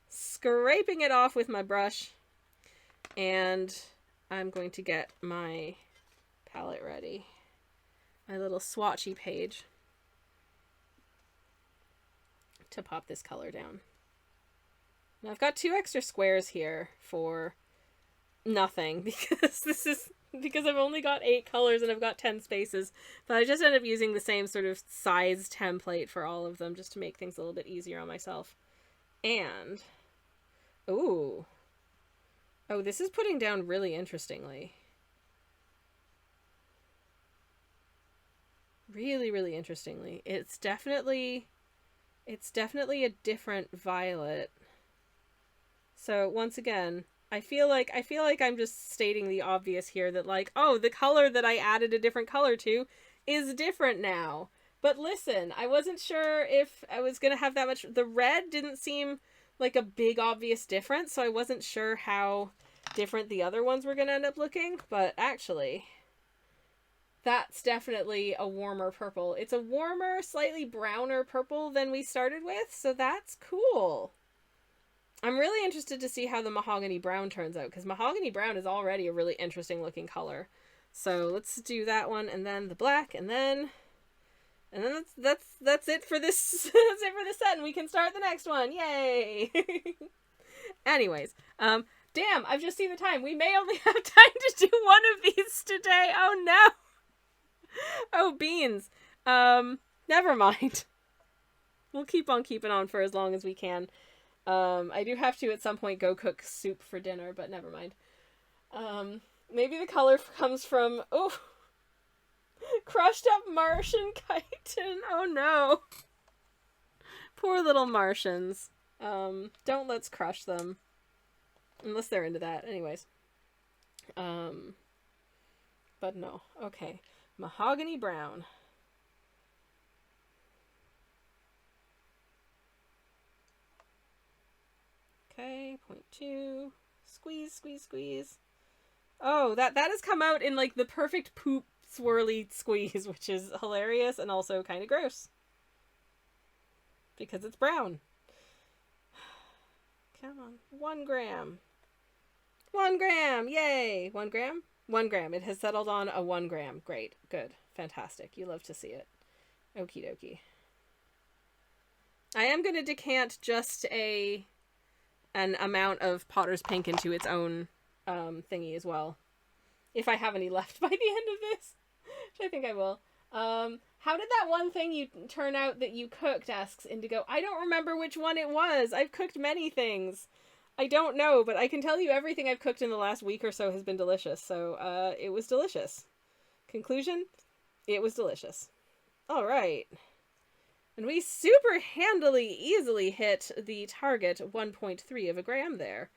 scraping it off with my brush, and I'm going to get my palette ready, my little swatchy page, to pop this color down. Now I've got 2 extra squares here for nothing because I've only got 8 colors and I've got 10 spaces, but I just ended up using the same sort of size template for all of them just to make things a little bit easier on myself. And oh, this is putting down really interestingly. Really, really interestingly. It's definitely a different violet. So once again, I feel like I'm just stating the obvious here that like, oh, the color that I added a different color to is different now. But listen, I wasn't sure if I was going to have that much. The red didn't seem like a big obvious difference, so I wasn't sure how different the other ones were going to end up looking, but actually that's definitely a warmer purple. It's a warmer, slightly browner purple than we started with, so that's cool. I'm really interested to see how the mahogany brown turns out, because mahogany brown is already a really interesting looking color. So let's do that one, and then the black, and then that's it for this. That's it for this set, and we can start the next one. Yay! Anyways, damn, I've just seen the time. We may only have time to do one of these today. Oh no! Oh beans. Never mind. We'll keep on keeping on for as long as we can. I do have to at some point go cook soup for dinner, but never mind. Maybe the color comes from crushed up Martian chitin. Oh no. Poor little Martians. Don't let's crush them. Unless they're into that. Anyways. But no. Okay. Mahogany brown. Okay, 0.2. Squeeze, squeeze, squeeze. Oh, that has come out in like the perfect poop swirly squeeze, which is hilarious and also kind of gross. Because it's brown. Come on. 1 gram. 1 gram! Yay! 1 gram? 1 gram. It has settled on a 1 gram. Great. Good. Fantastic. You love to see it. Okie dokie. I am going to decant just an amount of Potter's Pink into its own thingy as well. If I have any left by the end of this. Which I think I will. How did that one thing you turn out that you cooked, asks Indigo. I don't remember which one it was. I've cooked many things. I don't know, but I can tell you everything I've cooked in the last week or so has been delicious. So, it was delicious. Conclusion? It was delicious. Alright. And we super handily, easily hit the target 1.3 of a gram there.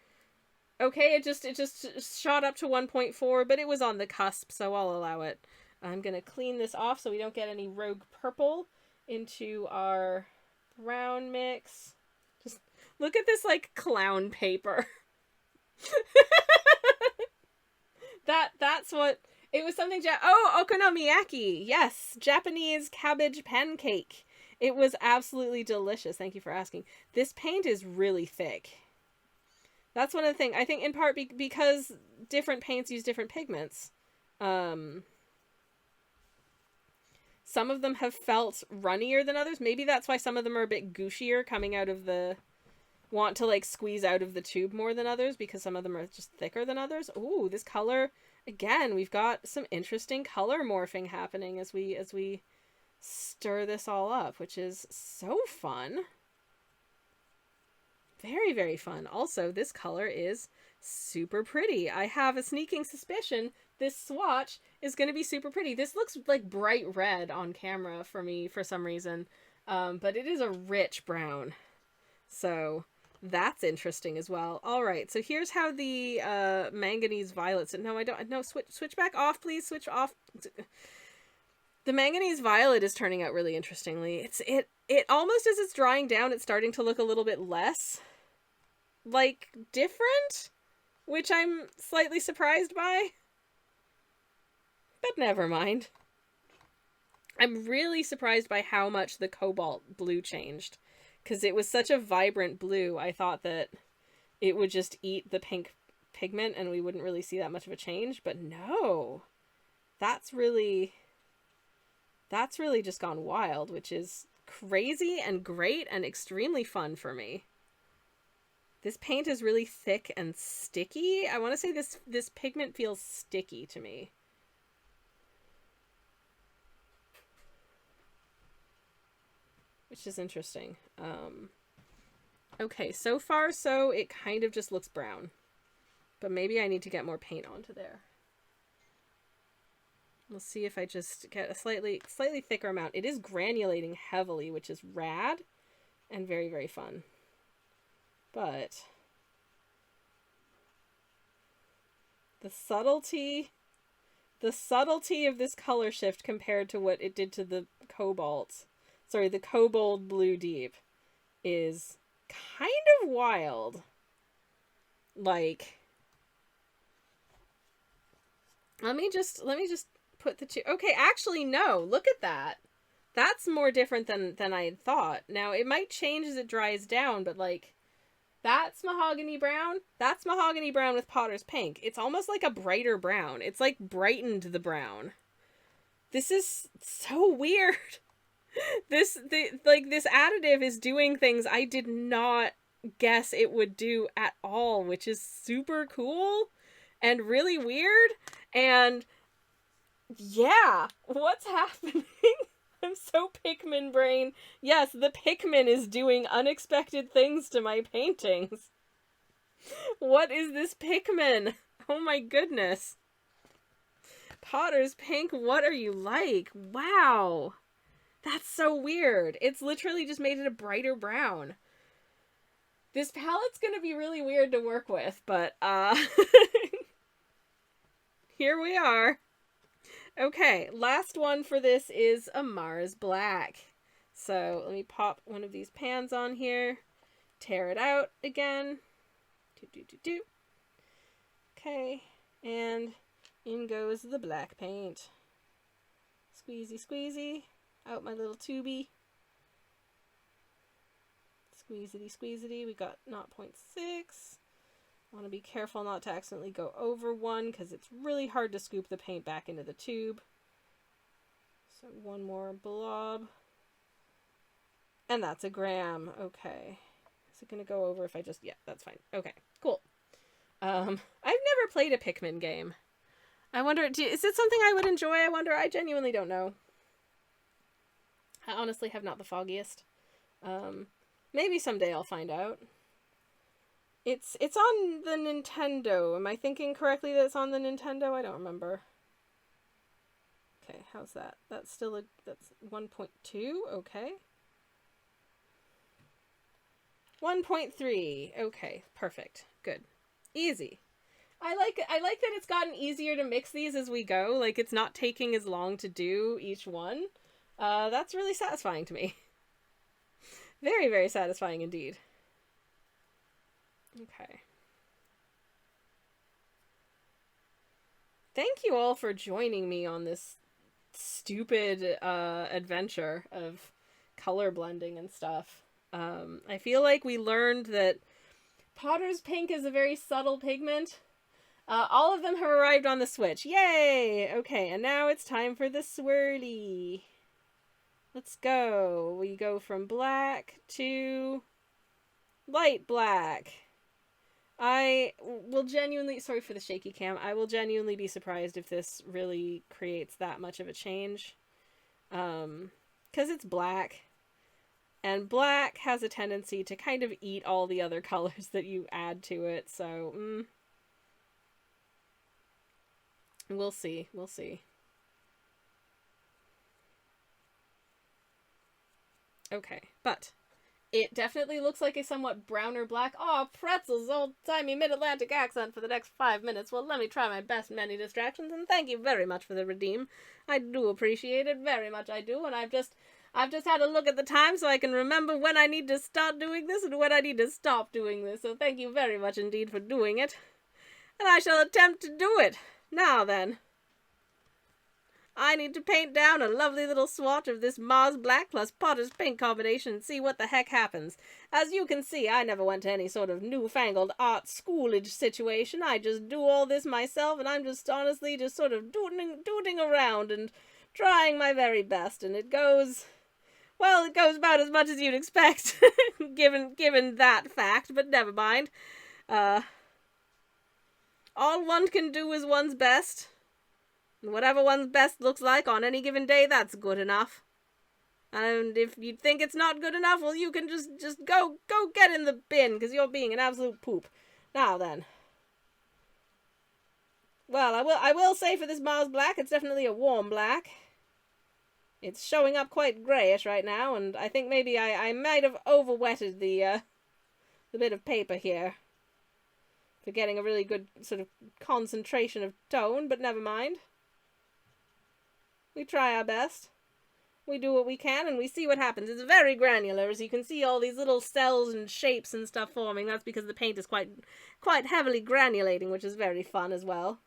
Okay, it just shot up to 1.4, but it was on the cusp, so I'll allow it. I'm gonna clean this off so we don't get any rogue purple into our brown mix. Just look at this, like, clown paper. That's what... It was something... okonomiyaki! Yes! Japanese cabbage pancake. It was absolutely delicious. Thank you for asking. This paint is really thick. That's one of the things. I think in part because different paints use different pigments. Some of them have felt runnier than others. Maybe that's why some of them are a bit gooshier coming out of the... Want to, like, squeeze out of the tube more than others because some of them are just thicker than others. Ooh, this color... Again, we've got some interesting color morphing happening as we stir this all up, which is so fun. Very, very fun. Also, this color is super pretty. I have a sneaking suspicion this swatch is going to be super pretty. This looks like bright red on camera for me for some reason, but it is a rich brown. So that's interesting as well. All right, so here's how the manganese violets... No, I don't... No, switch back off, please. Switch off. The manganese violet is turning out really interestingly. It almost as it's drying down, it's starting to look a little bit less, like, different, which I'm slightly surprised by. But never mind. I'm really surprised by how much the cobalt blue changed. Because it was such a vibrant blue, I thought that it would just eat the pink pigment and we wouldn't really see that much of a change. But no. That's really just gone wild, which is crazy and great and extremely fun for me. This paint is really thick and sticky. I want to say this pigment feels sticky to me. Which is interesting. Okay, so far, so it kind of just looks brown. But maybe I need to get more paint onto there. We'll see if I just get a slightly thicker amount. It is granulating heavily, which is rad and very, very fun. But the subtlety of this color shift compared to what it did to the cobalt... Sorry, the cobalt blue deep is kind of wild. Like, let me just put the two... Okay, actually, no. Look at that. That's more different than I had thought. Now, it might change as it dries down, but, like, that's mahogany brown. That's mahogany brown with Potter's pink. It's almost like a brighter brown. It's, like, brightened the brown. This is so weird. This additive is doing things I did not guess it would do at all, which is super cool and really weird. And yeah, what's happening? I'm so Pikmin brain. Yes, the Pikmin is doing unexpected things to my paintings. What is this Pikmin? Oh my goodness. Potter's pink, what are you like? Wow. That's so weird. It's literally just made it a brighter brown. This palette's gonna be really weird to work with, but, here we are. Okay, last one for this is a Mars Black. So, let me pop one of these pans on here. Tear it out again. Okay, and in goes the black paint. Squeezy, squeezy. Out my little tubey. Squeezity, squeezity. We got 0.6. Want to be careful not to accidentally go over 1 because it's really hard to scoop the paint back into the tube. So one more blob. And that's a gram. Okay. Is it going to go over if I just... Yeah, that's fine. Okay, cool. I've never played a Pikmin game. I wonder... Is it something I would enjoy? I wonder. I genuinely don't know. I honestly have not the foggiest. Maybe someday I'll find out. It's on the Nintendo. Am I thinking correctly that it's on the Nintendo? I don't remember. Okay, how's that? That's still that's 1.2, okay. 1.3, okay, perfect, good. Easy. I like that it's gotten easier to mix these as we go, like it's not taking as long to do each one. That's really satisfying to me. Very, very satisfying indeed. Okay. Thank you all for joining me on this stupid adventure of color blending and stuff. I feel like we learned that Potter's pink is a very subtle pigment. All of them have arrived on the Switch. Yay! Okay, and now it's time for the swirly. Let's go. We go from black to light black. I will genuinely, sorry for the shaky cam, I will genuinely be surprised if this really creates that much of a change. Because it's black. And black has a tendency to kind of eat all the other colors that you add to it, so, we'll see, we'll see. Okay, but it definitely looks like a somewhat browner black. Aw, pretzels, old-timey mid-Atlantic accent for the next 5 minutes. Well, let me try my best, many distractions, and thank you very much for the redeem. I do appreciate it, very much I do, and I've just had to look at the time so I can remember when I need to start doing this and when I need to stop doing this, so thank you very much indeed for doing it. And I shall attempt to do it. Now then. I need to paint down a lovely little swatch of this Mars Black plus Potter's Pink combination and see what the heck happens. As you can see, I never went to any sort of newfangled art schoolage situation. I just do all this myself, and I'm just honestly just sort of dooting around and trying my very best, and it goes... Well, it goes about as much as you'd expect, given that fact, but never mind. All one can do is one's best. And whatever one's best looks like on any given day, that's good enough. And if you think it's not good enough, well, you can just go get in the bin, because you're being an absolute poop. Now then. Well, I will say for this Mars Black, it's definitely a warm black. It's showing up quite greyish right now, and I think maybe I might have over-wetted the bit of paper here for getting a really good sort of concentration of tone, but never mind. We try our best. We do what we can, and we see what happens. It's very granular, as you can see all these little cells and shapes and stuff forming. That's because the paint is quite heavily granulating, which is very fun as well.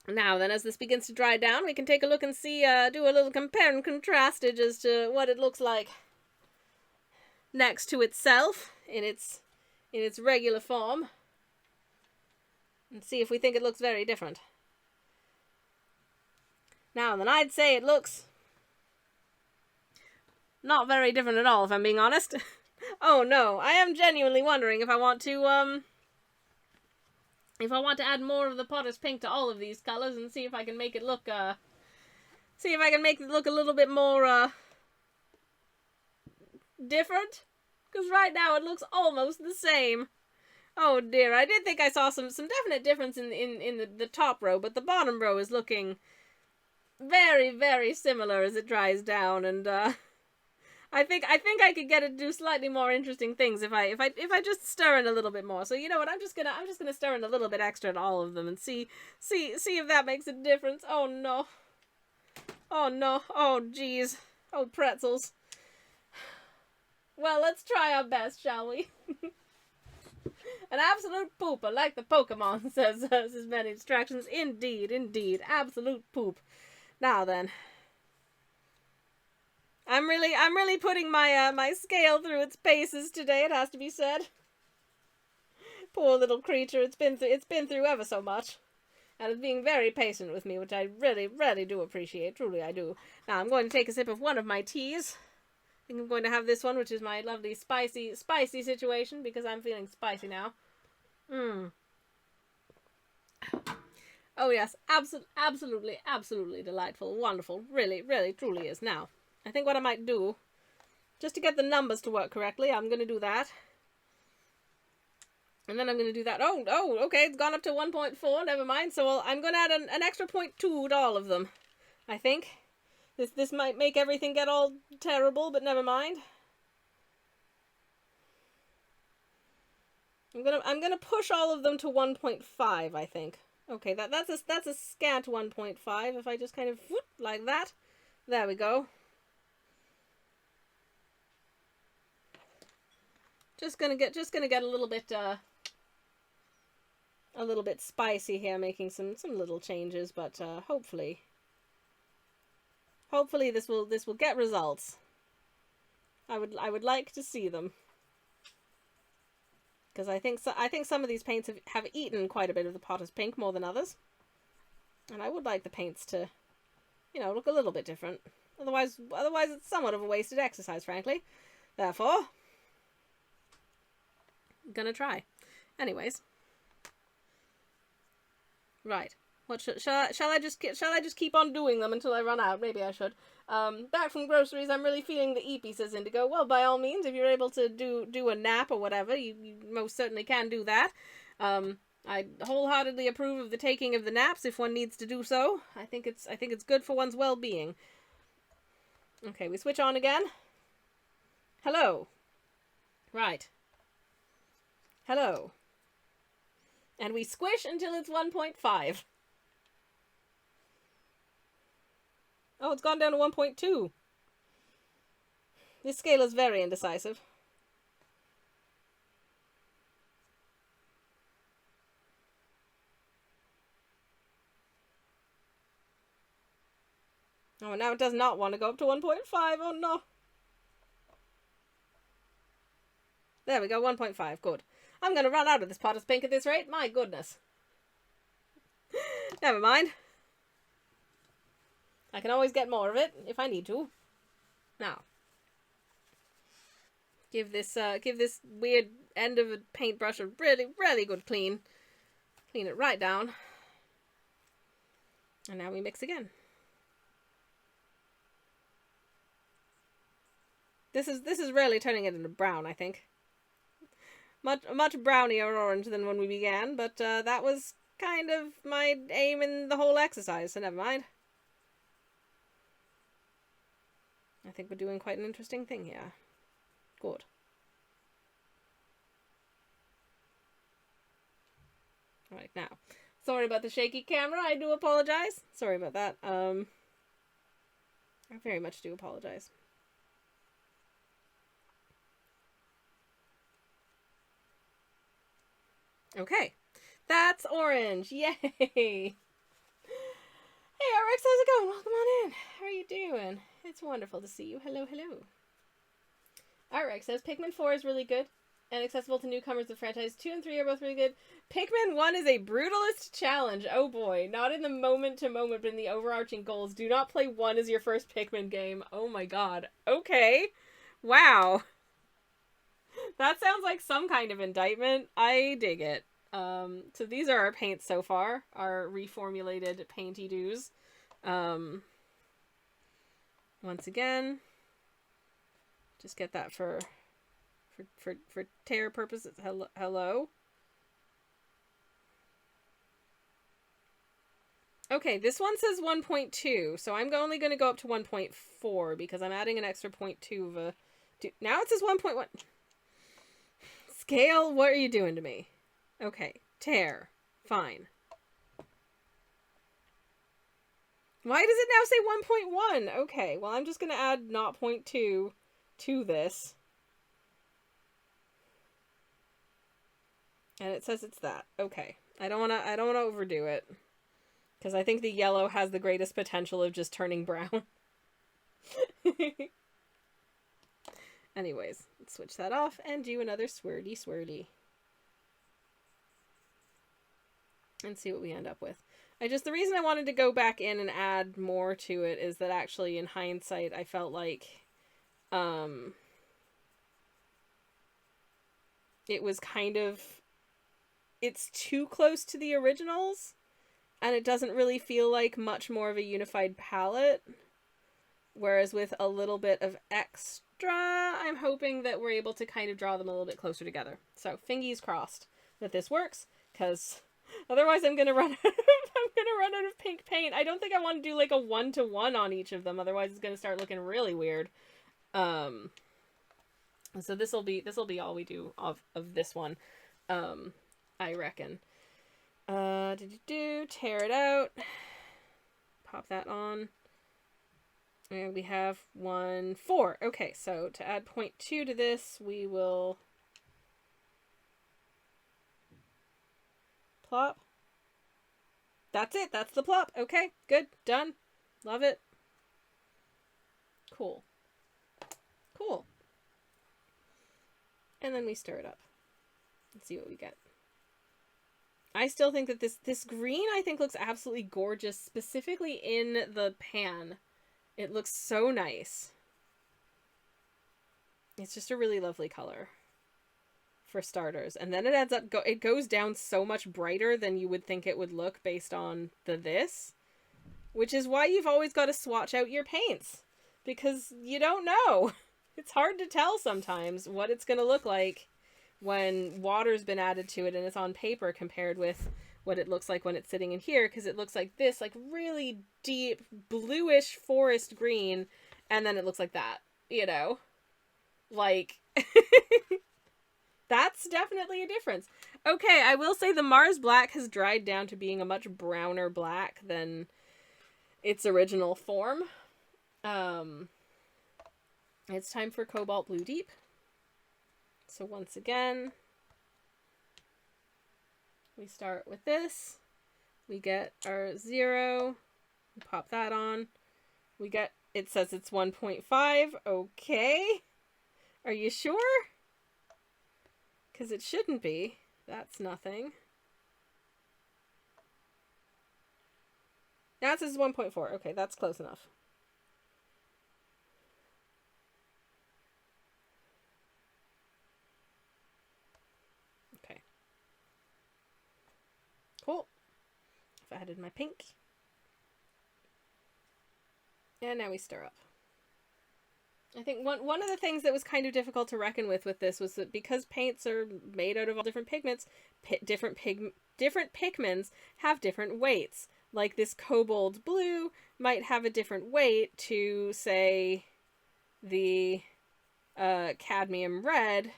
Now then, as this begins to dry down, we can take a look and see, do a little compare and contrastage as to what it looks like next to itself in its regular form, and see if we think it looks very different. Now then, I'd say it looks not very different at all, if I'm being honest. Oh no, I am genuinely wondering if I want to add more of the Potter's Pink to all of these colors and see if I can make it look, a little bit more, different. Because right now it looks almost the same. Oh dear, I did think I saw some definite difference in the top row, but the bottom row is looking very, very similar as it dries down, and I think I could get it to do slightly more interesting things if I just stir in a little bit more. So you know what? I'm just gonna stir in a little bit extra in all of them and see if that makes a difference. Oh no. Oh no. Oh jeez. Oh pretzels. Well, let's try our best, shall we? An absolute pooper, like the Pokemon, says many distractions. Indeed, indeed. Absolute poop. Now then. I'm really putting my scale through its paces today, it has to be said. Poor little creature, it's been through ever so much. And it's being very patient with me, which I really, really do appreciate. Truly I do. Now I'm going to take a sip of one of my teas. I think I'm going to have this one, which is my lovely spicy situation, because I'm feeling spicy now. Oh yes, absolutely delightful, wonderful, really, really, truly is. Now, I think what I might do, just to get the numbers to work correctly, I'm going to do that. And then I'm going to do that. Oh, okay, it's gone up to 1.4, never mind. So I'm going to add an extra 0.2 to all of them, I think. This might make everything get all terrible, but never mind. I'm gonna push all of them to 1.5, I think. Okay, that's a scant 1.5 if I just kind of whoop, like that. There we go. Just gonna get a little bit spicy here, making some little changes, but hopefully this will get results. I would like to see them, because I think some of these paints have eaten quite a bit of the potter's pink more than others, and I would like the paints to, look a little bit different. Otherwise it's somewhat of a wasted exercise, frankly. Therefore, I'm gonna try. Anyways, right. What shall I just keep on doing them until I run out? Maybe I should. Back from groceries, I'm really feeling the eepy, says Indigo. Well, by all means, if you're able to do a nap or whatever, you most certainly can do that. I wholeheartedly approve of the taking of the naps if one needs to do so. I think it's good for one's well-being. Okay, we switch on again. Hello. Right. Hello. And we squish until it's 1.5. Oh, it's gone down to 1.2. This scale is very indecisive. Oh, now it does not want to go up to 1.5. Oh, no. There we go, 1.5. Good. I'm going to run out of this potter's pink at this rate. My goodness. Never mind. I can always get more of it if I need to. Now, give this weird end of a paintbrush a really, really good clean. Clean it right down. And now we mix again. This is really turning it into brown, I think. Much brownier orange than when we began, but that was kind of my aim in the whole exercise, so never mind. I think we're doing quite an interesting thing here. Good. Right, now. Sorry about the shaky camera, I do apologize. Sorry about that. I very much do apologize. Okay. That's orange. Yay! Hey, RX, how's it going? Welcome on in. How are you doing? It's wonderful to see you. Hello, hello. RX says Pikmin 4 is really good and accessible to newcomers. The franchise 2 and 3 are both really good. Pikmin 1 is a brutalist challenge. Oh boy. Not in the moment to moment, but in the overarching goals. Do not play 1 as your first Pikmin game. Oh my god. Okay. Wow. That sounds like some kind of indictment. I dig it. So these are our paints so far. Our reformulated painty doos. Once again, just get that for tear purposes. Hello. Okay, this one says 1.2, so I'm only going to go up to 1.4 because I'm adding an extra 0.2 of a... Now it says 1.1. Scale, what are you doing to me? Okay, tear. Fine. Why does it now say 1.1? Okay, well, I'm just going to add 0.2 to this. And it says it's that. Okay. I don't want to overdo it. Because I think the yellow has the greatest potential of just turning brown. Anyways, let's switch that off and do another swirly. And see what we end up with. The reason I wanted to go back in and add more to it is that actually in hindsight I felt like it was kind of, it's too close to the originals and it doesn't really feel like much more of a unified palette, whereas with a little bit of extra I'm hoping that we're able to kind of draw them a little bit closer together. So fingies crossed. that this works, because otherwise I'm gonna run out of pink paint. I don't think I want to do like a 1-to-1 on each of them, otherwise it's gonna start looking really weird. So this will be all we do of this one, I reckon. Tear it out, pop that on, and we have 1, 4. Okay, so to add 0.2 to this, we will plop. That's it. That's the plop. Okay, good, done. Love it. Cool. Cool. And then we stir it up and see what we get. I still think that this green, I think, looks absolutely gorgeous, specifically in the pan. It looks so nice. It's just a really lovely color, for starters. And then it adds up, it goes down so much brighter than you would think it would look based on this, which is why you've always got to swatch out your paints, because you don't know. It's hard to tell sometimes what it's going to look like when water's been added to it and it's on paper compared with what it looks like when it's sitting in here, because it looks like this, like really deep bluish forest green, and then it looks like that, you know? Like, that's definitely a difference. Okay, I will say the Mars Black has dried down to being a much browner black than its original form. It's time for Cobalt Blue Deep. So once again, we start with this. We get our 0. We pop that on. We get, it says it's 1.5. Okay. Are you sure? Because it shouldn't be. That's nothing. That says 1.4. Okay, that's close enough. Okay. Cool. I've added my pink. And now we stir up. I think one of the things that was kind of difficult to reckon with this was that because paints are made out of all different pigments, different pigments have different weights. Like this cobalt blue might have a different weight to, say, the cadmium red,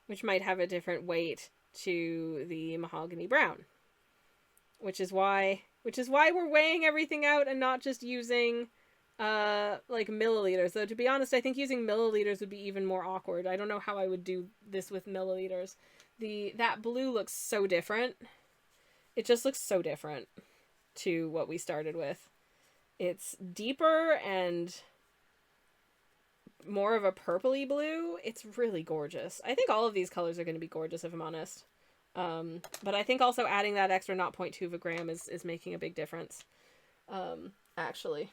which might have a different weight to the mahogany brown. Which is why we're weighing everything out and not just using like milliliters. Though, to be honest, I think using milliliters would be even more awkward. I don't know how I would do this with milliliters. That blue looks so different. It just looks so different to what we started with. It's deeper and more of a purpley blue. It's really gorgeous. I think all of these colors are going to be gorgeous, if I'm honest. But I think also adding that extra 0.2 of a gram is making a big difference. Actually.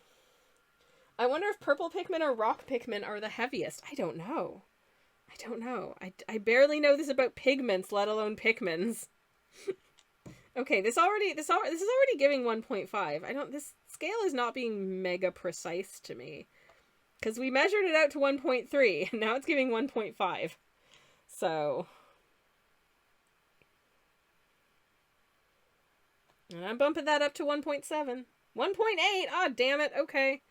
I wonder if purple pigment or rock pigment are the heaviest. I don't know. I barely know this about pigments, let alone pigments. Okay, this is already giving 1.5. This scale is not being mega precise to me. Because we measured it out to 1.3, and now it's giving 1.5. So. And I'm bumping that up to 1.7. 1.8! Ah, damn it, okay.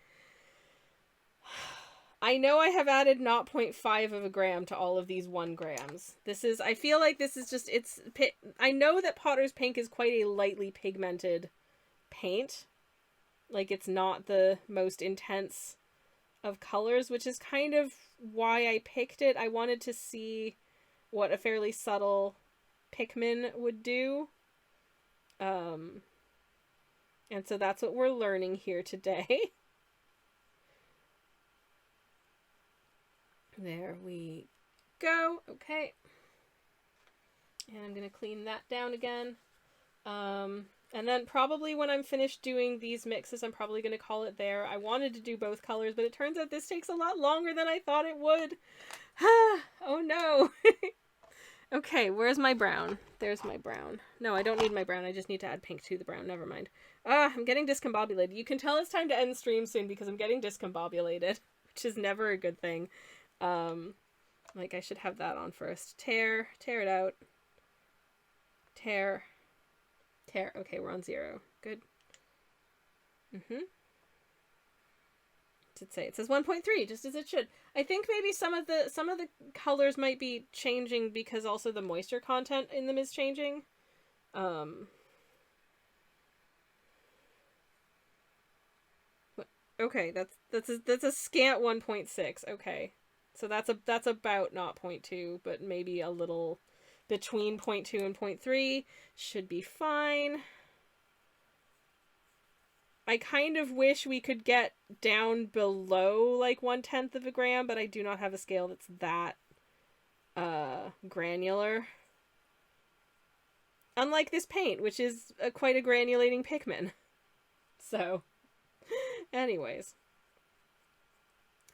I know I have added 0.5 of a gram to all of these 1 grams. I feel like this is just, I know that Potter's Pink is quite a lightly pigmented paint. Like, it's not the most intense of colors, which is kind of why I picked it. I wanted to see what a fairly subtle Pikmin would do. And so that's what we're learning here today. There we go. Okay. And I'm going to clean that down again. And then probably when I'm finished doing these mixes, I'm probably going to call it there. I wanted to do both colors, but it turns out this takes a lot longer than I thought it would. Oh no. Okay, where's my brown? There's my brown. No, I don't need my brown. I just need to add pink to the brown. Never mind. I'm getting discombobulated. You can tell it's time to end stream soon because I'm getting discombobulated, which is never a good thing. Like, I should have that on first. Tear it out. Tear. Tear. Okay, we're on 0. Good. It say? It says 1.3, just as it should. I think maybe some of the colors might be changing because also the moisture content in them is changing. Okay, that's a scant 1.6. Okay, so that's about not 0.2, but maybe a little between 0.2 and 0.3 should be fine. I kind of wish we could get down below like 1/10 of a gram, but I do not have a scale that's that granular. Unlike this paint, which is quite a granulating pigment. So, anyways.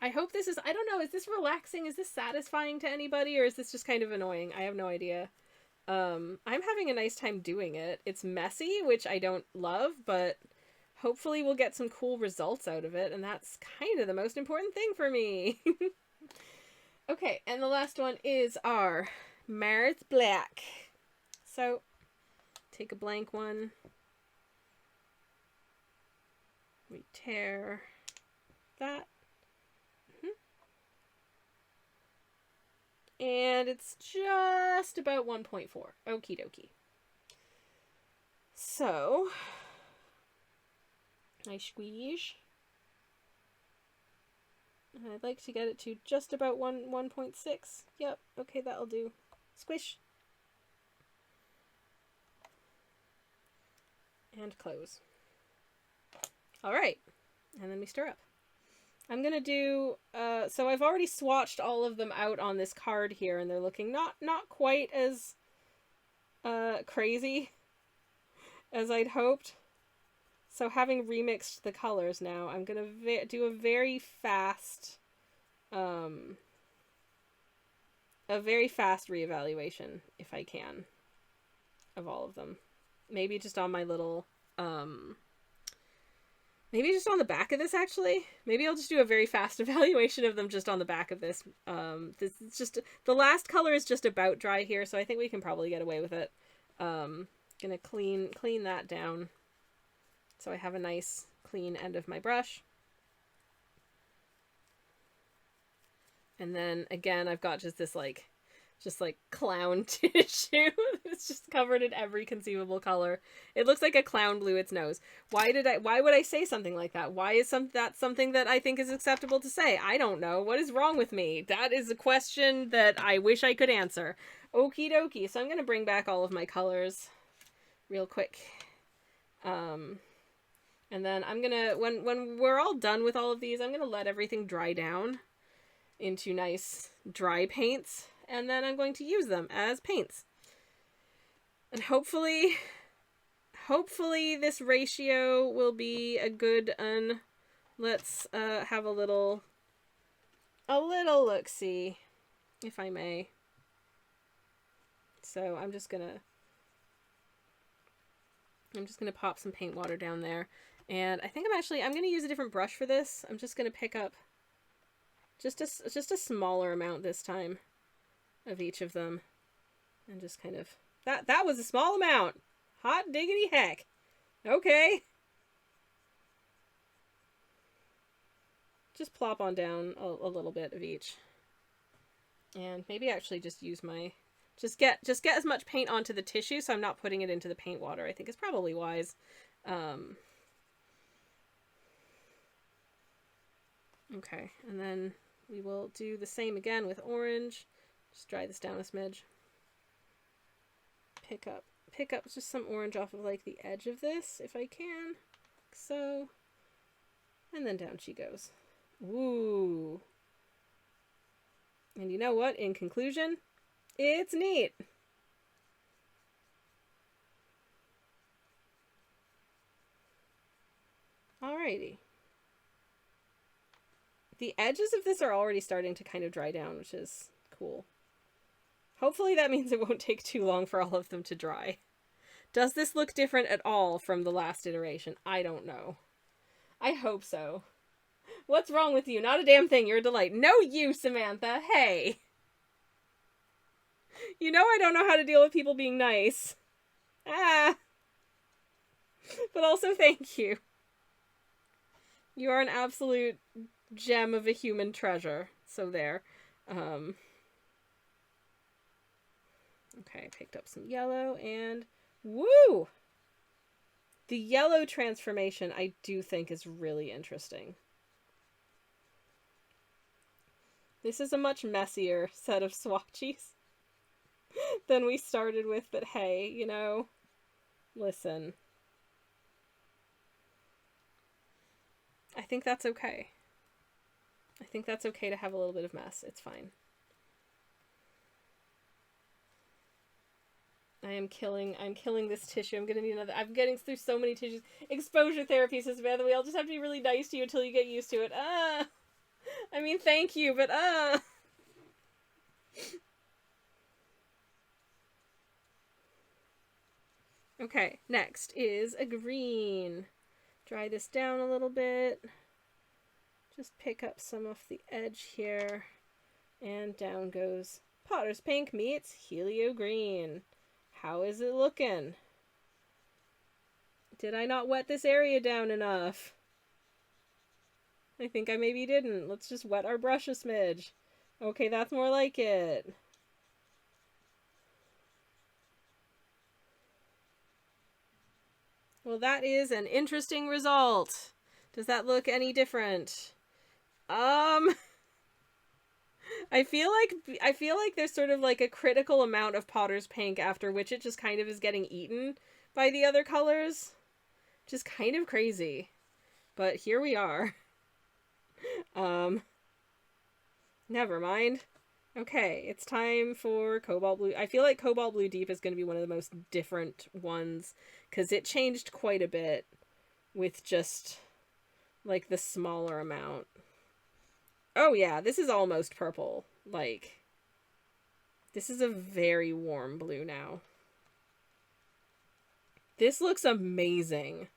I hope this is, I don't know, is this relaxing? Is this satisfying to anybody? Or is this just kind of annoying? I have no idea. I'm having a nice time doing it. It's messy, which I don't love, but hopefully we'll get some cool results out of it, and that's kind of the most important thing for me. Okay, and the last one is our Mars Black. So, take a blank one. We tear that. And it's just about 1.4. Okie dokie. So, I squeeze. And I'd like to get it to just about 1.6. Yep, okay, that'll do. Squish. And close. Alright. And then we stir up. I'm gonna do, so I've already swatched all of them out on this card here, and they're looking not quite as, crazy as I'd hoped. So having remixed the colors now, I'm gonna do a very fast reevaluation, if I can, of all of them. Maybe just on my little, maybe just on the back of this, actually. Maybe I'll just do a very fast evaluation of them just on the back of this. This is just, the last color is just about dry here, so I think we can probably get away with it. Gonna clean that down so I have a nice clean end of my brush. And then, again, I've got just this, just clown tissue. It's just covered in every conceivable color. It looks like a clown blew its nose. Why would I say something like that? Why is that something that I think is acceptable to say? I don't know. What is wrong with me? That is a question that I wish I could answer. Okie dokie. So I'm going to bring back all of my colors real quick. And then I'm going to, when we're all done with all of these, I'm going to let everything dry down into nice dry paints. And then I'm going to use them as paints. And hopefully this ratio will be a good let's have a little look-see, if I may. So I'm just gonna pop some paint water down there. And I think I'm gonna use a different brush for this. I'm just gonna pick up just a smaller amount this time of each of them, and just kind of, that was a small amount. Hot diggity heck. Okay. Just plop on down a little bit of each, and maybe actually just use my, just get as much paint onto the tissue so I'm not putting it into the paint water. I think is probably wise. Okay, and then we will do the same again with orange. Just dry this down a smidge. Pick up just some orange off of the edge of this, if I can. Like so. And then down she goes. Ooh. And you know what? In conclusion, it's neat. Alrighty. The edges of this are already starting to kind of dry down, which is cool. Hopefully that means it won't take too long for all of them to dry. Does this look different at all from the last iteration? I don't know. I hope so. What's wrong with you? Not a damn thing. You're a delight. No, you, Samantha. Hey. You know I don't know how to deal with people being nice. Ah! But also thank you. You are an absolute gem of a human treasure. So there. Okay, I picked up some yellow and woo! The yellow transformation I do think is really interesting. This is a much messier set of swatches than we started with, but hey, you know, listen. I think that's okay. I think that's okay to have a little bit of mess. It's fine. I'm killing this tissue. I'm gonna need another. I'm getting through so many tissues. Exposure therapy, says Beth. We all just have to be really nice to you until you get used to it. I mean, thank you, but Okay, next is a green. Dry this down a little bit. Just pick up some of the edge here. And down goes Potter's Pink meets Helio Green. How is it looking? Did I not wet this area down enough? I think I maybe didn't. Let's just wet our brush a smidge. Okay, that's more like it. Well, that is an interesting result. Does that look any different? I feel like there's sort of like a critical amount of Potter's Pink after which it just kind of is getting eaten by the other colors. Just kind of crazy. But here we are. Never mind. Okay, it's time for Cobalt Blue. I feel like Cobalt Blue Deep is going to be one of the most different ones because it changed quite a bit with just like the smaller amount. Oh yeah, this is almost purple. Like, this is a very warm blue now. This looks amazing.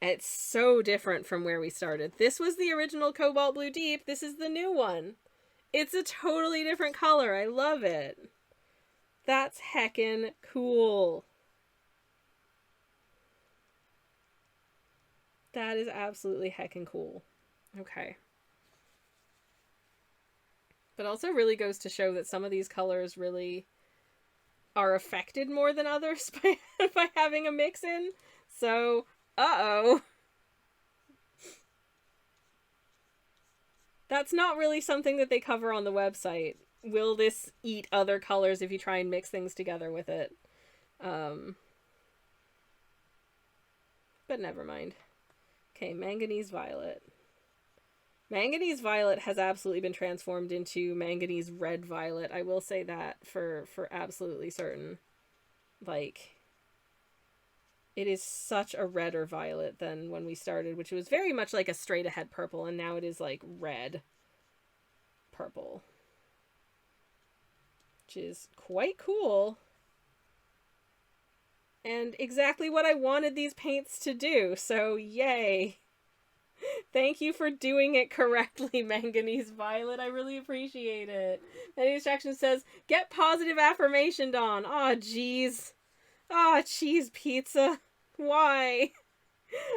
It's so different from where we started. This was the original Cobalt Blue Deep. This is the new one. It's a totally different color. I love it. That's heckin' cool. That is absolutely heckin' cool. Okay. But also really goes to show that some of these colors really are affected more than others by having a mix in. So, uh-oh. That's not really something that they cover on the website. Will this eat other colors if you try and mix things together with it? But never mind. Okay, Manganese Violet. Manganese Violet has absolutely been transformed into Manganese Red Violet. I will say that for absolutely certain. Like, it is such a redder violet than when we started, which was very much like a straight ahead purple, and now it is like red purple. Which is quite cool. And exactly what I wanted these paints to do, so yay. Thank you for doing it correctly, Manganese Violet. I really appreciate it. Many Distraction says, get positive affirmation, Dawn. Aw, jeez. Aw, cheese pizza. Why?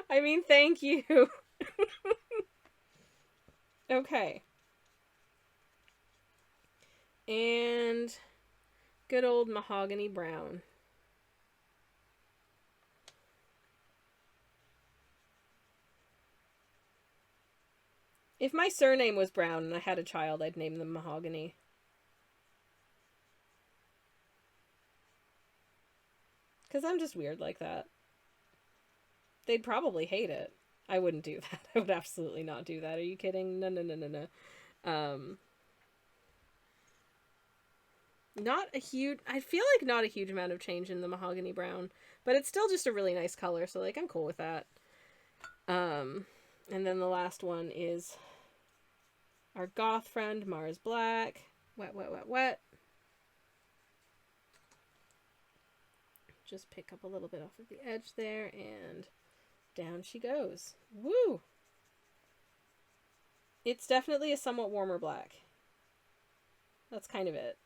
I mean, thank you. Okay. And good old Mahogany Brown. If my surname was Brown and I had a child, I'd name them Mahogany. Because I'm just weird like that. They'd probably hate it. I wouldn't do that. I would absolutely not do that. Are you kidding? No. Not a huge... I feel like not a huge amount of change in the Mahogany Brown. But it's still just a really nice color, so, like, I'm cool with that. And then the last one is our goth friend, Mars Black. Wet, wet, wet, wet. Just pick up a little bit off of the edge there, and down she goes. Woo! It's definitely a somewhat warmer black. That's kind of it.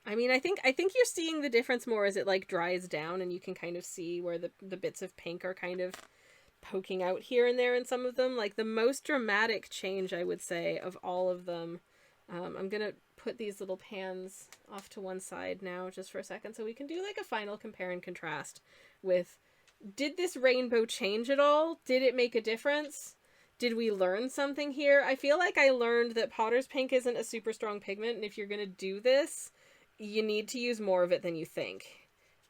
I mean, I think you're seeing the difference more as it like dries down, and you can kind of see where the bits of pink are kind of poking out here and there in some of them. Like the most dramatic change, I would say, of all of them. I'm gonna put these little pans off to one side now just for a second so we can do like a final compare and contrast with, did this rainbow change at all? Did it make a difference? Did we learn something here? I feel like I learned that Potter's Pink isn't a super strong pigment, and if you're gonna do this, you need to use more of it than you think.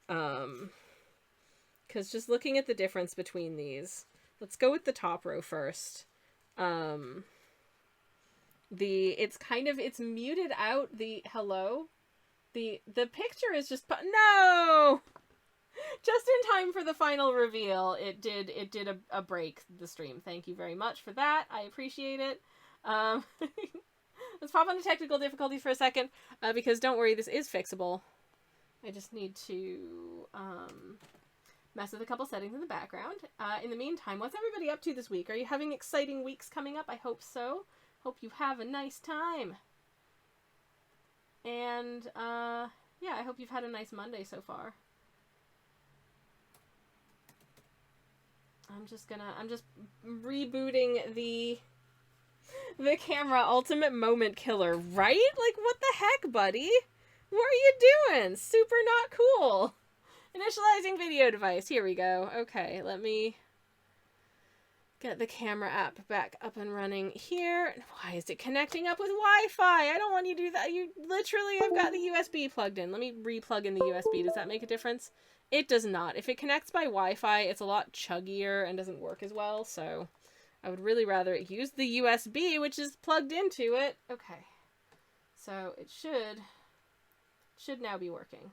Because just looking at the difference between these, let's go with the top row first. It's muted out the hello. The picture is just no. Just in time for the final reveal, it did a break the stream. Thank you very much for that. I appreciate it. Let's pop on the technical difficulties for a second, because don't worry, this is fixable. I just need to mess with a couple settings in the background. In the meantime, what's everybody up to this week? Are you having exciting weeks coming up? I hope so. Hope you have a nice time. And yeah, I hope you've had a nice Monday so far. I'm just rebooting the camera. Ultimate moment killer, right? Like, what the heck, buddy? What are you doing? Super not cool. Initializing video device. Here we go. Okay, let me get the camera app back up and running here. Why is it connecting up with Wi-Fi? I don't want you to do that. You literally have got the USB plugged in. Let me re-plug in the USB. Does that make a difference? It does not. If it connects by Wi-Fi, it's a lot chuggier and doesn't work as well, so I would really rather use the USB, which is plugged into it. Okay. So it should now be working.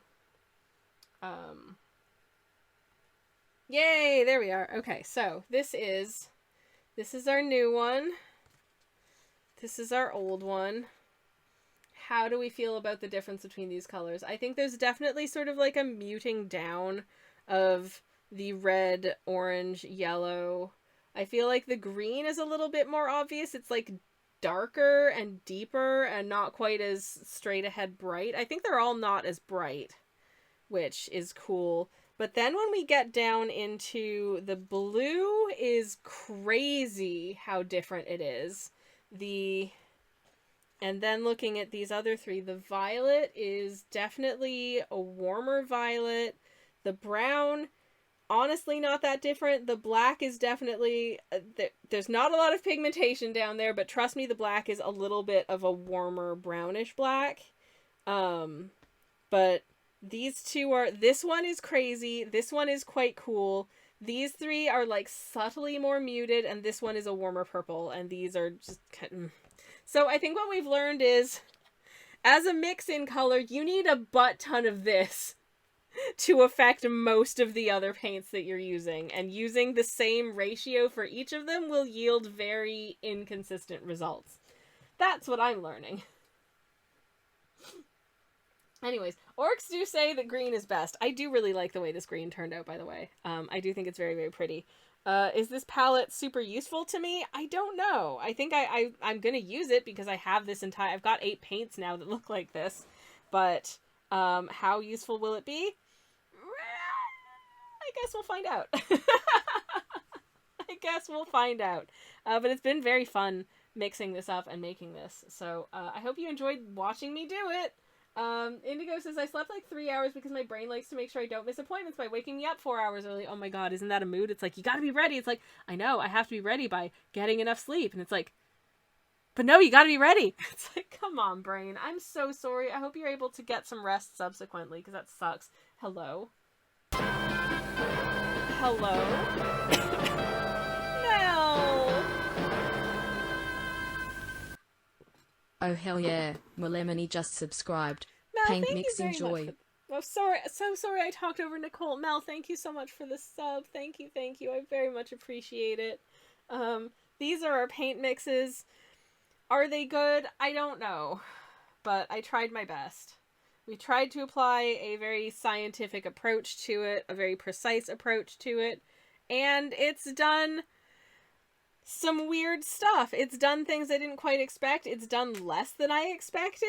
Yay, there we are. Okay, so this is our new one. This is our old one. How do we feel about the difference between these colors? I think there's definitely sort of like a muting down of the red, orange, yellow. I feel like the green is a little bit more obvious. It's like darker and deeper and not quite as straight ahead bright. I think they're all not as bright, which is cool. But then when we get down into the blue, is crazy how different it is. And then looking at these other three, the violet is definitely a warmer violet. The brown, honestly not that different. The black is definitely, there's not a lot of pigmentation down there, but trust me, the black is a little bit of a warmer brownish black. But these two are, this one is crazy, this one is quite cool. These three are like subtly more muted, and this one is a warmer purple, and these are just kind of... So I think what we've learned is, as a mix in color, you need a butt ton of this to affect most of the other paints that you're using, and using the same ratio for each of them will yield very inconsistent results. That's what I'm learning. Anyways, orcs do say that green is best. I do really like the way this green turned out, by the way. I do think it's very, very pretty. Is this palette super useful to me? I don't know. I think I'm gonna use it because I have this entire... I've got 8 paints now that look like this. But, how useful will it be? I guess we'll find out. I guess we'll find out. But it's been very fun mixing this up and making this. So, I hope you enjoyed watching me do it. Indigo says, I slept like 3 hours because my brain likes to make sure I don't miss appointments by waking me up 4 hours early. Oh my god, isn't that a mood? It's like, you gotta be ready. It's like, I know, I have to be ready by getting enough sleep. And it's like, but no, you gotta be ready. It's like, come on, brain. I'm so sorry. I hope you're able to get some rest subsequently, because that sucks. Hello? Hello? Mel! Oh hell yeah, Molemony just subscribed. Mel, Paint thank mix you very enjoy. much for... Oh, sorry. So sorry I talked over Nicole. Mel, thank you so much for the sub. Thank you, thank you. I very much appreciate it. These are our paint mixes. Are they good? I don't know. But I tried my best. We tried to apply a very scientific approach to it, a very precise approach to it, and it's done some weird stuff. It's done things I didn't quite expect. It's done less than I expected.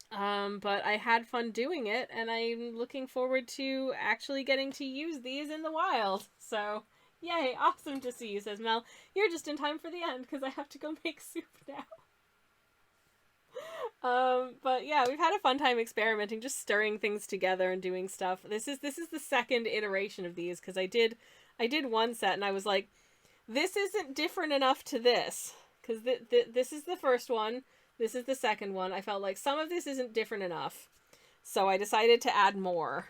But I had fun doing it, and I'm looking forward to actually getting to use these in the wild. So, yay, awesome to see you, says Mel. You're just in time for the end, because I have to go make soup now. But yeah, we've had a fun time experimenting, just stirring things together and doing stuff. This is the second iteration of these, because I did one set, and I was like, this isn't different enough to this, because this is the first one. This is the second one. I felt like some of this isn't different enough. So I decided to add more.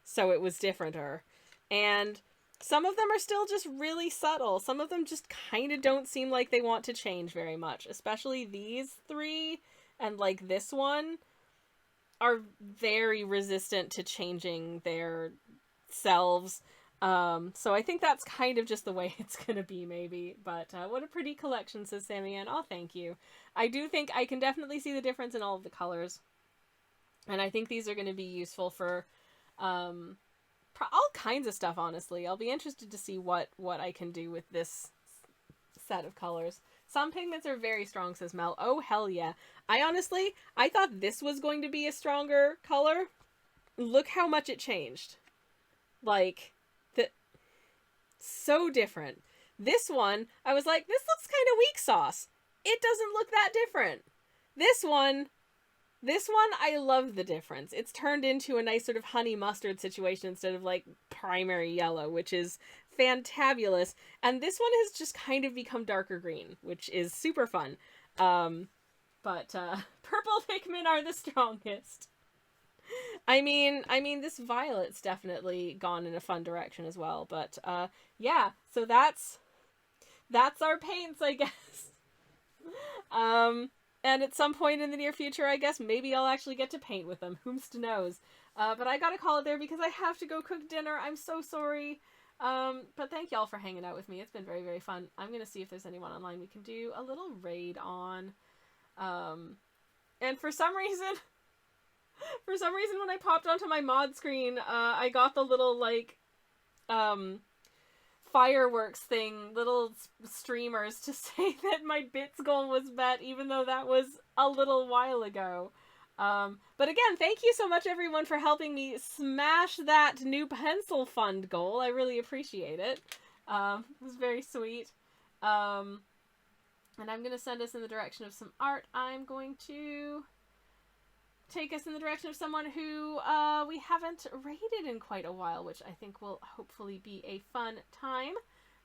So it was differenter. And some of them are still just really subtle. Some of them just kind of don't seem like they want to change very much. Especially these three and like this one are very resistant to changing their selves. So I think that's kind of just the way it's gonna be, maybe. But what a pretty collection, says Sammy Ann. Oh, thank you. I do think I can definitely see the difference in all of the colors. And I think these are going to be useful for all kinds of stuff, honestly. I'll be interested to see what I can do with this set of colors. Some pigments are very strong, says Mel. Oh, hell yeah. I thought this was going to be a stronger color. Look how much it changed. Like, so different. This one, I was like, this looks kind of weak sauce. It doesn't look that different. This one, I love the difference. It's turned into a nice sort of honey mustard situation instead of like primary yellow, which is fantabulous. And this one has just kind of become darker green, which is super fun. But purple pigment are the strongest. I mean, this violet's definitely gone in a fun direction as well. But yeah, so that's our paints, I guess. And at some point in the near future, I guess maybe I'll actually get to paint with them. Whomst knows? But I gotta call it there because I have to go cook dinner. I'm so sorry. But thank y'all for hanging out with me. It's been very, very fun. I'm gonna see if there's anyone online we can do a little raid on. And for some reason, when I popped onto my mod screen, I got the little, like, fireworks thing, little streamers to say that my bits goal was met, even though that was a little while ago. But again, thank you so much, everyone, for helping me smash that new pencil fund goal. I really appreciate it. It was very sweet. And I'm going to send us in the direction of some art. I'm going to take us in the direction of someone who we haven't rated in quite a while, which I think will hopefully be a fun time.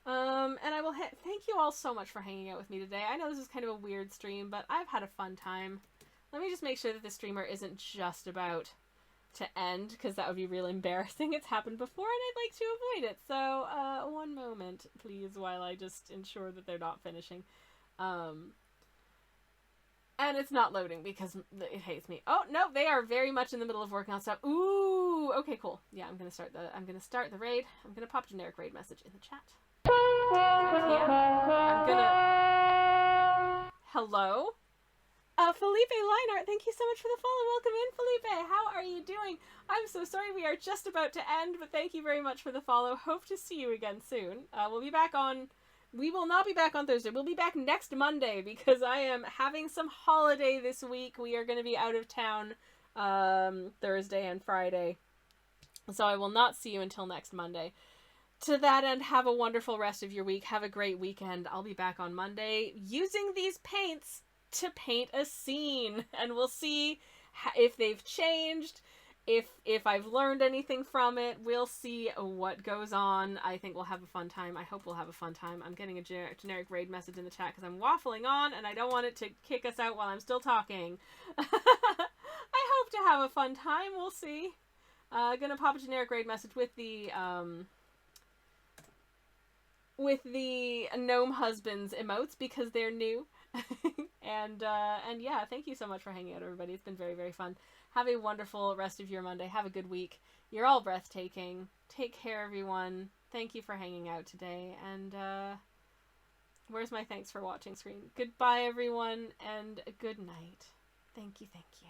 And I will thank you all so much for hanging out with me today. I know this is kind of a weird stream, but I've had a fun time. Let me just make sure that the streamer isn't just about to end, because that would be really embarrassing. It's happened before, and I'd like to avoid it. So, one moment, please, while I just ensure that they're not finishing. And it's not loading because it hates me. Oh, no, they are very much in the middle of working on stuff. Ooh, okay, cool. Yeah, I'm gonna start the raid. I'm gonna pop a generic raid message in the chat. Hello? Felipe Leinart, thank you so much for the follow. Welcome in, Felipe. How are you doing? I'm so sorry we are just about to end, but thank you very much for the follow. Hope to see you again soon. We will not be back on Thursday. We'll be back next Monday because I am having some holiday this week. We are going to be out of town Thursday and Friday. So I will not see you until next Monday. To that end, have a wonderful rest of your week. Have a great weekend. I'll be back on Monday using these paints to paint a scene. And we'll see if they've changed. If I've learned anything from it, we'll see what goes on. I think we'll have a fun time. I hope we'll have a fun time. I'm getting a generic raid message in the chat because I'm waffling on and I don't want it to kick us out while I'm still talking. I hope to have a fun time. We'll see. Gonna pop a generic raid message with the gnome husbands emotes because they're new. and yeah, thank you so much for hanging out, everybody. It's been very, very fun. Have a wonderful rest of your Monday. Have a good week. You're all breathtaking. Take care, everyone. Thank you for hanging out today. And where's my thanks for watching screen? Goodbye, everyone, and good night. Thank you, thank you.